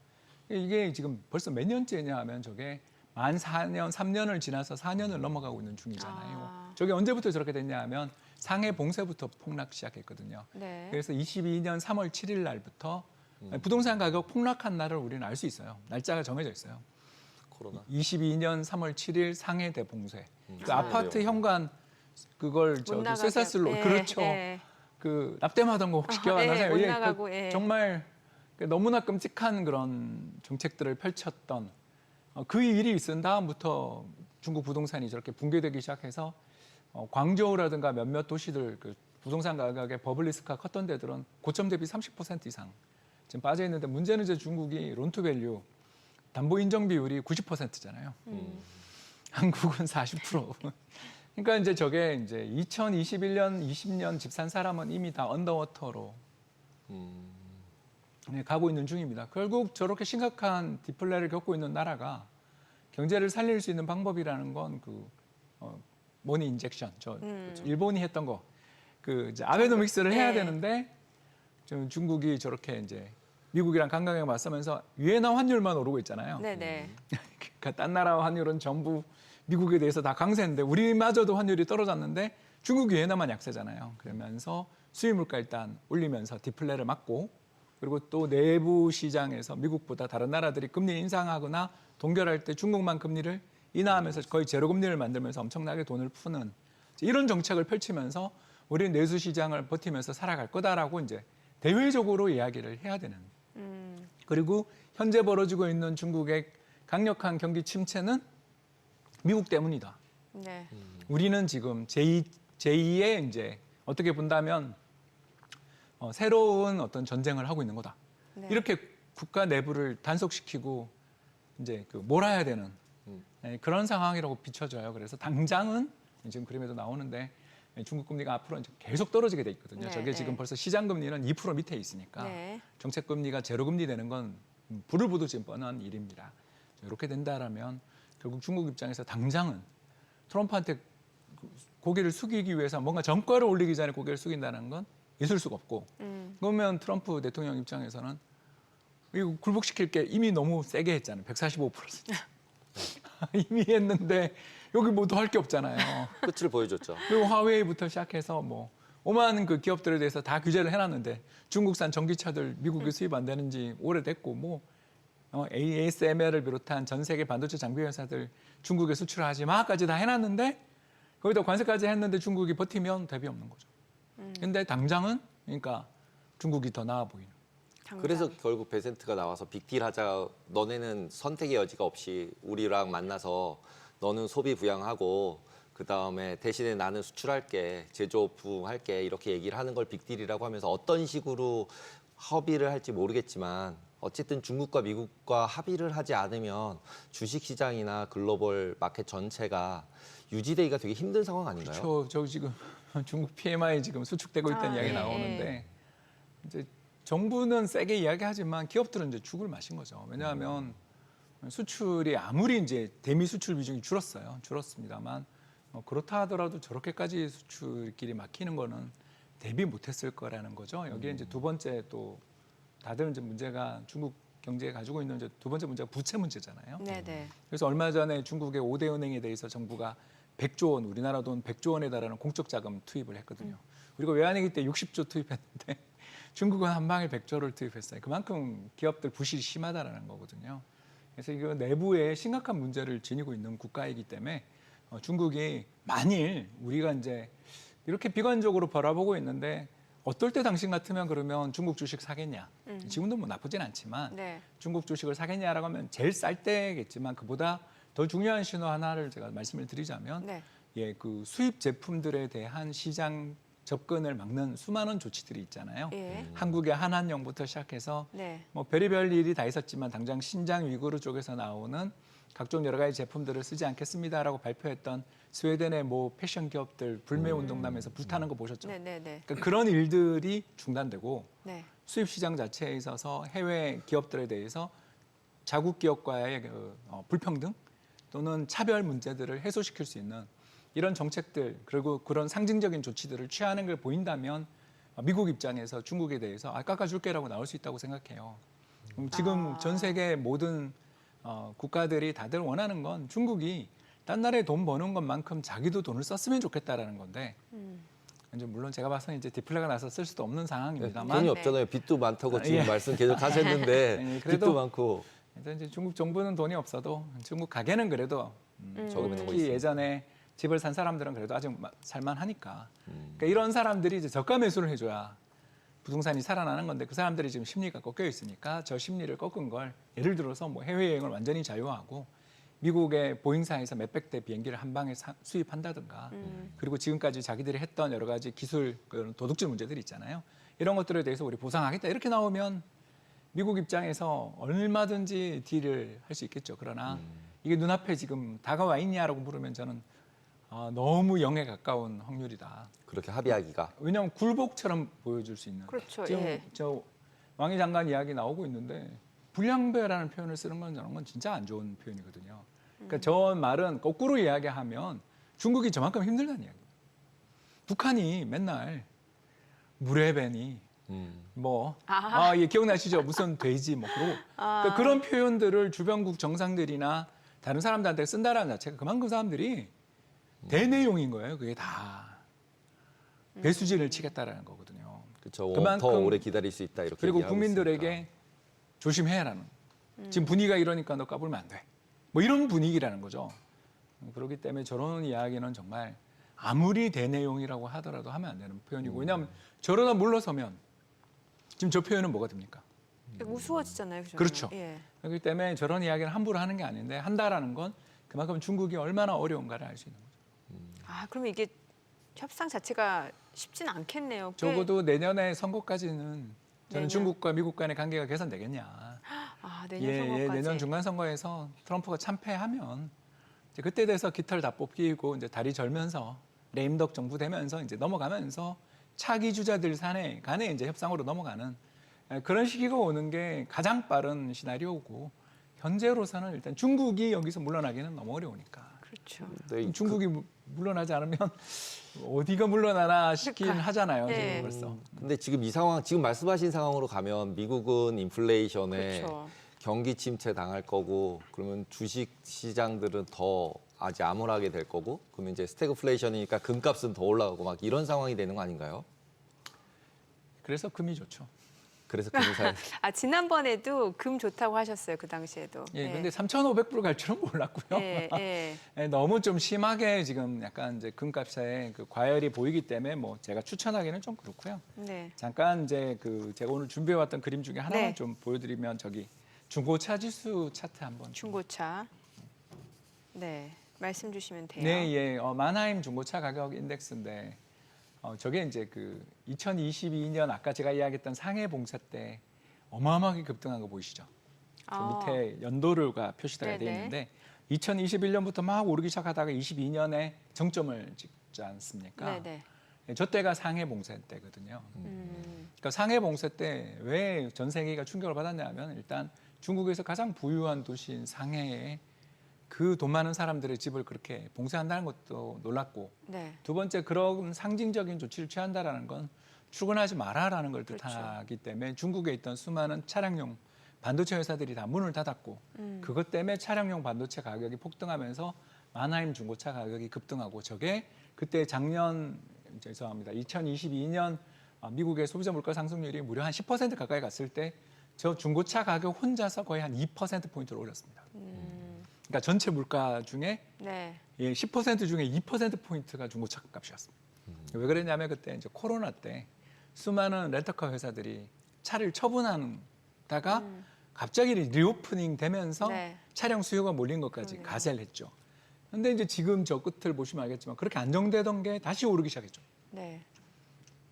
이게 지금 벌써 몇 년째냐 하면 저게 만 4년, 3년을 지나서 4년을 넘어가고 있는 중이잖아요. 저게 언제부터 저렇게 됐냐 하면 상해 봉쇄부터 폭락 시작했거든요. 네. 그래서 22년 3월 7일 날부터 부동산 가격 폭락한 날을 우리는 알 수 있어요. 날짜가 정해져 있어요. 코로나. 22년 3월 7일 상해 대봉쇄. 그 아, 아파트 그래요. 현관 그걸 못 저기 나가게 쇠사슬로 예, 그렇죠. 예. 그 납땜하던 거 혹시 기억 안 예, 나세요? 못 예, 나가고, 예. 정말 너무나 끔찍한 그런 정책들을 펼쳤던 그 일이 있은 다음부터 중국 부동산이 저렇게 붕괴되기 시작해서 광저우라든가 몇몇 도시들 그 부동산 가격의 버블리스크가 컸던 데들은 고점 대비 30% 이상 지금 빠져 있는데 문제는 이제 중국이 론투밸류 담보 인정 비율이 90%잖아요. 한국은 40%. 그러니까 이제 저게 이제 2021년, 20년 집 산 사람은 이미 다 언더워터로 가고 있는 중입니다. 결국 저렇게 심각한 디플레를 겪고 있는 나라가 경제를 살릴 수 있는 방법이라는 건 그 머니 인젝션, 일본이 했던 거, 그 이제 아베노믹스를 해야 네. 되는데 지금 중국이 저렇게 이제 미국이랑 강강하게 맞서면서 위엔화 환율만 오르고 있잖아요. 네네. 그러니까 딴 나라 환율은 전부 미국에 대해서 다 강세인데 우리마저도 환율이 떨어졌는데 중국 위엔화만 약세잖아요. 그러면서 수입 물가 일단 올리면서 디플레를 막고 그리고 또 내부 시장에서 미국보다 다른 나라들이 금리 인상하거나 동결할 때 중국만 금리를 인하하면서 거의 제로 금리를 만들면서 엄청나게 돈을 푸는 이런 정책을 펼치면서 우리는 내수 시장을 버티면서 살아갈 거다라고 이제 대외적으로 이야기를 해야 되는. 그리고 현재 벌어지고 있는 중국의 강력한 경기 침체는 미국 때문이다. 네. 우리는 지금 제2의 이제 어떻게 본다면 새로운 어떤 전쟁을 하고 있는 거다. 네. 이렇게 국가 내부를 단속시키고 이제 그 몰아야 되는 그런 상황이라고 비춰져요. 그래서 당장은 지금 그림에도 나오는데 중국 금리가 앞으로 이제 계속 떨어지게 돼 있거든요. 네, 저게 네. 지금 벌써 시장 금리는 2% 밑에 있으니까 네. 정책 금리가 제로 금리 되는 건 불을 보듯 지금 뻔한 일입니다. 이렇게 된다라면 결국 중국 입장에서 당장은 트럼프한테 고개를 숙이기 위해서 뭔가 전과를 올리기 전에 고개를 숙인다는 건 있을 수가 없고 그러면 트럼프 대통령 입장에서는 이거 굴복시킬 게 이미 너무 세게 했잖아요. 145% 이미 했는데 여기 뭐 더 할 게 없잖아요. 끝을 보여줬죠. 그리고 화웨이부터 시작해서 뭐 오만 그 기업들에 대해서 다 규제를 해놨는데 중국산 전기차들 미국에 수입 안 되는지 오래됐고 뭐 ASML을 비롯한 전 세계 반도체 장비 회사들 중국에 수출하지 마까지 다 해놨는데 거기다 관세까지 했는데 중국이 버티면 대비 없는 거죠. 근데 당장은 그러니까 중국이 더 나아 보이는. 당장. 그래서 결국 베센트가 나와서 빅딜 하자. 너네는 선택의 여지가 없이 우리랑 만나서 너는 소비 부양하고 그다음에 대신에 나는 수출할게, 제조업 부응할게 이렇게 얘기를 하는 걸 빅딜이라고 하면서 어떤 식으로 합의를 할지 모르겠지만 어쨌든 중국과 미국과 합의를 하지 않으면 주식시장이나 글로벌 마켓 전체가 유지되기가 되게 힘든 상황 아닌가요? 그렇죠. 저 지금 중국 PMI 지금 수축되고 있다는 이야기 예, 나오는데 이제 정부는 세게 이야기하지만 기업들은 이제 죽을 맛인 거죠. 왜냐하면 수출이 아무리 이제 대미 수출 비중이 줄었습니다만 그렇다 하더라도 저렇게까지 수출길이 막히는 거는 대비 못했을 거라는 거죠. 여기에 이제 두 번째 또 다들 이제 문제가 중국 경제에 가지고 있는 이제 두 번째 문제가 부채 문제잖아요. 네네. 그래서 얼마 전에 중국의 5대 은행에 대해서 정부가 100조 원, 우리나라 돈 100조 원에 달하는 공적 자금 투입을 했거든요. 우리가 외환위기 때 60조 투입했는데 중국은 한 방에 100조를 투입했어요. 그만큼 기업들 부실이 심하다라는 거거든요. 그래서 이거 내부에 심각한 문제를 지니고 있는 국가이기 때문에 중국이 만일 우리가 이제 이렇게 비관적으로 바라보고 있는데 어떨 때 당신 같으면 그러면 중국 주식 사겠냐? 지금도 뭐 나쁘진 않지만 네. 중국 주식을 사겠냐라고 하면 제일 쌀 때겠지만 그보다 더 중요한 신호 하나를 제가 말씀을 드리자면 네. 예, 그 수입 제품들에 대한 시장 접근을 막는 수많은 조치들이 있잖아요. 예. 한국의 한한령부터 시작해서 네. 뭐 별의별 일이 다 있었지만 당장 신장 위구르 쪽에서 나오는 각종 여러 가지 제품들을 쓰지 않겠습니다라고 발표했던 스웨덴의 뭐 패션 기업들 불매 운동하면서 불타는 거 보셨죠? 네네네. 그러니까 그런 일들이 중단되고 네. 수입 시장 자체에 있어서 해외 기업들에 대해서 자국 기업과의 그 불평등 또는 차별 문제들을 해소시킬 수 있는 이런 정책들 그리고 그런 상징적인 조치들을 취하는 걸 보인다면 미국 입장에서 중국에 대해서 깎아줄게라고 나올 수 있다고 생각해요. 지금 전 세계 모든 국가들이 다들 원하는 건 중국이 딴 나라에 돈 버는 것만큼 자기도 돈을 썼으면 좋겠다라는 건데 이제 물론 제가 봐서는 이제 디플레가 나서 쓸 수도 없는 상황입니다만 돈이 없잖아요. 빚도 많다고 지금 예. 말씀 계속 하셨는데 예, 그래도 빚도 많고. 그래서 이제 중국 정부는 돈이 없어도 중국 가게는 그래도 저금해 놓은 거 특히 있습니다. 예전에 집을 산 사람들은 그래도 아직 살만하니까. 그러니까 이런 사람들이 이제 저가 매수를 해줘야 부동산이 살아나는 건데 그 사람들이 지금 심리가 꺾여 있으니까 저 심리를 꺾은 걸 예를 들어서 뭐 해외여행을 완전히 자유화하고 미국의 보잉사에서 몇백 대 비행기를 한 방에 수입한다든가 그리고 지금까지 자기들이 했던 여러 가지 기술 그런 도둑질 문제들이 있잖아요. 이런 것들에 대해서 우리 보상하겠다 이렇게 나오면 미국 입장에서 얼마든지 딜을 할 수 있겠죠. 그러나 이게 눈앞에 지금 다가와 있냐라고 물으면 저는 너무 0에 가까운 확률이다. 그렇게 합의하기가. 왜냐하면 굴복처럼 보여줄 수 있는. 그렇죠. 지금 예. 저 왕이 장관 이야기 나오고 있는데 불량배라는 표현을 쓰는 건 저는 건 진짜 안 좋은 표현이거든요. 그러니까 저 말은 거꾸로 이야기하면 중국이 저만큼 힘들다는 이야기예요. 북한이 맨날 무레배니 뭐 예, 기억나시죠? 무슨 돼지 뭐 그러니까 그런 표현들을 주변국 정상들이나 다른 사람들한테 쓴다라는 자체가 그만큼 사람들이 대내용인 거예요. 그게 다 배수진을 치겠다라는 거거든요. 그렇죠. 그만큼- 더 오래 기다릴 수 있다 이렇게 그리고 얘기하고 국민들에게 있으니까. 조심해라는. 지금 분위기가 이러니까 너 까불면 안 돼. 뭐 이런 분위기라는 거죠. 그렇기 때문에 저런 이야기는 정말 아무리 대내용이라고 하더라도 하면 안 되는 표현이고 왜냐하면 저러다 물러서면 지금 저 표현은 뭐가 됩니까? 우스워지잖아요. 그죠? 그렇죠. 예. 그렇기 때문에 저런 이야기를 함부로 하는 게 아닌데 한다라는 건 그만큼 중국이 얼마나 어려운가를 알 수 있는 거죠. 그러면 이게 협상 자체가 쉽진 않겠네요. 꽤- 적어도 내년에 선거까지는 저는 내년. 중국과 미국 간의 관계가 개선되겠냐. 내년 선거까지. 내년 중간 선거에서 트럼프가 참패하면 이제 그때 돼서 깃털 다 뽑히고 이제 다리 절면서 레임덕 정부 되면서 이제 넘어가면서 차기 주자들 간에 이제 협상으로 넘어가는 그런 시기가 오는 게 가장 빠른 시나리오고 현재로서는 일단 중국이 여기서 물러나기는 너무 어려우니까. 그렇죠. 네, 중국이 물러나지 않으면 어디가 물러나나 싶긴 그러니까. 하잖아요. 예. 지금 벌써. 근데 지금 이 상황, 지금 말씀하신 상황으로 가면 미국은 인플레이션에 그렇죠. 경기 침체 당할 거고 그러면 주식 시장들은 더 아직 암울하게 될 거고 그러면 이제 스태그플레이션이니까 금값은 더 올라가고 막 이런 상황이 되는 거 아닌가요? 그래서 금이 좋죠. 그래서 금사 지난번에도 금 좋다고 하셨어요. 그 당시에도. 예, 근데 3,500불 갈 줄은 몰랐고요. 예, 예. 예, 너무 좀 심하게 지금 약간 이제 금값에 그 과열이 보이기 때문에 뭐 제가 추천하기는 좀 그렇고요. 네. 잠깐 이제 그 제가 오늘 준비해왔던 그림 중에 하나만 네. 좀 보여드리면 저기 중고차 지수 차트 한번. 좀. 중고차. 네. 말씀 주시면 돼요. 네, 예. 만하임 중고차 가격 인덱스인데 저게 이제 그 2022년 아까 제가 이야기했던 상해 봉쇄 때 어마어마하게 급등한 거 보이시죠? 저 밑에 연도류가 표시가 돼 네네. 있는데 2021년부터 막 오르기 시작하다가 22년에 정점을 찍지 않습니까? 네네. 저 때가 상해 봉쇄 때거든요. 음. 그러니까 상해 봉쇄 때 왜 전 세계가 충격을 받았냐면 일단 중국에서 가장 부유한 도시인 상해에 그 돈 많은 사람들의 집을 그렇게 봉쇄한다는 것도 놀랐고 네. 두 번째 그런 상징적인 조치를 취한다라는 건 출근하지 마라라는 걸 뜻하기 때문에 중국에 있던 수많은 차량용 반도체 회사들이 다 문을 닫았고 그것 때문에 차량용 반도체 가격이 폭등하면서 만하임 중고차 가격이 급등하고 저게 그때 작년 죄송합니다. 2022년 미국의 소비자 물가 상승률이 무려 한 10% 가까이 갔을 때 저 중고차 가격 혼자서 거의 한 2%포인트를 올렸습니다. 그러니까 전체 물가 중에 네. 10% 중에 2%포인트가 중고차 값이었습니다. 왜 그랬냐면 그때 이제 코로나 때 수많은 렌터카 회사들이 차를 처분하다가 갑자기 리오프닝 되면서 네. 차량 수요가 몰린 것까지 가세를 했죠. 근데 이제 지금 저 끝을 보시면 알겠지만 그렇게 안정되던 게 다시 오르기 시작했죠. 네.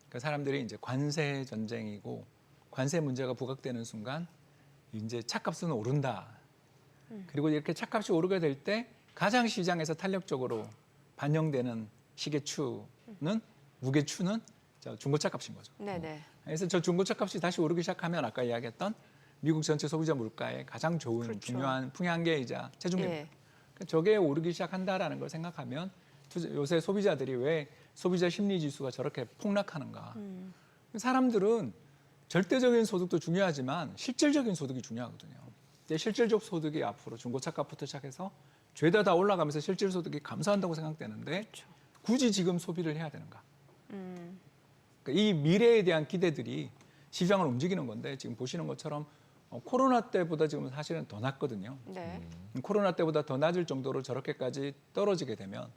그러니까 사람들이 이제 관세 전쟁이고 관세 문제가 부각되는 순간 이제 차값은 오른다. 그리고 이렇게 차값이 오르게 될 때 가장 시장에서 탄력적으로 반영되는 시계추는 무게추는 저 중고차 값인 거죠. 네네. 그래서 저 중고차 값이 다시 오르기 시작하면 아까 이야기했던 미국 전체 소비자 물가에 가장 좋은 그렇죠. 중요한 풍향계이자 체중계입니다. 예. 그러니까 저게 오르기 시작한다라는 걸 생각하면 요새 소비자들이 왜 소비자 심리 지수가 저렇게 폭락하는가? 사람들은 절대적인 소득도 중요하지만 실질적인 소득이 중요하거든요. 근데 실질적 소득이 앞으로 중고차 값부터 시작해서 죄다 다 올라가면서 실질 소득이 감소한다고 생각되는데 그렇죠. 굳이 지금 소비를 해야 되는가? 그러니까 이 미래에 대한 기대들이 시장을 움직이는 건데 지금 보시는 것처럼 코로나 때보다 지금 사실은 더 낮거든요. 네. 코로나 때보다 더 낮을 정도로 저렇게까지 떨어지게 되면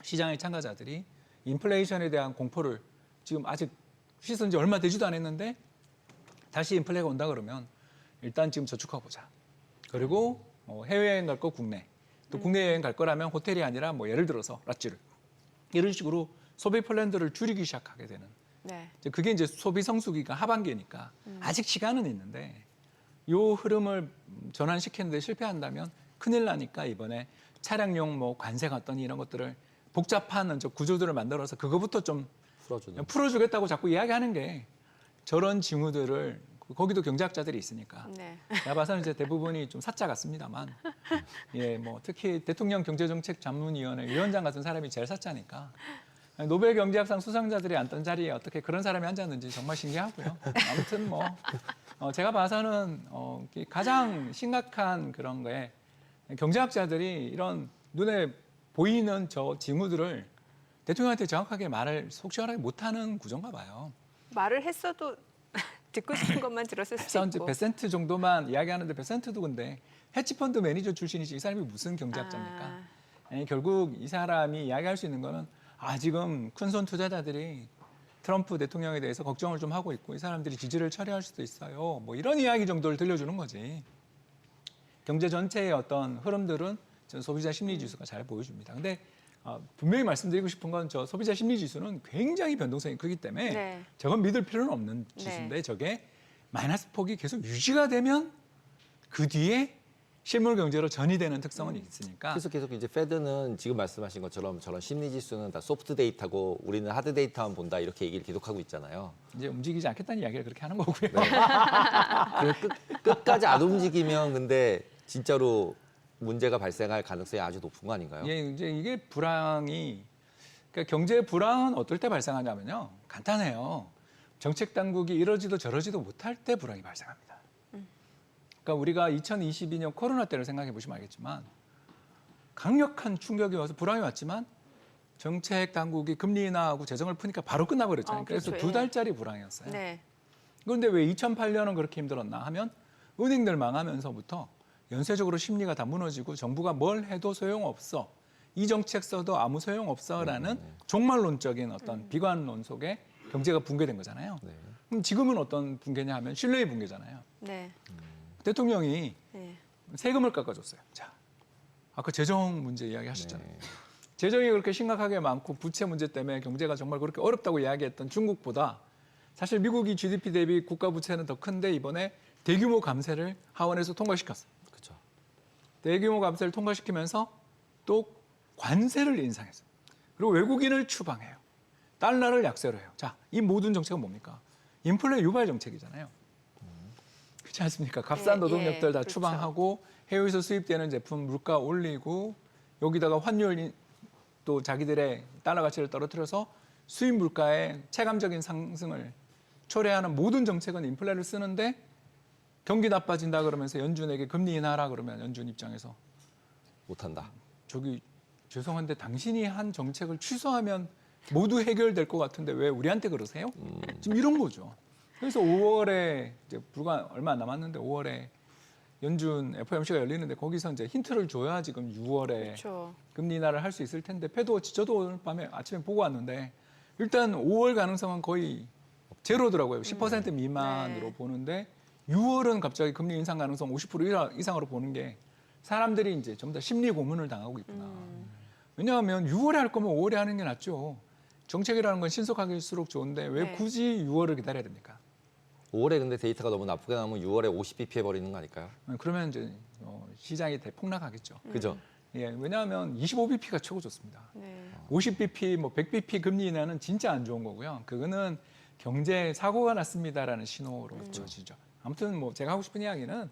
시장의 참가자들이 인플레이션에 대한 공포를 지금 아직 씻은 지 얼마 되지도 않았는데 다시 인플레가 온다 그러면 일단 지금 저축하고 보자. 그리고 해외여행 갈 거 국내. 또 국내 여행 갈 거라면 호텔이 아니라 뭐 예를 들어서 라찌를 이런 식으로 소비 플랜들을 줄이기 시작하게 되는. 네. 그게 이제 소비 성수기가 하반기니까 아직 시간은 있는데 요 흐름을 전환시키는데 실패한다면 큰일 나니까 이번에 차량용 뭐 관세 같더니 이런 것들을 복잡한 구조들을 만들어서 그거부터 좀 풀어주겠다고 자꾸 이야기하는 게 저런 징후들을 거기도 경제학자들이 있으니까 네. 내가 봐서는 이제 대부분이 좀 사짜 같습니다만 예, 뭐 특히 대통령 경제정책자문위원회 위원장 같은 사람이 제일 사짜니까 노벨 경제학상 수상자들이 앉던 자리에 어떻게 그런 사람이 앉았는지 정말 신기하고요. 아무튼 뭐 제가 봐서는 가장 심각한 그런 거에 경제학자들이 이런 눈에 보이는 저 징후들을 대통령한테 정확하게 말을 속 시원하게 못하는 구조인가 봐요. 말을 했어도 듣고 싶은 것만 들었을 수도 그래서 이제 있고. 베센트 정도만 이야기하는데 베센트도 근데 헤지펀드 매니저 출신이지 이 사람이 무슨 경제학자입니까? 아니, 결국 이 사람이 이야기할 수 있는 거는 지금 큰손 투자자들이 트럼프 대통령에 대해서 걱정을 좀 하고 있고 이 사람들이 지지를 철회할 수도 있어요. 뭐 이런 이야기 정도를 들려주는 거지. 경제 전체의 어떤 흐름들은 저 소비자 심리 지수가 잘 보여줍니다. 근데 분명히 말씀드리고 싶은 건 저 소비자 심리 지수는 굉장히 변동성이 크기 때문에 네. 저건 믿을 필요는 없는 지수인데 저게 마이너스 폭이 계속 유지가 되면 그 뒤에 실물 경제로 전이되는 특성은 있으니까. 그래서 계속 이제 페드는 지금 말씀하신 것처럼 저런 심리 지수는 다 소프트 데이터고 우리는 하드 데이터만 본다 이렇게 얘기를 계속하고 있잖아요. 이제 움직이지 않겠다는 이야기를 그렇게 하는 거고요. 끝까지 안 움직이면 근데 진짜로 문제가 발생할 가능성이 아주 높은 거 아닌가요? 예, 이제 이게 불황이 그러니까 경제 불황은 어떨 때 발생하냐면요. 간단해요. 정책 당국이 이러지도 저러지도 못할 때 불황이 발생합니다. 그러니까 우리가 2022년 코로나 때를 생각해 보시면 알겠지만 강력한 충격이 와서 불황이 왔지만 정책 당국이 금리 인하하고 재정을 푸니까 바로 끝나버렸잖아요. 그렇죠. 그래서 2달짜리 불황이었어요. 네. 그런데 왜 2008년은 그렇게 힘들었나 하면 은행들 망하면서부터 연쇄적으로 심리가 다 무너지고 정부가 뭘 해도 소용없어. 이 정책 써도 아무 소용없어라는 종말론적인 어떤 비관론 속에 경제가 붕괴된 거잖아요. 네. 그럼 지금은 어떤 붕괴냐 하면 신뢰의 붕괴잖아요. 네. 대통령이 네. 세금을 깎아줬어요. 자, 아까 재정 문제 이야기하셨잖아요. 네. 재정이 그렇게 심각하게 많고 부채 문제 때문에 경제가 정말 그렇게 어렵다고 이야기했던 중국보다 사실 미국이 GDP 대비 국가 부채는 더 큰데 이번에 대규모 감세를 하원에서 통과시켰어요. 그렇죠. 대규모 감세를 통과시키면서 또 관세를 인상했어요. 그리고 외국인을 추방해요. 달러를 약세로 해요. 자, 이 모든 정책은 뭡니까? 인플레 유발 정책이잖아요. 그렇지 않습니까? 값싼 노동력들 다 그렇죠. 추방하고 해외에서 수입되는 제품 물가 올리고 여기다가 환율 또 자기들의 달러 가치를 떨어뜨려서 수입 물가의 체감적인 상승을 초래하는 모든 정책은 인플레를 쓰는데 경기 나빠진다 그러면서 연준에게 금리 인하라 그러면 연준 입장에서 못한다. 저기 죄송한데 당신이 한 정책을 취소하면 모두 해결될 것 같은데 왜 우리한테 그러세요? 지금 이런 거죠. 그래서 5월에 이제 불과 얼마 안 남았는데 5월에 연준 FOMC가 열리는데 거기서 이제 힌트를 줘야 지금 6월에 그렇죠. 금리 인하를 할 수 있을 텐데 패드워치 저도 오늘 밤에 아침에 보고 왔는데 일단 5월 가능성은 거의 제로더라고요. 10% 미만으로 네. 보는데 6월은 갑자기 금리 인상 가능성 50% 이상으로 보는 게 사람들이 이제 좀 더 심리 고문을 당하고 있구나. 왜냐하면 6월에 할 거면 5월에 하는 게 낫죠. 정책이라는 건 신속하게일수록 좋은데 왜 네. 굳이 6월을 기다려야 됩니까? 5월에 근데 데이터가 너무 나쁘게 나오면 6월에 50bp 해버리는 거 아닐까요? 그러면 이제 시장이 대폭락하겠죠. 그죠? 예, 왜냐하면 25bp가 최고 좋습니다. 네. 50bp, 뭐 100bp 금리 인하는 진짜 안 좋은 거고요. 그거는 경제 사고가 났습니다라는 신호로 보여지죠. 아무튼 뭐 제가 하고 싶은 이야기는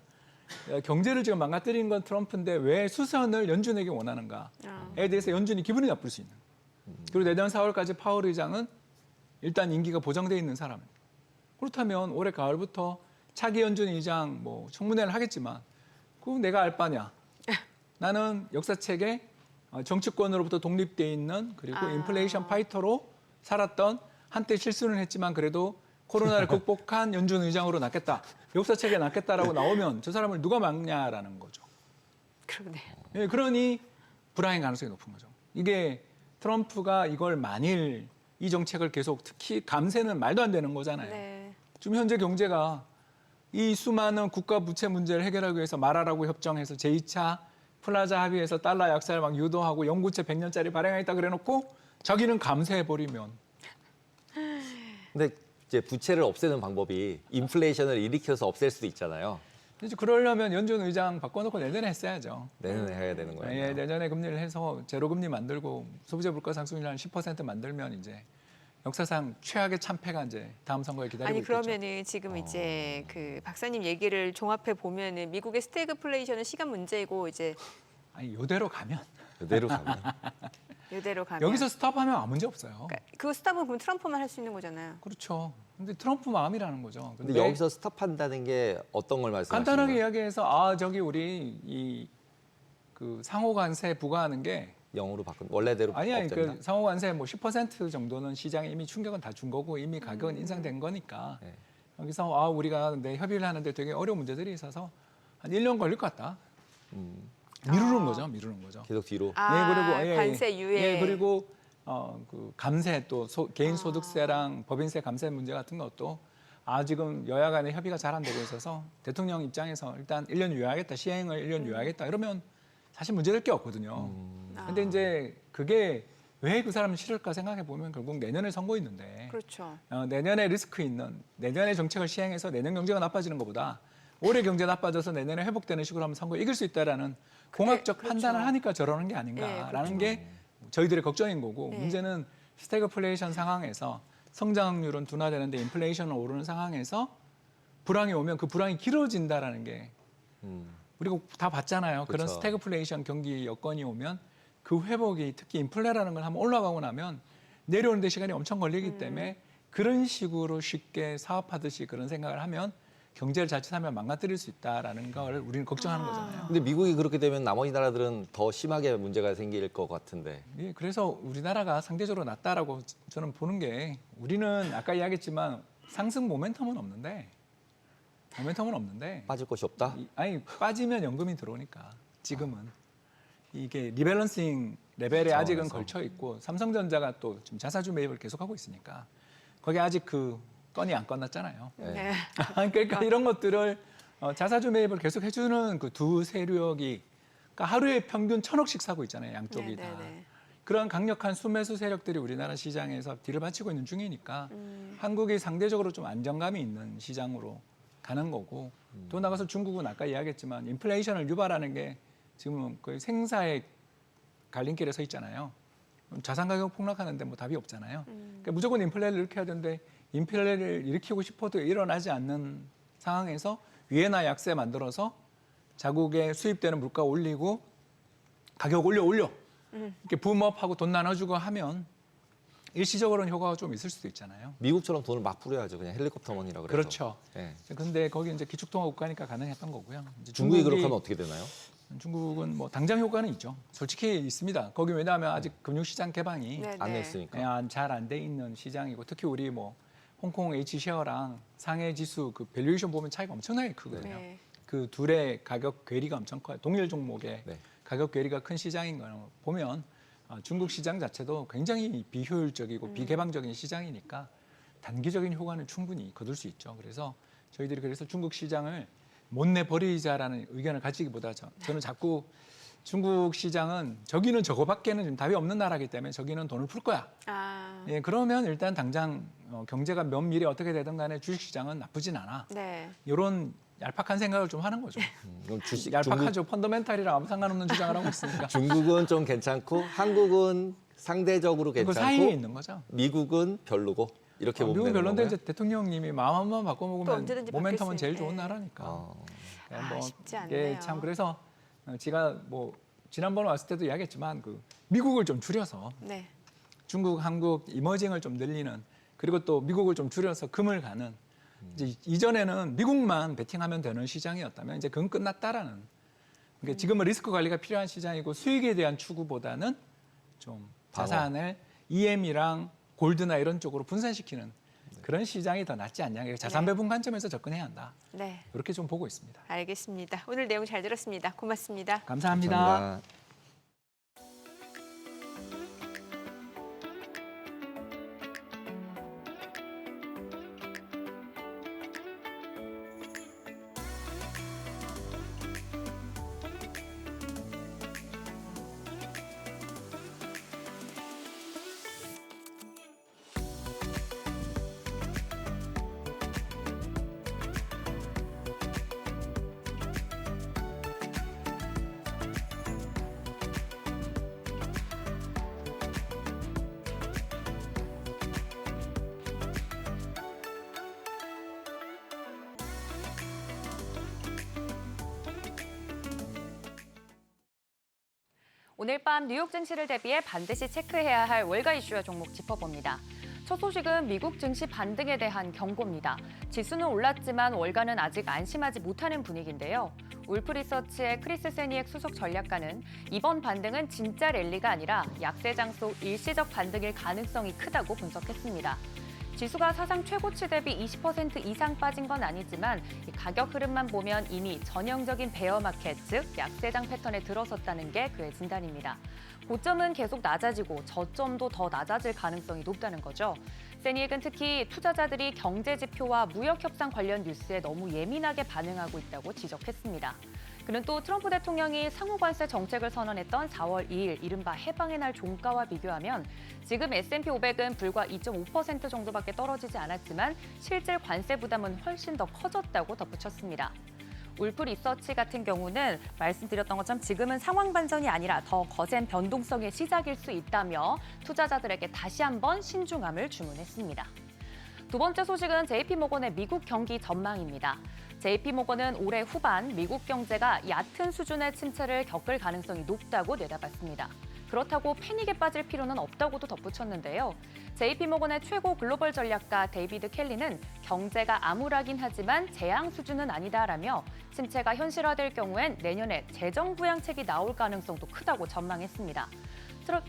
경제를 지금 망가뜨리는 건 트럼프인데 왜 수선을 연준에게 원하는가에 대해서 연준이 기분이 나쁠 수 있는. 그리고 내년 4월까지 파월 의장은 일단 임기가 보장돼 있는 사람입니다. 그렇다면 올해 가을부터 차기 연준 의장 뭐 청문회를 하겠지만 그거 내가 알 바냐. 나는 역사책에 정치권으로부터 독립돼 있는 그리고 인플레이션 파이터로 살았던 한때 실수는 했지만 그래도 코로나를 극복한 연준 의장으로 낳겠다. 역사책에 낳겠다라고 나오면 저 사람을 누가 막냐라는 거죠. 그러네. 예, 그러니 불황의 가능성이 높은 거죠. 이게 트럼프가 이걸 만일 이 정책을 계속 특히 감세는 말도 안 되는 거잖아요. 네. 지금 현재 경제가 이 수많은 국가 부채 문제를 해결하기 위해서 말하라고 협정해서 제2차 플라자 합의에서 달러 약세를 막 유도하고 영구채 100년짜리 발행하겠다 그래놓고 자기는 감세해버리면. 근데 이제 부채를 없애는 방법이 인플레이션을 일으켜서 없앨 수도 있잖아요. 이제 그러려면 연준 의장 바꿔놓고 내년에 했어야죠. 내년에 해야 되는 거예요. 예, 내년에 금리를 해서 제로금리 만들고 소비자 물가 상승률 한 10% 만들면 이제 역사상 최악의 참패가 이제 다음 선거에 기다리고 아니 있겠죠. 그러면은 지금 이제 그 박사님 얘기를 종합해 보면은 미국의 스태그플레이션은 시간 문제이고 이제 아니 이대로 가면 그대로 가면. 이대로 가면 여기서 스탑하면 아무 문제 없어요. 그러니까 그 스탑은 그럼 트럼프만 할 수 있는 거잖아요. 그렇죠. 근데 트럼프 마음이라는 거죠. 근데 여기서 스탑한다는 게 어떤 걸 말씀하시는 간단하게 거예요? 이야기해서 아 저기 우리 이 그 상호관세 부과하는 게 영어로 바꾼 원래대로 아니 없앴나? 그 상호관세 뭐 10% 정도는 시장에 이미 충격은 다 준 거고 이미 가격은 인상된 거니까 네. 여기서 아 우리가 근데 협의를 하는데 되게 어려운 문제들이 있어서 한 1년 걸릴 것 같다. 미루는 거죠, 미루는 거죠. 계속 뒤로. 관세 유예. 예, 그리고 그 감세 또 개인 소득세랑 법인세 감세 문제 같은 것도 지금 여야 간의 협의가 잘 안 되고 있어서 대통령 입장에서 일단 1년 유예하겠다, 시행을 1년 유예하겠다 이러면 사실 문제될 게 없거든요. 근데 이제 그게 왜 그 사람은 싫을까 생각해 보면 결국 내년에 선거 있는데 그렇죠. 내년에 리스크 있는 내년에 정책을 시행해서 내년 경제가 나빠지는 것보다 올해 경제 나빠져서 내년에 회복되는 식으로 하면 선거 이길 수 있다라는 공학적 그렇죠. 판단을 하니까 저러는 게 아닌가라는 게 저희들의 걱정인 거고 네. 문제는 스태그플레이션 상황에서 성장률은 둔화되는데 인플레이션은 오르는 상황에서 불황이 오면 그 불황이 길어진다라는 게 우리가 다 봤잖아요. 그런 그렇죠. 스태그플레이션 경기 여건이 오면 그 회복이 특히 인플레라는 걸 한번 올라가고 나면 내려오는 데 시간이 엄청 걸리기 때문에 그런 식으로 쉽게 사업하듯이 그런 생각을 하면 경제를 자칫하면 망가뜨릴 수 있다라는 걸 우리는 걱정하는 거잖아요. 근데 미국이 그렇게 되면 나머지 나라들은 더 심하게 문제가 생길 것 같은데. 예, 그래서 우리나라가 상대적으로 낫다라고 저는 보는 게 우리는 아까 이야기했지만 상승 모멘텀은 없는데 빠질 것이 없다? 아니 빠지면 연금이 들어오니까 지금은 이게 리밸런싱 레벨에 아직은 걸쳐 있고 삼성전자가 또 지금 자사주 매입을 계속하고 있으니까 거기 아직 그 건이 안 끝났잖아요. 네. 그러니까 이런 것들을 자사주 매입을 계속 해주는 그 두 세력이 그러니까 하루에 평균 1,000억씩 사고 있잖아요. 양쪽이 다. 네. 그런 강력한 순매수 세력들이 우리나라 시장에서 뒤를 바치고 있는 중이니까 한국이 상대적으로 좀 안정감이 있는 시장으로 가는 거고 또 나가서 중국은 아까 이야기했지만 인플레이션을 유발하는 게 지금 거의 생사의 갈림길에 서 있잖아요. 자산 가격 폭락하는데 뭐 답이 없잖아요. 그러니까 무조건 인플레를 일으켜야 되는데 인플레를 일으키고 싶어도 일어나지 않는 상황에서 위에나 약세 만들어서 자국에 수입되는 물가 올리고 가격 올려 이렇게 붐업하고 돈 나눠주고 하면 일시적으로는 효과가 좀 있을 수도 있잖아요. 미국처럼 돈을 막 뿌려야죠. 그냥 헬리콥터먼이라고 그래서. 그렇죠. 예. 근데 거기 이제 기축통화 국가니까 가능했던 거고요. 이제 중국이 그렇게 하면 어떻게 되나요? 중국은 뭐 당장 효과는 있죠. 솔직히 있습니다. 거기 왜냐하면 아직 금융시장 개방이 네. 안 했으니까. 잘 안 돼 있는 시장이고 특히 우리 뭐 홍콩 H쉐어랑 상해 지수 그 밸류에이션 보면 차이가 엄청나게 크거든요. 네. 그 둘의 가격 괴리가 엄청 커요. 동일 종목의 네. 가격 괴리가 큰 시장인 걸 보면 중국 시장 자체도 굉장히 비효율적이고 비개방적인 시장이니까 단기적인 효과는 충분히 거둘 수 있죠. 그래서 저희들이 그래서 중국 시장을 못 내버리자라는 의견을 가지기보다 저는 자꾸 중국 시장은 저기는 저거밖에는 좀 답이 없는 나라이기 때문에 저기는 돈을 풀 거야. 예, 그러면 일단 당장 경제가 면밀히 어떻게 되든 간에 주식시장은 나쁘진 않아. 네. 이런 얄팍한 생각을 좀 하는 거죠. 그럼 얄팍하죠. 펀더멘탈이랑 아무 상관없는 주장을 하고 있으니까. 중국은 좀 괜찮고 한국은 상대적으로 그 괜찮고 사이에 있는 거죠. 미국은 별로고 이렇게 보면 미국은 되는 별론데 건가요? 이제 대통령님이 마음 한번 또 바꿔먹으면 언제든지 모멘텀은 바뀔 수 제일 있네. 좋은 나라니까. 어. 쉽지 이게 않네요. 참 그래서 제가 뭐 지난번에 왔을 때도 이야기했지만 그 미국을 좀 줄여서 네. 중국, 한국 이머징을 좀 늘리는 그리고 또 미국을 좀 줄여서 금을 가는 이제 이전에는 미국만 베팅하면 되는 시장이었다면 이제 그건 끝났다라는. 그러니까 지금은 리스크 관리가 필요한 시장이고 수익에 대한 추구보다는 좀 방어. 자산을 EM이랑 골드나 이런 쪽으로 분산시키는 그런 시장이 더 낫지 않냐. 자산 배분 관점에서 접근해야 한다. 네, 이렇게 좀 보고 있습니다. 알겠습니다. 오늘 내용 잘 들었습니다. 고맙습니다. 감사합니다. 감사합니다. 오늘 밤 뉴욕 증시를 대비해 반드시 체크해야 할 월가 이슈와 종목 짚어봅니다. 첫 소식은 미국 증시 반등에 대한 경고입니다. 지수는 올랐지만 월가는 아직 안심하지 못하는 분위기인데요. 울프 리서치의 크리스 세니액 수석 전략가는 이번 반등은 진짜 랠리가 아니라 약세장 속 일시적 반등일 가능성이 크다고 분석했습니다. 지수가 사상 최고치 대비 20% 이상 빠진 건 아니지만 이 가격 흐름만 보면 이미 전형적인 베어 마켓, 즉 약세장 패턴에 들어섰다는 게 그의 진단입니다. 고점은 계속 낮아지고 저점도 더 낮아질 가능성이 높다는 거죠. 세니액은 특히 투자자들이 경제 지표와 무역 협상 관련 뉴스에 너무 예민하게 반응하고 있다고 지적했습니다. 그는 또 트럼프 대통령이 상호 관세 정책을 선언했던 4월 2일 이른바 해방의 날 종가와 비교하면 지금 S&P 500은 불과 2.5% 정도밖에 떨어지지 않았지만 실질 관세 부담은 훨씬 더 커졌다고 덧붙였습니다. 울프 리서치 같은 경우는 말씀드렸던 것처럼 지금은 상황 반전이 아니라 더 거센 변동성의 시작일 수 있다며 투자자들에게 다시 한번 신중함을 주문했습니다. 두 번째 소식은 JP모건의 미국 경기 전망입니다. JP모건은 올해 후반 미국 경제가 얕은 수준의 침체를 겪을 가능성이 높다고 내다봤습니다. 그렇다고 패닉에 빠질 필요는 없다고도 덧붙였는데요. JP모건의 최고 글로벌 전략가 데이비드 켈리는 경제가 암울하긴 하지만 재앙 수준은 아니다라며 침체가 현실화될 경우엔 내년에 재정 부양책이 나올 가능성도 크다고 전망했습니다.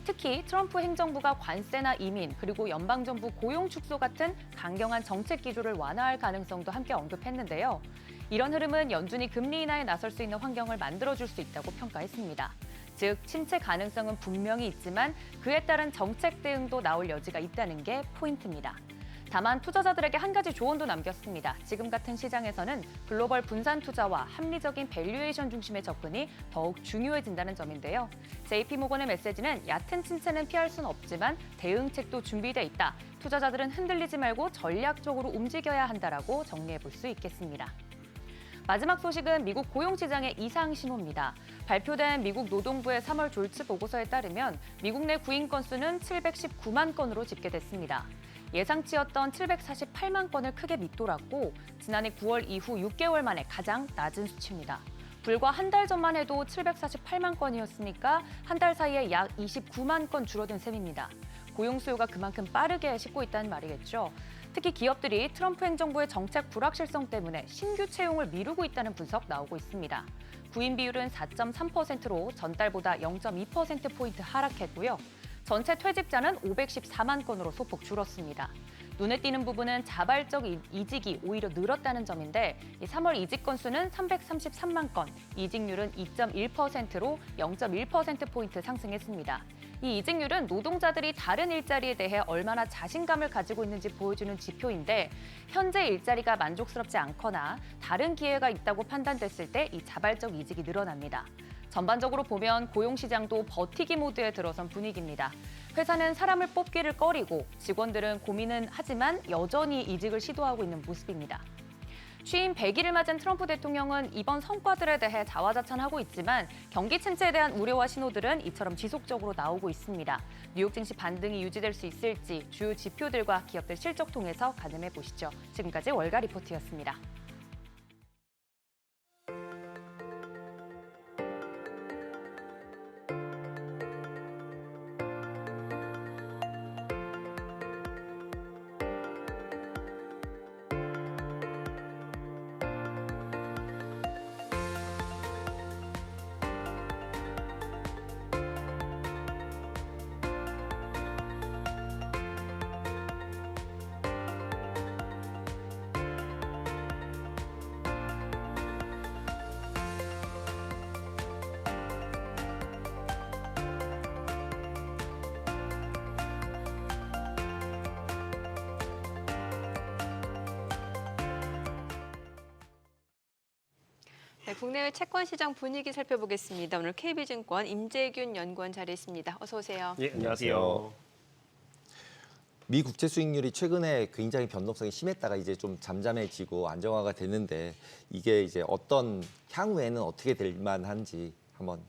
특히 트럼프 행정부가 관세나 이민 그리고 연방정부 고용 축소 같은 강경한 정책 기조를 완화할 가능성도 함께 언급했는데요. 이런 흐름은 연준이 금리 인하에 나설 수 있는 환경을 만들어줄 수 있다고 평가했습니다. 즉 침체 가능성은 분명히 있지만 그에 따른 정책 대응도 나올 여지가 있다는 게 포인트입니다. 다만 투자자들에게 한 가지 조언도 남겼습니다. 지금 같은 시장에서는 글로벌 분산 투자와 합리적인 밸류에이션 중심의 접근이 더욱 중요해진다는 점인데요. JP모건의 메시지는 얕은 침체는 피할 수는 없지만 대응책도 준비돼 있다. 투자자들은 흔들리지 말고 전략적으로 움직여야 한다라고 정리해 볼 수 있겠습니다. 마지막 소식은 미국 고용시장의 이상 신호입니다. 발표된 미국 노동부의 3월 졸지 보고서에 따르면 미국 내 구인 건수는 719만 건으로 집계됐습니다. 예상치였던 748만 건을 크게 밑돌았고 지난해 9월 이후 6개월 만에 가장 낮은 수치입니다. 불과 한 달 전만 해도 748만 건이었으니까 한 달 사이에 약 29만 건 줄어든 셈입니다. 고용 수요가 그만큼 빠르게 식고 있다는 말이겠죠. 특히 기업들이 트럼프 행정부의 정책 불확실성 때문에 신규 채용을 미루고 있다는 분석 나오고 있습니다. 구인 비율은 4.3%로 전달보다 0.2%포인트 하락했고요. 전체 퇴직자는 514만 건으로 소폭 줄었습니다. 눈에 띄는 부분은 자발적 이직이 오히려 늘었다는 점인데 3월 이직 건수는 333만 건, 이직률은 2.1%로 0.1%포인트 상승했습니다. 이 이직률은 노동자들이 다른 일자리에 대해 얼마나 자신감을 가지고 있는지 보여주는 지표인데 현재 일자리가 만족스럽지 않거나 다른 기회가 있다고 판단됐을 때 이 자발적 이직이 늘어납니다. 전반적으로 보면 고용시장도 버티기 모드에 들어선 분위기입니다. 회사는 사람을 뽑기를 꺼리고 직원들은 고민은 하지만 여전히 이직을 시도하고 있는 모습입니다. 취임 100일을 맞은 트럼프 대통령은 이번 성과들에 대해 자화자찬하고 있지만 경기 침체에 대한 우려와 신호들은 이처럼 지속적으로 나오고 있습니다. 뉴욕 증시 반등이 유지될 수 있을지 주요 지표들과 기업들 실적 통해서 가늠해 보시죠. 지금까지 월가 리포트였습니다. 네, 국내외 채권 시장 분위기 살펴보겠습니다. 오늘 KB증권 임재균 연구원 자리했습니다. 어서 오세요. 예, 안녕하세요. 미 국채 수익률이 최근에 굉장히 변동성이 심했다가 이제 좀 잠잠해지고 안정화가 되는데 이게 이제 어떤 향후에는 어떻게 될 만한지 한번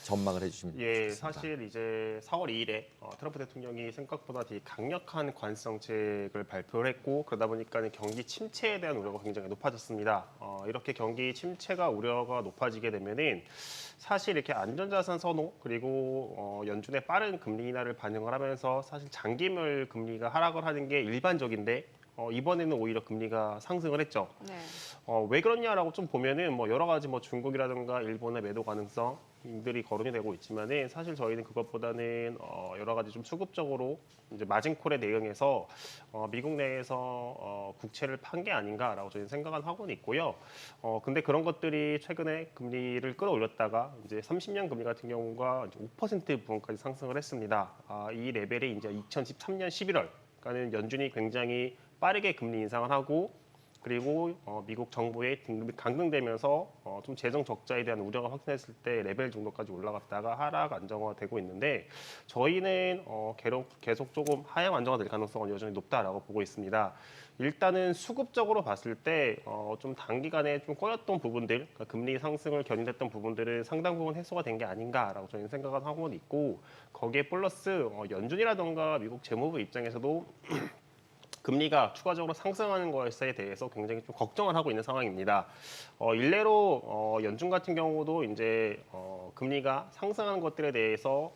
전망을 해주시면 예, 좋겠습니다. 사실 이제 4월 2일에 트럼프 대통령이 생각보다 되게 강력한 관세 정책을 발표를 했고 그러다 보니까 경기 침체에 대한 우려가 굉장히 높아졌습니다. 이렇게 경기 침체가 우려가 높아지게 되면은 사실 이렇게 안전자산 선호 그리고 연준의 빠른 금리 인하를 반영을 하면서 사실 장기물 금리가 하락을 하는 게 일반적인데 이번에는 오히려 금리가 상승을 했죠. 네. 왜 그렇냐라고 좀 보면은 뭐 여러 가지 뭐 중국이라든가 일본의 매도 가능성들이 거론이 되고 있지만은 사실 저희는 그것보다는 여러 가지 좀 수급적으로 이제 마진콜에 대응해서 미국 내에서 국채를 판 게 아닌가라고 저희는 생각은 하고는 있고요. 근데 그런 것들이 최근에 금리를 끌어올렸다가 이제 30년 금리 같은 경우가 이제 5% 부분까지 상승을 했습니다. 이 레벨이 이제 2013년 11월, 그러니까는 연준이 굉장히 빠르게 금리 인상을 하고 그리고 미국 정부의 등급이 강등되면서 좀 재정 적자에 대한 우려가 확산했을 때 레벨 정도까지 올라갔다가 하락 안정화되고 있는데 저희는 계속 조금 하향 안정화될 가능성은 여전히 높다라고 보고 있습니다. 일단은 수급적으로 봤을 때 좀 단기간에 좀 꼬였던 부분들, 그러니까 금리 상승을 견인했던 부분들은 상당 부분 해소가 된 게 아닌가라고 저희는 생각을 하고는 있고 거기에 플러스 연준이라던가 미국 재무부 입장에서도 금리가 추가적으로 상승하는 것에 대해서 굉장히 좀 걱정을 하고 있는 상황입니다. 일례로 연준 같은 경우도 이제 금리가 상승하는 것들에 대해서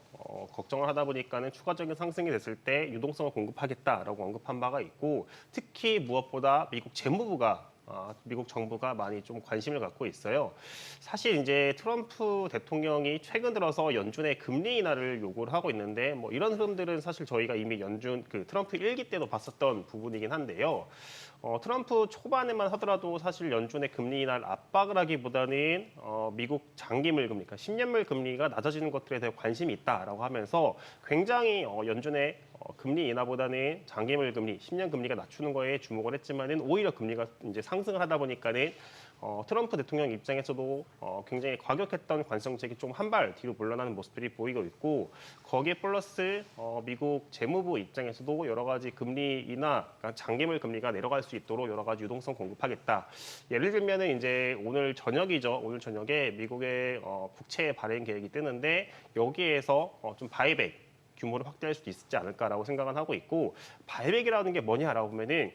걱정을 하다 보니까는 추가적인 상승이 됐을 때 유동성을 공급하겠다라고 언급한 바가 있고 특히 무엇보다 미국 정부가 많이 좀 관심을 갖고 있어요. 사실 이제 트럼프 대통령이 최근 들어서 연준의 금리 인하를 요구를 하고 있는데 뭐 이런 흐름들은 사실 저희가 이미 연준 트럼프 1기 때도 봤었던 부분이긴 한데요. 트럼프 초반에만 하더라도 사실 연준의 금리 인하를 압박을 하기보다는 미국 장기물 금리, 그러니까 10년물 금리가 낮아지는 것들에 대해 관심이 있다라고 하면서 굉장히 연준의 금리 인하보다는 장기물 금리, 10년 금리가 낮추는 거에 주목을 했지만은 오히려 금리가 이제 상승을 하다 보니까는 트럼프 대통령 입장에서도 굉장히 과격했던 관세 정책이 좀 한 발 뒤로 물러나는 모습들이 보이고 있고 거기에 플러스 미국 재무부 입장에서도 여러 가지 금리 인하, 그러니까 장기물 금리가 내려갈 수 있도록 여러 가지 유동성 공급하겠다. 예를 들면은 이제 오늘 저녁이죠. 오늘 저녁에 미국의 국채 발행 계획이 뜨는데 여기에서 좀 바이백 규모를 확대할 수도 있지 않을까라고 생각은 하고 있고 바이백이라는 게 뭐냐라고 보면은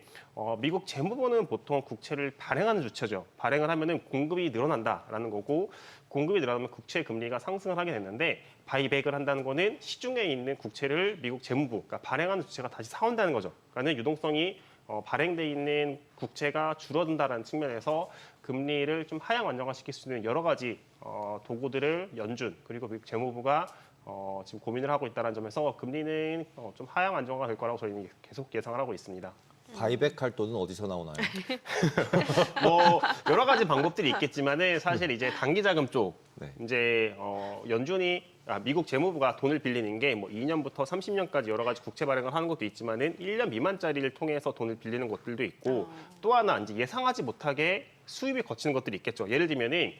미국 재무부는 보통 국채를 발행하는 주체죠. 발행을 하면은 공급이 늘어난다라는 거고 공급이 늘어나면 국채 금리가 상승을 하게 되는데 바이백을 한다는 거는 시중에 있는 국채를 미국 재무부, 그러니까 발행하는 주체가 다시 사온다는 거죠. 그러니까 유동성이 발행돼 있는 국채가 줄어든다라는 측면에서 금리를 좀 하향 안정화시킬 수 있는 여러 가지 도구들을 연준 그리고 미국 재무부가 지금 고민을 하고 있다는 점에서 금리는 좀 하향 안정화가 될 거라고 저희는 계속 예상을 하고 있습니다. 바이백 할 돈은 어디서 나오나요? 뭐 여러 가지 방법들이 있겠지만은 사실 이제 단기 자금 쪽 네. 이제 미국 재무부가 돈을 빌리는 게 뭐 2년부터 30년까지 여러 가지 국채 발행을 하는 것도 있지만은 1년 미만짜리를 통해서 돈을 빌리는 것들도 있고 또 하나 이제 예상하지 못하게 수입이 거치는 것들이 있겠죠. 예를 들면은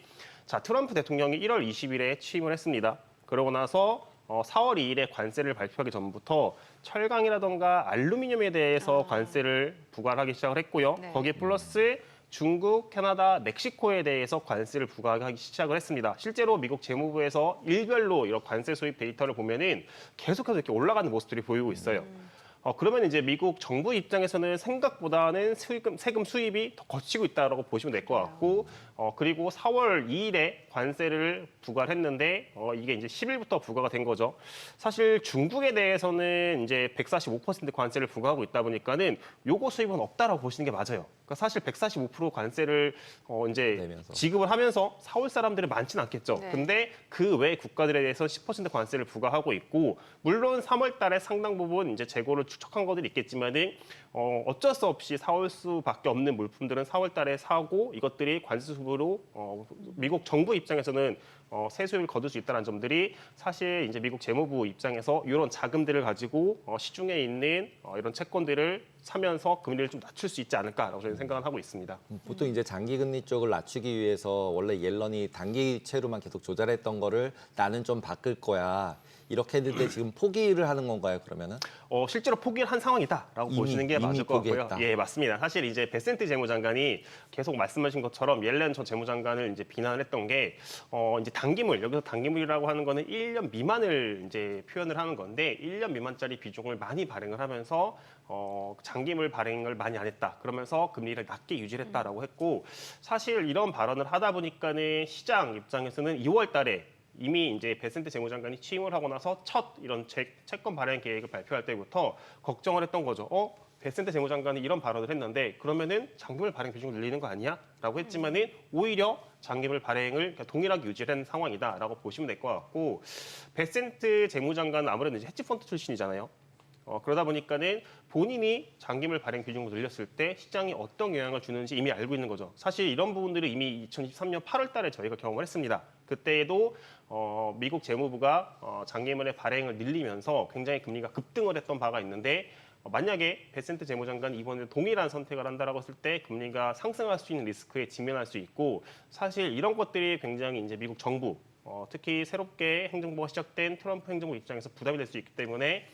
자 트럼프 대통령이 1월 20일에 취임을 했습니다. 그러고 나서 4월 2일에 관세를 발표하기 전부터 철강이라던가 알루미늄에 대해서 관세를 부과하기 시작을 했고요. 네. 거기에 플러스 중국, 캐나다, 멕시코에 대해서 관세를 부과하기 시작을 했습니다. 실제로 미국 재무부에서 일별로 이런 관세 수입 데이터를 보면은 계속해서 이렇게 올라가는 모습들이 보이고 있어요. 그러면 이제 미국 정부 입장에서는 생각보다는 세금 수입이 더 거치고 있다고 보시면 될 것 같고, 그리고 4월 2일에 관세를 부과를 했는데, 이게 이제 10일부터 부과가 된 거죠. 사실 중국에 대해서는 이제 145% 관세를 부과하고 있다 보니까는 요거 수입은 없다라고 보시는 게 맞아요. 그러니까 사실 145% 관세를 이제 내면서. 지급을 하면서 4월 사람들은 많지는 않겠죠. 네. 근데 그 외 국가들에 대해서 10% 관세를 부과하고 있고, 물론 3월 달에 상당 부분 이제 재고를 축적한 것들이 있겠지만은 어쩔 수 없이 사올 수밖에 없는 물품들은 4월 달에 사고 이것들이 관세 수입으로 미국 정부 입장에서는 세수를 거둘 수 있다는 점들이 사실 이제 미국 재무부 입장에서 이런 자금들을 가지고 시중에 있는 이런 채권들을 사면서 금리를 좀 낮출 수 있지 않을까라고 저는 생각을 하고 있습니다. 보통 이제 장기 금리 쪽을 낮추기 위해서 원래 옐런이 단기채로만 계속 조달했던 거를 나는 좀 바꿀 거야. 이렇게 했는데 지금 포기를 하는 건가요, 그러면은? 실제로 포기를 한 상황이다라고 보시는 게 맞을 것 같고요. 포기했다. 예, 맞습니다. 사실 이제 베센트 재무장관이 계속 말씀하신 것처럼 옐렌 전 재무장관을 이제 비난을 했던 게 이제 단기물, 여기서 단기물이라고 하는 거는 1년 미만을 이제 표현을 하는 건데 1년 미만짜리 비중을 많이 발행을 하면서 장기물 발행을 많이 안 했다. 그러면서 금리를 낮게 유지를 했다라고 했고 사실 이런 발언을 하다 보니까는 시장 입장에서는 2월 달에 이미 이제 베센트 재무장관이 취임을 하고 나서 첫 이런 채권 발행 계획을 발표할 때부터 걱정을 했던 거죠. 베센트 재무장관이 이런 발언을 했는데 그러면은 장기물 발행 비중을 늘리는 거 아니야? 라고 했지만은 오히려 장기물 발행을 동일하게 유지한 상황이다라고 보시면 될 것 같고 베센트 재무장관은 아무래도 이제 헤지펀드 출신이잖아요. 그러다 보니까는 본인이 장기물 발행 비중을 늘렸을 때 시장이 어떤 영향을 주는지 이미 알고 있는 거죠. 사실 이런 부분들을 이미 2023년 8월 달에 저희가 경험을 했습니다. 그때에도 미국 재무부가 장기물의 발행을 늘리면서 굉장히 금리가 급등을 했던 바가 있는데 만약에 베센트 재무장관이 이번에 동일한 선택을 한다라고 했을 때 금리가 상승할 수 있는 리스크에 직면할 수 있고 사실 이런 것들이 굉장히 이제 미국 정부 특히 새롭게 행정부가 시작된 트럼프 행정부 입장에서 부담이 될 수 있기 때문에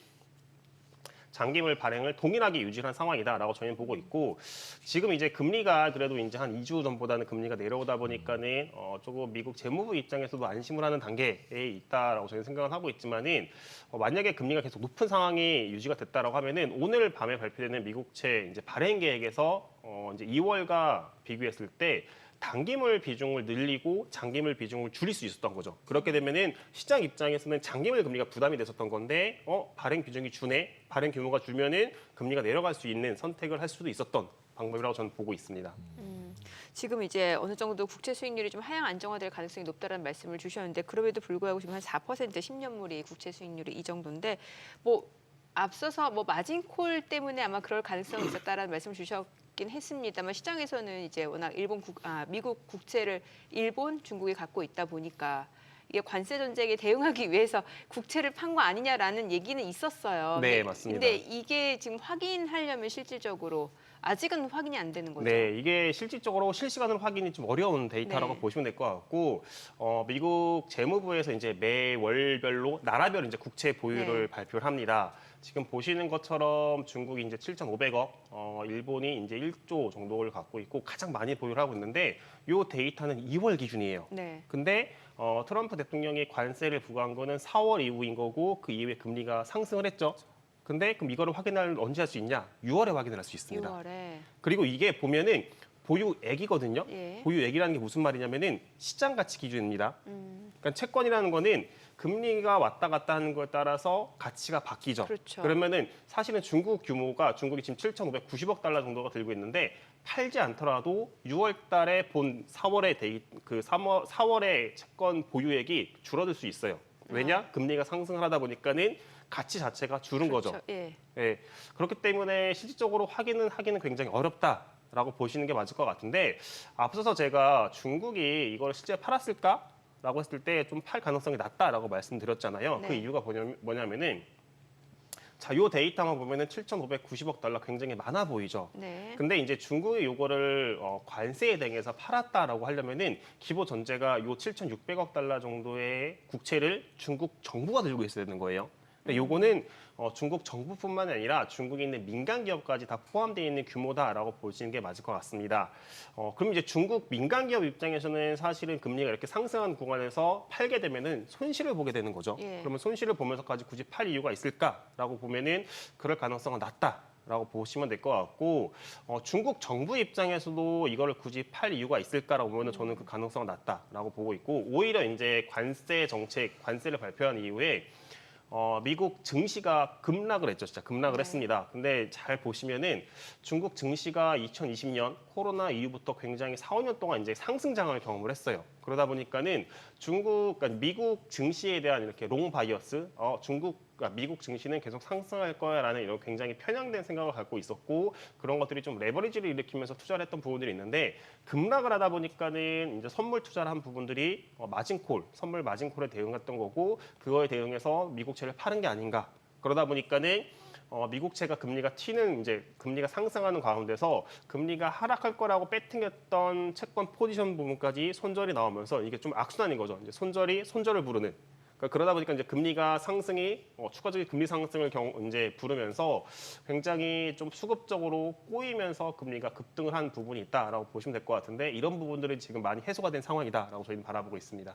장기물 발행을 동일하게 유지한 상황이다라고 저희는 보고 있고 지금 이제 금리가 그래도 이제 한 2주 전보다는 금리가 내려오다 보니까는 조금 미국 재무부 입장에서도 안심을 하는 단계에 있다라고 저희는 생각을 하고 있지만은 만약에 금리가 계속 높은 상황이 유지가 됐다라고 하면은 오늘 밤에 발표되는 미국채 이제 발행 계획에서 이제 2월과 비교했을 때 단기물 비중을 늘리고 장기물 비중을 줄일 수 있었던 거죠. 그렇게 되면은 시장 입장에서는 장기물 금리가 부담이 됐었던 건데 발행 비중이 주네, 발행 규모가 줄면은 금리가 내려갈 수 있는 선택을 할 수도 있었던 방법이라고 저는 보고 있습니다. 지금 이제 어느 정도 국채 수익률이 좀 하향 안정화될 가능성이 높다는 말씀을 주셨는데 그럼에도 불구하고 지금 한 4% 10년물이 국채 수익률이 이 정도인데 뭐 앞서서 뭐 마진콜 때문에 아마 그럴 가능성이 있었다라는 말씀을 주셨긴 했습니다만 시장에서는 이제 워낙 미국 국채를 일본, 중국이 갖고 있다 보니까 이게 관세 전쟁에 대응하기 위해서 국채를 판 거 아니냐라는 얘기는 있었어요. 네, 맞습니다. 근데 이게 지금 확인하려면 실질적으로 아직은 확인이 안 되는 거죠. 네, 이게 실질적으로 실시간으로 확인이 좀 어려운 데이터라고 네. 보시면 될 것 같고, 미국 재무부에서 이제 매월별로 나라별 이제 국채 보유를 네. 발표를 합니다. 지금 보시는 것처럼 중국이 이제 7,500억, 일본이 이제 1조 정도를 갖고 있고 가장 많이 보유를 하고 있는데 이 데이터는 2월 기준이에요. 네. 근데 트럼프 대통령이 관세를 부과한 거는 4월 이후인 거고 그 이후에 금리가 상승을 했죠. 근데 그럼 이거를 확인을 언제 할 수 있냐? 6월에 확인을 할 수 있습니다. 6월에. 그리고 이게 보면은 보유액이거든요. 예. 보유액이라는 게 무슨 말이냐면은 시장 가치 기준입니다. 그러니까 채권이라는 거는 금리가 왔다 갔다 하는 거에 따라서 가치가 바뀌죠. 그렇죠. 그러면은 사실은 중국이 지금 7,590억 달러 정도가 들고 있는데 팔지 않더라도 6월 달에 본 4월의 채권 보유액이 줄어들 수 있어요. 왜냐? 금리가 상승을 하다 보니까는 가치 자체가 줄은 그렇죠. 거죠. 예. 예, 그렇기 때문에 실질적으로 하기는 굉장히 어렵다라고 보시는 게 맞을 것 같은데 앞서서 제가 중국이 이걸 실제 팔았을까라고 했을 때 좀 팔 가능성이 낮다라고 말씀드렸잖아요. 네. 그 이유가 뭐냐면은 자, 요 데이터만 보면은 7,590억 달러 굉장히 많아 보이죠. 네. 근데 이제 중국이 요거를 관세에 대응해서 팔았다라고 하려면은 기본 전제가 요 7,600억 달러 정도의 국채를 중국 정부가 들고 있어야 되는 거예요. 근데 요거는 중국 정부뿐만 아니라 중국에 있는 민간 기업까지 다 포함되어 있는 규모다라고 보시는 게 맞을 것 같습니다. 그럼 이제 중국 민간 기업 입장에서는 사실은 금리가 이렇게 상승한 구간에서 팔게 되면은 손실을 보게 되는 거죠. 예. 그러면 손실을 보면서까지 굳이 팔 이유가 있을까라고 보면은 그럴 가능성은 낮다라고 보시면 될 것 같고 중국 정부 입장에서도 이거를 굳이 팔 이유가 있을까라고 보면은 저는 그 가능성은 낮다라고 보고 있고 오히려 이제 관세를 발표한 이후에 미국 증시가 급락을 했죠. 진짜 급락을 네. 했습니다. 근데 잘 보시면은 중국 증시가 2020년 코로나 이후부터 굉장히 4, 5년 동안 이제 상승 장을 경험을 했어요. 그러다 보니까는 그러니까 미국 증시에 대한 이렇게 롱 바이어스, 미국 증시는 계속 상승할 거야라는 이런 굉장히 편향된 생각을 갖고 있었고 그런 것들이 좀 레버리지를 일으키면서 투자를 했던 부분들이 있는데 급락을 하다 보니까는 이제 선물 투자를 한 부분들이 선물 마진콜에 대응했던 거고 그거에 대응해서 미국채를 파는 게 아닌가. 그러다 보니까는 미국채가 금리가 튀는 이제 금리가 상승하는 가운데서 금리가 하락할 거라고 배팅했던 채권 포지션 부분까지 손절이 나오면서 이게 좀 악순환인 거죠. 이제 손절이 손절을 부르는. 그러다 보니까 이제 금리가 상승이 추가적인 금리 상승을 이제 부르면서 굉장히 좀 수급적으로 꼬이면서 금리가 급등을 한 부분이 있다라고 보시면 될 것 같은데 이런 부분들은 지금 많이 해소가 된 상황이다라고 저희는 바라보고 있습니다.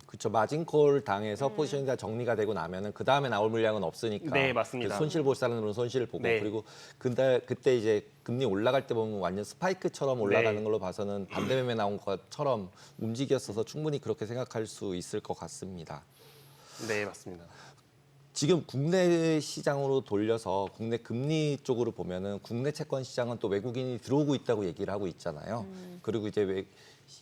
그렇죠. 마진콜 당해서 포지션이 다 정리가 되고 나면은 그 다음에 나올 물량은 없으니까. 네, 맞습니다. 그 손실 볼 사람들은 손실을 보고 네. 그리고 그때 이제 금리 올라갈 때 보면 완전 스파이크처럼 올라가는 네. 걸로 봐서는 반대 매매 나온 것처럼 움직였어서 충분히 그렇게 생각할 수 있을 것 같습니다. 네, 맞습니다. 지금 국내 시장으로 돌려서 국내 금리 쪽으로 보면은 국내 채권 시장은 또 외국인이 들어오고 있다고 얘기를 하고 있잖아요. 그리고 이제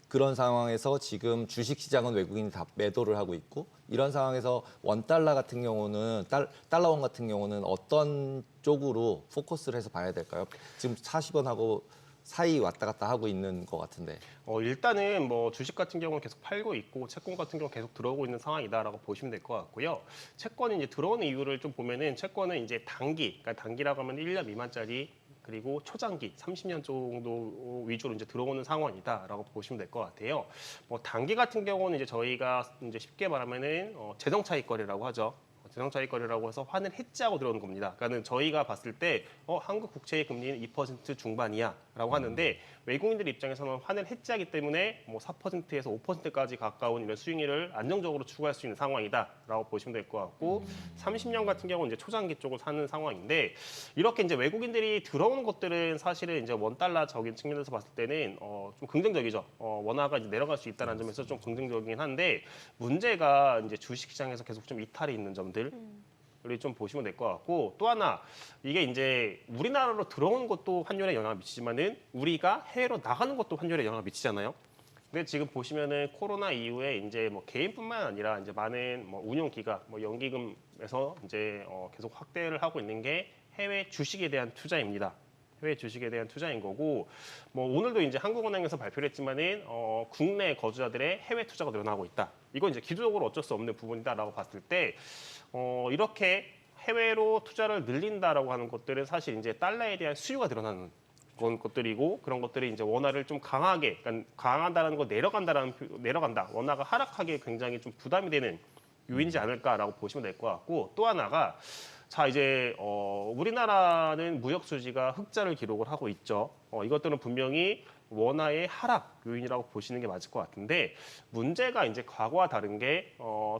그런 상황에서 지금 주식 시장은 외국인이 다 매도를 하고 있고 이런 상황에서 원달러 같은 경우는 달러원 같은 경우는 어떤 쪽으로 포커스를 해서 봐야 될까요? 지금 40원하고 사이 왔다 갔다 하고 있는 것 같은데. 일단은 뭐 주식 같은 경우는 계속 팔고 있고 채권 같은 경우는 계속 들어오고 있는 상황이다라고 보시면 될 것 같고요. 채권이 이제 들어오는 이유를 좀 보면은 채권은 이제 단기, 그러니까 단기라고 하면 1년 미만짜리 그리고 초장기 30년 정도 위주로 이제 들어오는 상황이다라고 보시면 될 것 같아요. 뭐 단기 같은 경우는 이제 저희가 이제 쉽게 말하면은 재정 차익 거래라고 하죠. 재정 차익 거래라고 해서 환을 해지하고 들어오는 겁니다. 그러니까 저희가 봤을 때 한국 국채의 금리는 2% 중반이야라고 하는데 외국인들 입장에서는 환을 해지하기 때문에 뭐 4%에서 5%까지 가까운 이런 수익률을 안정적으로 추구할 수 있는 상황이다라고 보시면 될 것 같고 30년 같은 경우는 이제 초장기 쪽을 사는 상황인데 이렇게 이제 외국인들이 들어오는 것들은 사실은 이제 원달러적인 측면에서 봤을 때는 좀 긍정적이죠. 원화가 이제 내려갈 수 있다는 점에서 좀 긍정적이긴 한데 문제가 이제 주식시장에서 계속 좀 이탈이 있는 점들. 우리 좀 보시면 될 것 같고 또 하나 이게 이제 우리나라로 들어오는 것도 환율에 영향을 미치지만은 우리가 해외로 나가는 것도 환율에 영향을 미치잖아요. 근데 지금 보시면은 코로나 이후에 이제 뭐 개인뿐만 아니라 이제 많은 뭐 운용기관, 뭐 연기금에서 이제 계속 확대를 하고 있는 게 해외 주식에 대한 투자입니다. 해외 주식에 대한 투자인 거고 뭐 오늘도 이제 한국은행에서 발표를 했지만은 국내 거주자들의 해외 투자가 늘어나고 있다. 이건 이제 기술적으로 어쩔 수 없는 부분이다라고 봤을 때 이렇게 해외로 투자를 늘린다라고 하는 것들은 사실 이제 달러에 대한 수요가 늘어나는 그런 것들이고 그런 것들이 이제 원화를 좀 강하게, 그러니까 강하다는 거 내려간다. 원화가 하락하기에 굉장히 좀 부담이 되는 요인이지 않을까라고 보시면 될 것 같고 또 하나가 자 이제 우리나라는 무역 수지가 흑자를 기록을 하고 있죠. 이것들은 분명히 원화의 하락 요인이라고 보시는 게 맞을 것 같은데 문제가 이제 과거와 다른 게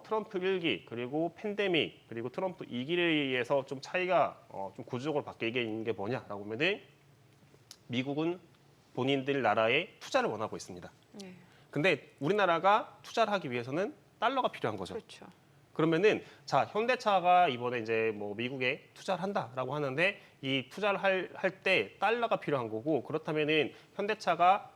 트럼프 1기 그리고 팬데믹 그리고 트럼프 2기에서 좀 차이가 좀 구조적으로 바뀌게 있는 게 뭐냐라고 하면은 미국은 본인들 나라에 투자를 원하고 있습니다. 네. 근데 우리나라가 투자를 하기 위해서는 달러가 필요한 거죠. 그렇죠. 그러면은 자 현대차가 이번에 이제 뭐 미국에 투자를 한다라고 하는데 이 투자를 할 때 달러가 필요한 거고 그렇다면은 현대차가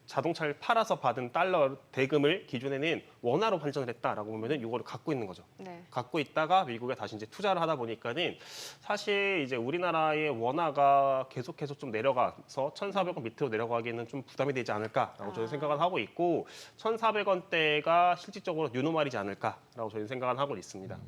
자동차를 팔아서 받은 달러 대금을 기존에는 원화로 환전을 했다라고 보면은 이거를 갖고 있는 거죠. 네. 갖고 있다가 미국에 다시 이제 투자를 하다 보니까는 사실 이제 우리나라의 원화가 계속해서 좀 내려가서 1,400원 밑으로 내려가기에는 좀 부담이 되지 않을까라고 저는 생각을 하고 있고 1,400원대가 실질적으로 뉴노멀이지 않을까라고 저는 생각을 하고 있습니다.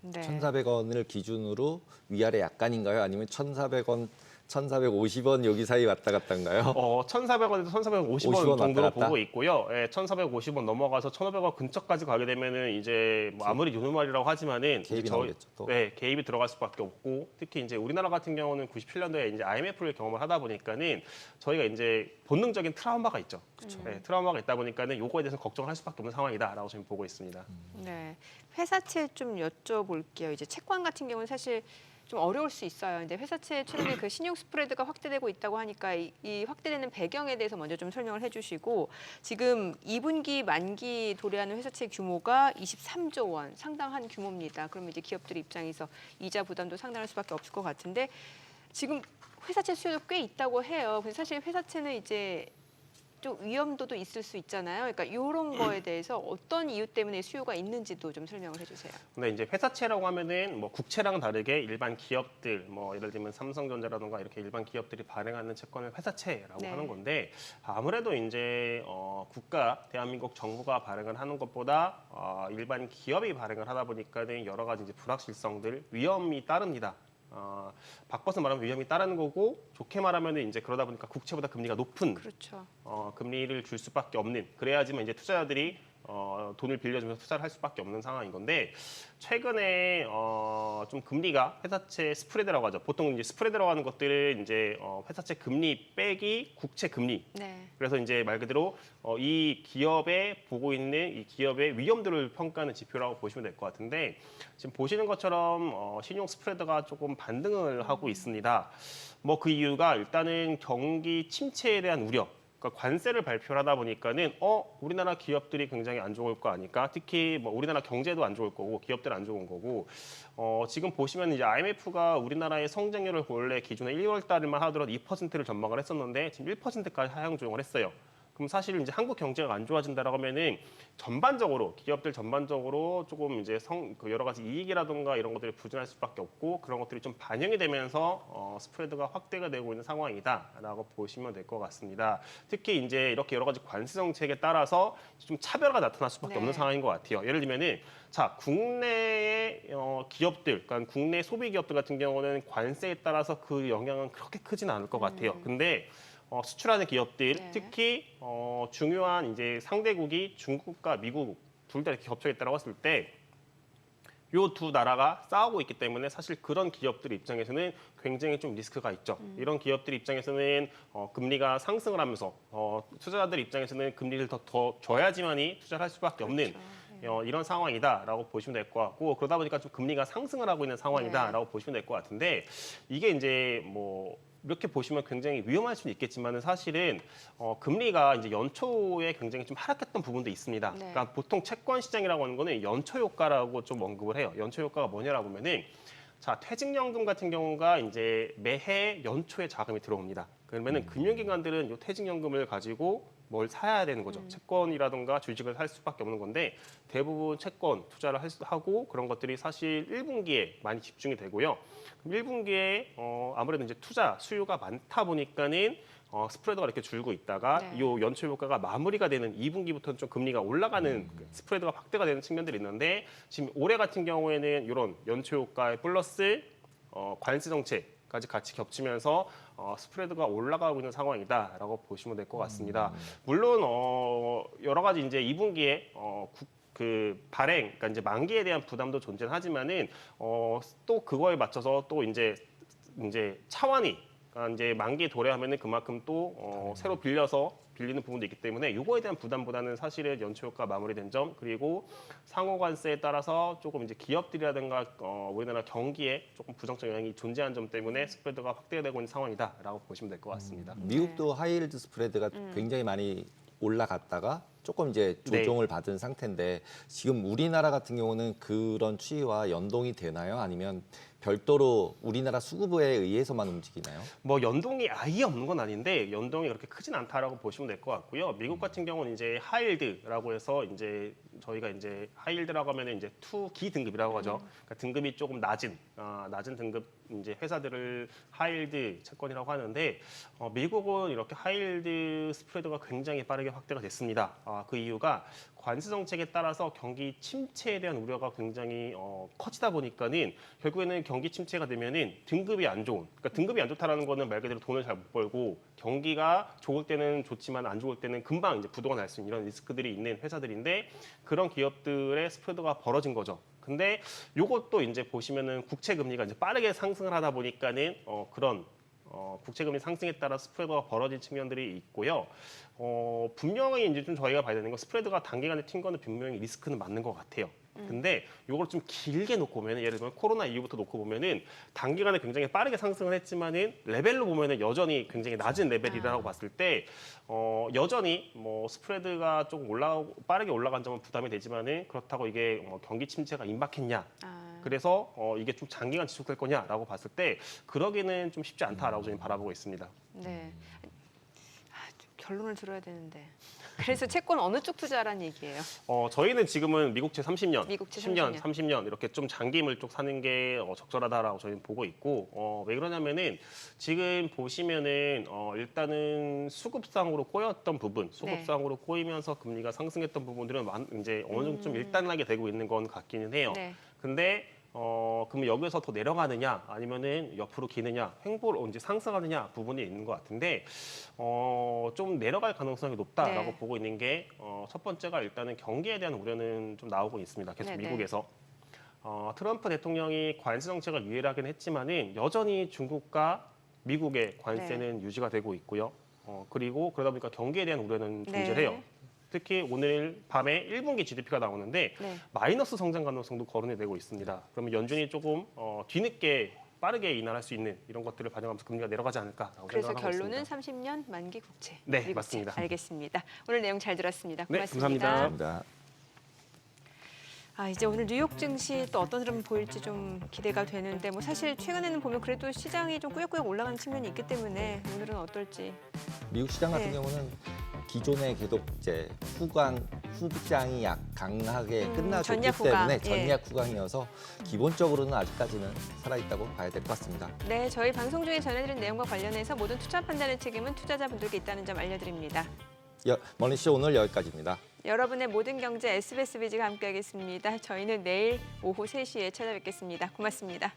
네. 1,400원을 기준으로 위아래 약간인가요? 아니면 1,400원, 1,450원 여기 사이 왔다 갔다인가요? 1,400원에서 1,450원 50원 정도로 왔다 갔다? 보고 있고요. 1,450원 넘어가서 1,500원 근처까지 가게 되면은 이제 뭐 아무리 뉴노멀이라고 하지만은 개입이 이제 나오겠죠, 또. 네, 개입이 들어갈 수밖에 없고 특히 이제 우리나라 같은 경우는 97년도에 이제 IMF를 경험을 하다 보니까는 저희가 이제 본능적인 트라우마가 있죠. 네, 트라우마가 있다 보니까는 요거에 대해서 걱정할 수밖에 없는 상황이다라고 저는 보고 있습니다. 네. 회사채 좀 여쭤볼게요. 이제 채권 같은 경우는 사실 좀 어려울 수 있어요. 근데 회사채 최근에 그 신용 스프레드가 확대되고 있다고 하니까 이 확대되는 배경에 대해서 먼저 좀 설명을 해주시고 지금 2분기 만기 도래하는 회사채 규모가 23조 원 상당한 규모입니다. 그러면 이제 기업들 입장에서 이자 부담도 상당할 수밖에 없을 것 같은데 지금 회사채 수요도 꽤 있다고 해요. 근데 사실 회사채는 이제 좀 위험도도 있을 수 있잖아요. 그러니까 이런 거에 대해서 어떤 이유 때문에 수요가 있는지도 좀 설명을 해주세요. 근데 이제 회사채라고 하면은 뭐 국채랑 다르게 일반 기업들 뭐 예를 들면 삼성전자라든가 이렇게 일반 기업들이 발행하는 채권을 회사채라고 네. 하는 건데 아무래도 이제 국가 대한민국 정부가 발행을 하는 것보다 일반 기업이 발행을 하다 보니까는 여러 가지 이제 불확실성들 위험이 따릅니다. 바꿔서 말하면 위험이 따르는 거고 좋게 말하면 이제 그러다 보니까 국채보다 금리가 높은 그렇죠. 금리를 줄 수밖에 없는 그래야지만 이제 투자자들이 돈을 빌려주면서 투자를 할 수밖에 없는 상황인 건데 최근에 좀 금리가 회사채 스프레드라고 하죠. 보통 이제 스프레드라고 하는 것들은 이제 회사채 금리 빼기 국채 금리. 네. 그래서 이제 말 그대로 이 기업에 보고 있는 이 기업의 위험도를 평가하는 지표라고 보시면 될 것 같은데 지금 보시는 것처럼 신용 스프레드가 조금 반등을 하고 있습니다. 뭐 그 이유가 일단은 경기 침체에 대한 우려. 그러니까 관세를 발표를 하다 보니까는 우리나라 기업들이 굉장히 안 좋을 거 아닐까? 특히 뭐 우리나라 경제도 안 좋을 거고 기업들 안 좋은 거고 지금 보시면 이제 IMF가 우리나라의 성장률을 원래 기존에 1월 달만 하더라도 2%를 전망을 했었는데 지금 1%까지 하향 조정을 했어요. 그럼 사실 이제 한국 경제가 안 좋아진다라고 하면은 전반적으로 기업들 전반적으로 조금 이제 그 여러 가지 이익이라든가 이런 것들이 부진할 수밖에 없고 그런 것들이 좀 반영이 되면서 스프레드가 확대가 되고 있는 상황이다라고 보시면 될 것 같습니다. 특히 이제 이렇게 여러 가지 관세 정책에 따라서 좀 차별화가 나타날 수밖에 네. 없는 상황인 것 같아요. 예를 들면은 자 국내의 기업들, 그러니까 국내 소비 기업들 같은 경우는 관세에 따라서 그 영향은 그렇게 크진 않을 것 같아요. 근데 수출하는 기업들, 네. 특히 중요한 이제 상대국이 중국과 미국 둘 다 이렇게 겹쳐 있다고 했을 때, 요 두 나라가 싸우고 있기 때문에 사실 그런 기업들 입장에서는 굉장히 좀 리스크가 있죠. 이런 기업들 입장에서는 금리가 상승을 하면서 투자자들 입장에서는 금리를 더 줘야지만이 투자를 할 수밖에 없는. 이런 상황이다라고 보시면 될 것 같고 그러다 보니까 좀 금리가 상승을 하고 있는 상황이다라고 보시면 될 것 같은데 이게 이제 뭐 이렇게 보시면 굉장히 위험할 수는 있겠지만은 사실은 금리가 이제 연초에 굉장히 좀 하락했던 부분도 있습니다. 네. 그러니까 보통 채권 시장이라고 하는 거는 연초 효과라고 좀 언급을 해요. 연초 효과가 뭐냐라고 하면은 자 퇴직연금 같은 경우가 이제 매해 연초에 자금이 들어옵니다. 그러면은 금융기관들은 이 퇴직연금을 가지고 뭘 사야 되는 거죠. 채권이라든가 주식을 살 수밖에 없는 건데 대부분 채권 투자를 하고 그런 것들이 사실 1분기에 많이 집중이 되고요. 1분기에 아무래도 이제 투자 수요가 많다 보니까는 스프레드가 이렇게 줄고 있다가 네. 이 연초 효과가 마무리가 되는 2분기부터는 좀 금리가 올라가는 스프레드가 확대가 되는 측면들이 있는데 지금 올해 같은 경우에는 이런 연초 효과에 플러스 관세 정책까지 같이 겹치면서 스프레드가 올라가고 있는 상황이다라고 보시면 될 것 같습니다. 물론 여러 가지 이제 2분기에 그 발행, 그러니까 이제 만기에 대한 부담도 존재하지만은 또 그거에 맞춰서 또 이제 차환이 그러니까 이제 만기에 도래하면은 그만큼 또 새로 빌리는 부분도 있기 때문에 이거에 대한 부담보다는 사실은 연초 효과 마무리된 점 그리고 상호 관세에 따라서 조금 이제 기업들이라든가 우리나라 경기에 조금 부정적 영향이 존재한 점 때문에 스프레드가 확대되고 있는 상황이다라고 보시면 될 것 같습니다. 미국도 하이힐드 스프레드가 굉장히 많이 올라갔다가 조금 이제 조정을 받은 상태인데 지금 우리나라 같은 경우는 그런 추이와 연동이 되나요? 아니면 별도로 우리나라 수급에 의해서만 움직이나요? 뭐 연동이 아예 없는 건 아닌데 연동이 그렇게 크진 않다라고 보시면 될 것 같고요. 미국 같은 경우는 이제 하이힐드라고 해서 이제 저희가 이제 하이힐드라고 하면 이제 2기 등급이라고 하죠. 그러니까 등급이 조금 낮은 등급 이제 회사들을 하이힐드 채권이라고 하는데 미국은 이렇게 하이힐드 스프레드가 굉장히 빠르게 확대가 됐습니다. 그 이유가 관세 정책에 따라서 경기 침체에 대한 우려가 굉장히 커지다 보니까는 결국에는 경기 침체가 되면은 등급이 안 좋은, 그러니까 등급이 안 좋다라는 거는 말 그대로 돈을 잘 못 벌고 경기가 좋을 때는 좋지만 안 좋을 때는 금방 이제 부도가 날 수 있는 이런 리스크들이 있는 회사들인데 그런 기업들의 스프레드가 벌어진 거죠. 근데 요것도 이제 보시면은 국채 금리가 이제 빠르게 상승을 하다 보니까는 그런 국채금리 상승에 따라 스프레드가 벌어진 측면들이 있고요. 분명히 이제 좀 저희가 봐야 되는 건 스프레드가 단기간에 튄 거는 분명히 리스크는 맞는 것 같아요. 근데 이걸 좀 길게 놓고 보면 예를 들면 코로나 이후부터 놓고 보면은 단기간에 굉장히 빠르게 상승을 했지만은 레벨로 보면은 여전히 굉장히 낮은 레벨이라고 봤을 때 여전히 뭐 스프레드가 조금 빠르게 올라간 점은 부담이 되지만은 그렇다고 이게 경기 침체가 임박했냐? 그래서 이게 좀 장기간 지속될 거냐라고 봤을 때 그러기는 좀 쉽지 않다라고 저희는 바라보고 있습니다. 네. 좀 결론을 들어야 되는데. 그래서 채권 어느 쪽 투자라는 얘기예요? 저희는 지금은 미국채 30년, 미국채 10년, 30년 이렇게 좀 장기물 쪽 사는 게 적절하다라고 저희는 보고 있고 왜 그러냐면은 지금 보시면은 일단은 수급상으로 꼬였던 부분, 수급상으로 꼬이면서 금리가 상승했던 부분들은 이제 어느 정도 좀 일단락이 되고 있는 건 같기는 해요. 네. 근데 그러면 여기서 더 내려가느냐 아니면은 옆으로 기느냐 횡보를 이제 상승하느냐 부분이 있는 것 같은데 좀 내려갈 가능성이 높다라고 네. 보고 있는 게 첫 번째가 일단은 경기에 대한 우려는 좀 나오고 있습니다. 계속 네네. 미국에서 트럼프 대통령이 관세 정책을 유예하긴 했지만은 여전히 중국과 미국의 관세는 유지가 되고 있고요. 그리고 그러다 보니까 경기에 대한 우려는 존재를 네. 해요. 특히 오늘 밤에 1분기 GDP가 나오는데 네. 마이너스 성장 가능성도 거론이 되고 있습니다. 그러면 연준이 조금 뒤늦게 빠르게 인하할 수 있는 이런 것들을 반영하면서 금리가 내려가지 않을까라고 그래서 생각하고 결론은 있습니다. 30년 만기 국채. 네, 미국채. 맞습니다. 알겠습니다. 오늘 내용 잘 들었습니다. 네, 고맙습니다. 감사합니다. 감사합니다. 이제 오늘 뉴욕 증시 또 어떤 흐름 보일지 좀 기대가 되는데 뭐 사실 최근에는 보면 그래도 시장이 좀 꾸역꾸역 올라가는 측면이 있기 때문에 오늘은 어떨지. 미국 시장 같은 네. 경우는 기존의 계속 이제 후장이 강하게 끝나줬기 전략 후강, 때문에 예. 전략 후강이어서 기본적으로는 아직까지는 살아있다고 봐야 될 것 같습니다. 네, 저희 방송 중에 전해드린 내용과 관련해서 모든 투자 판단의 책임은 투자자분들께 있다는 점 알려드립니다. 머니쇼 오늘 여기까지입니다. 여러분의 모든 경제 SBS 비즈가 함께하겠습니다. 저희는 내일 오후 3시에 찾아뵙겠습니다. 고맙습니다.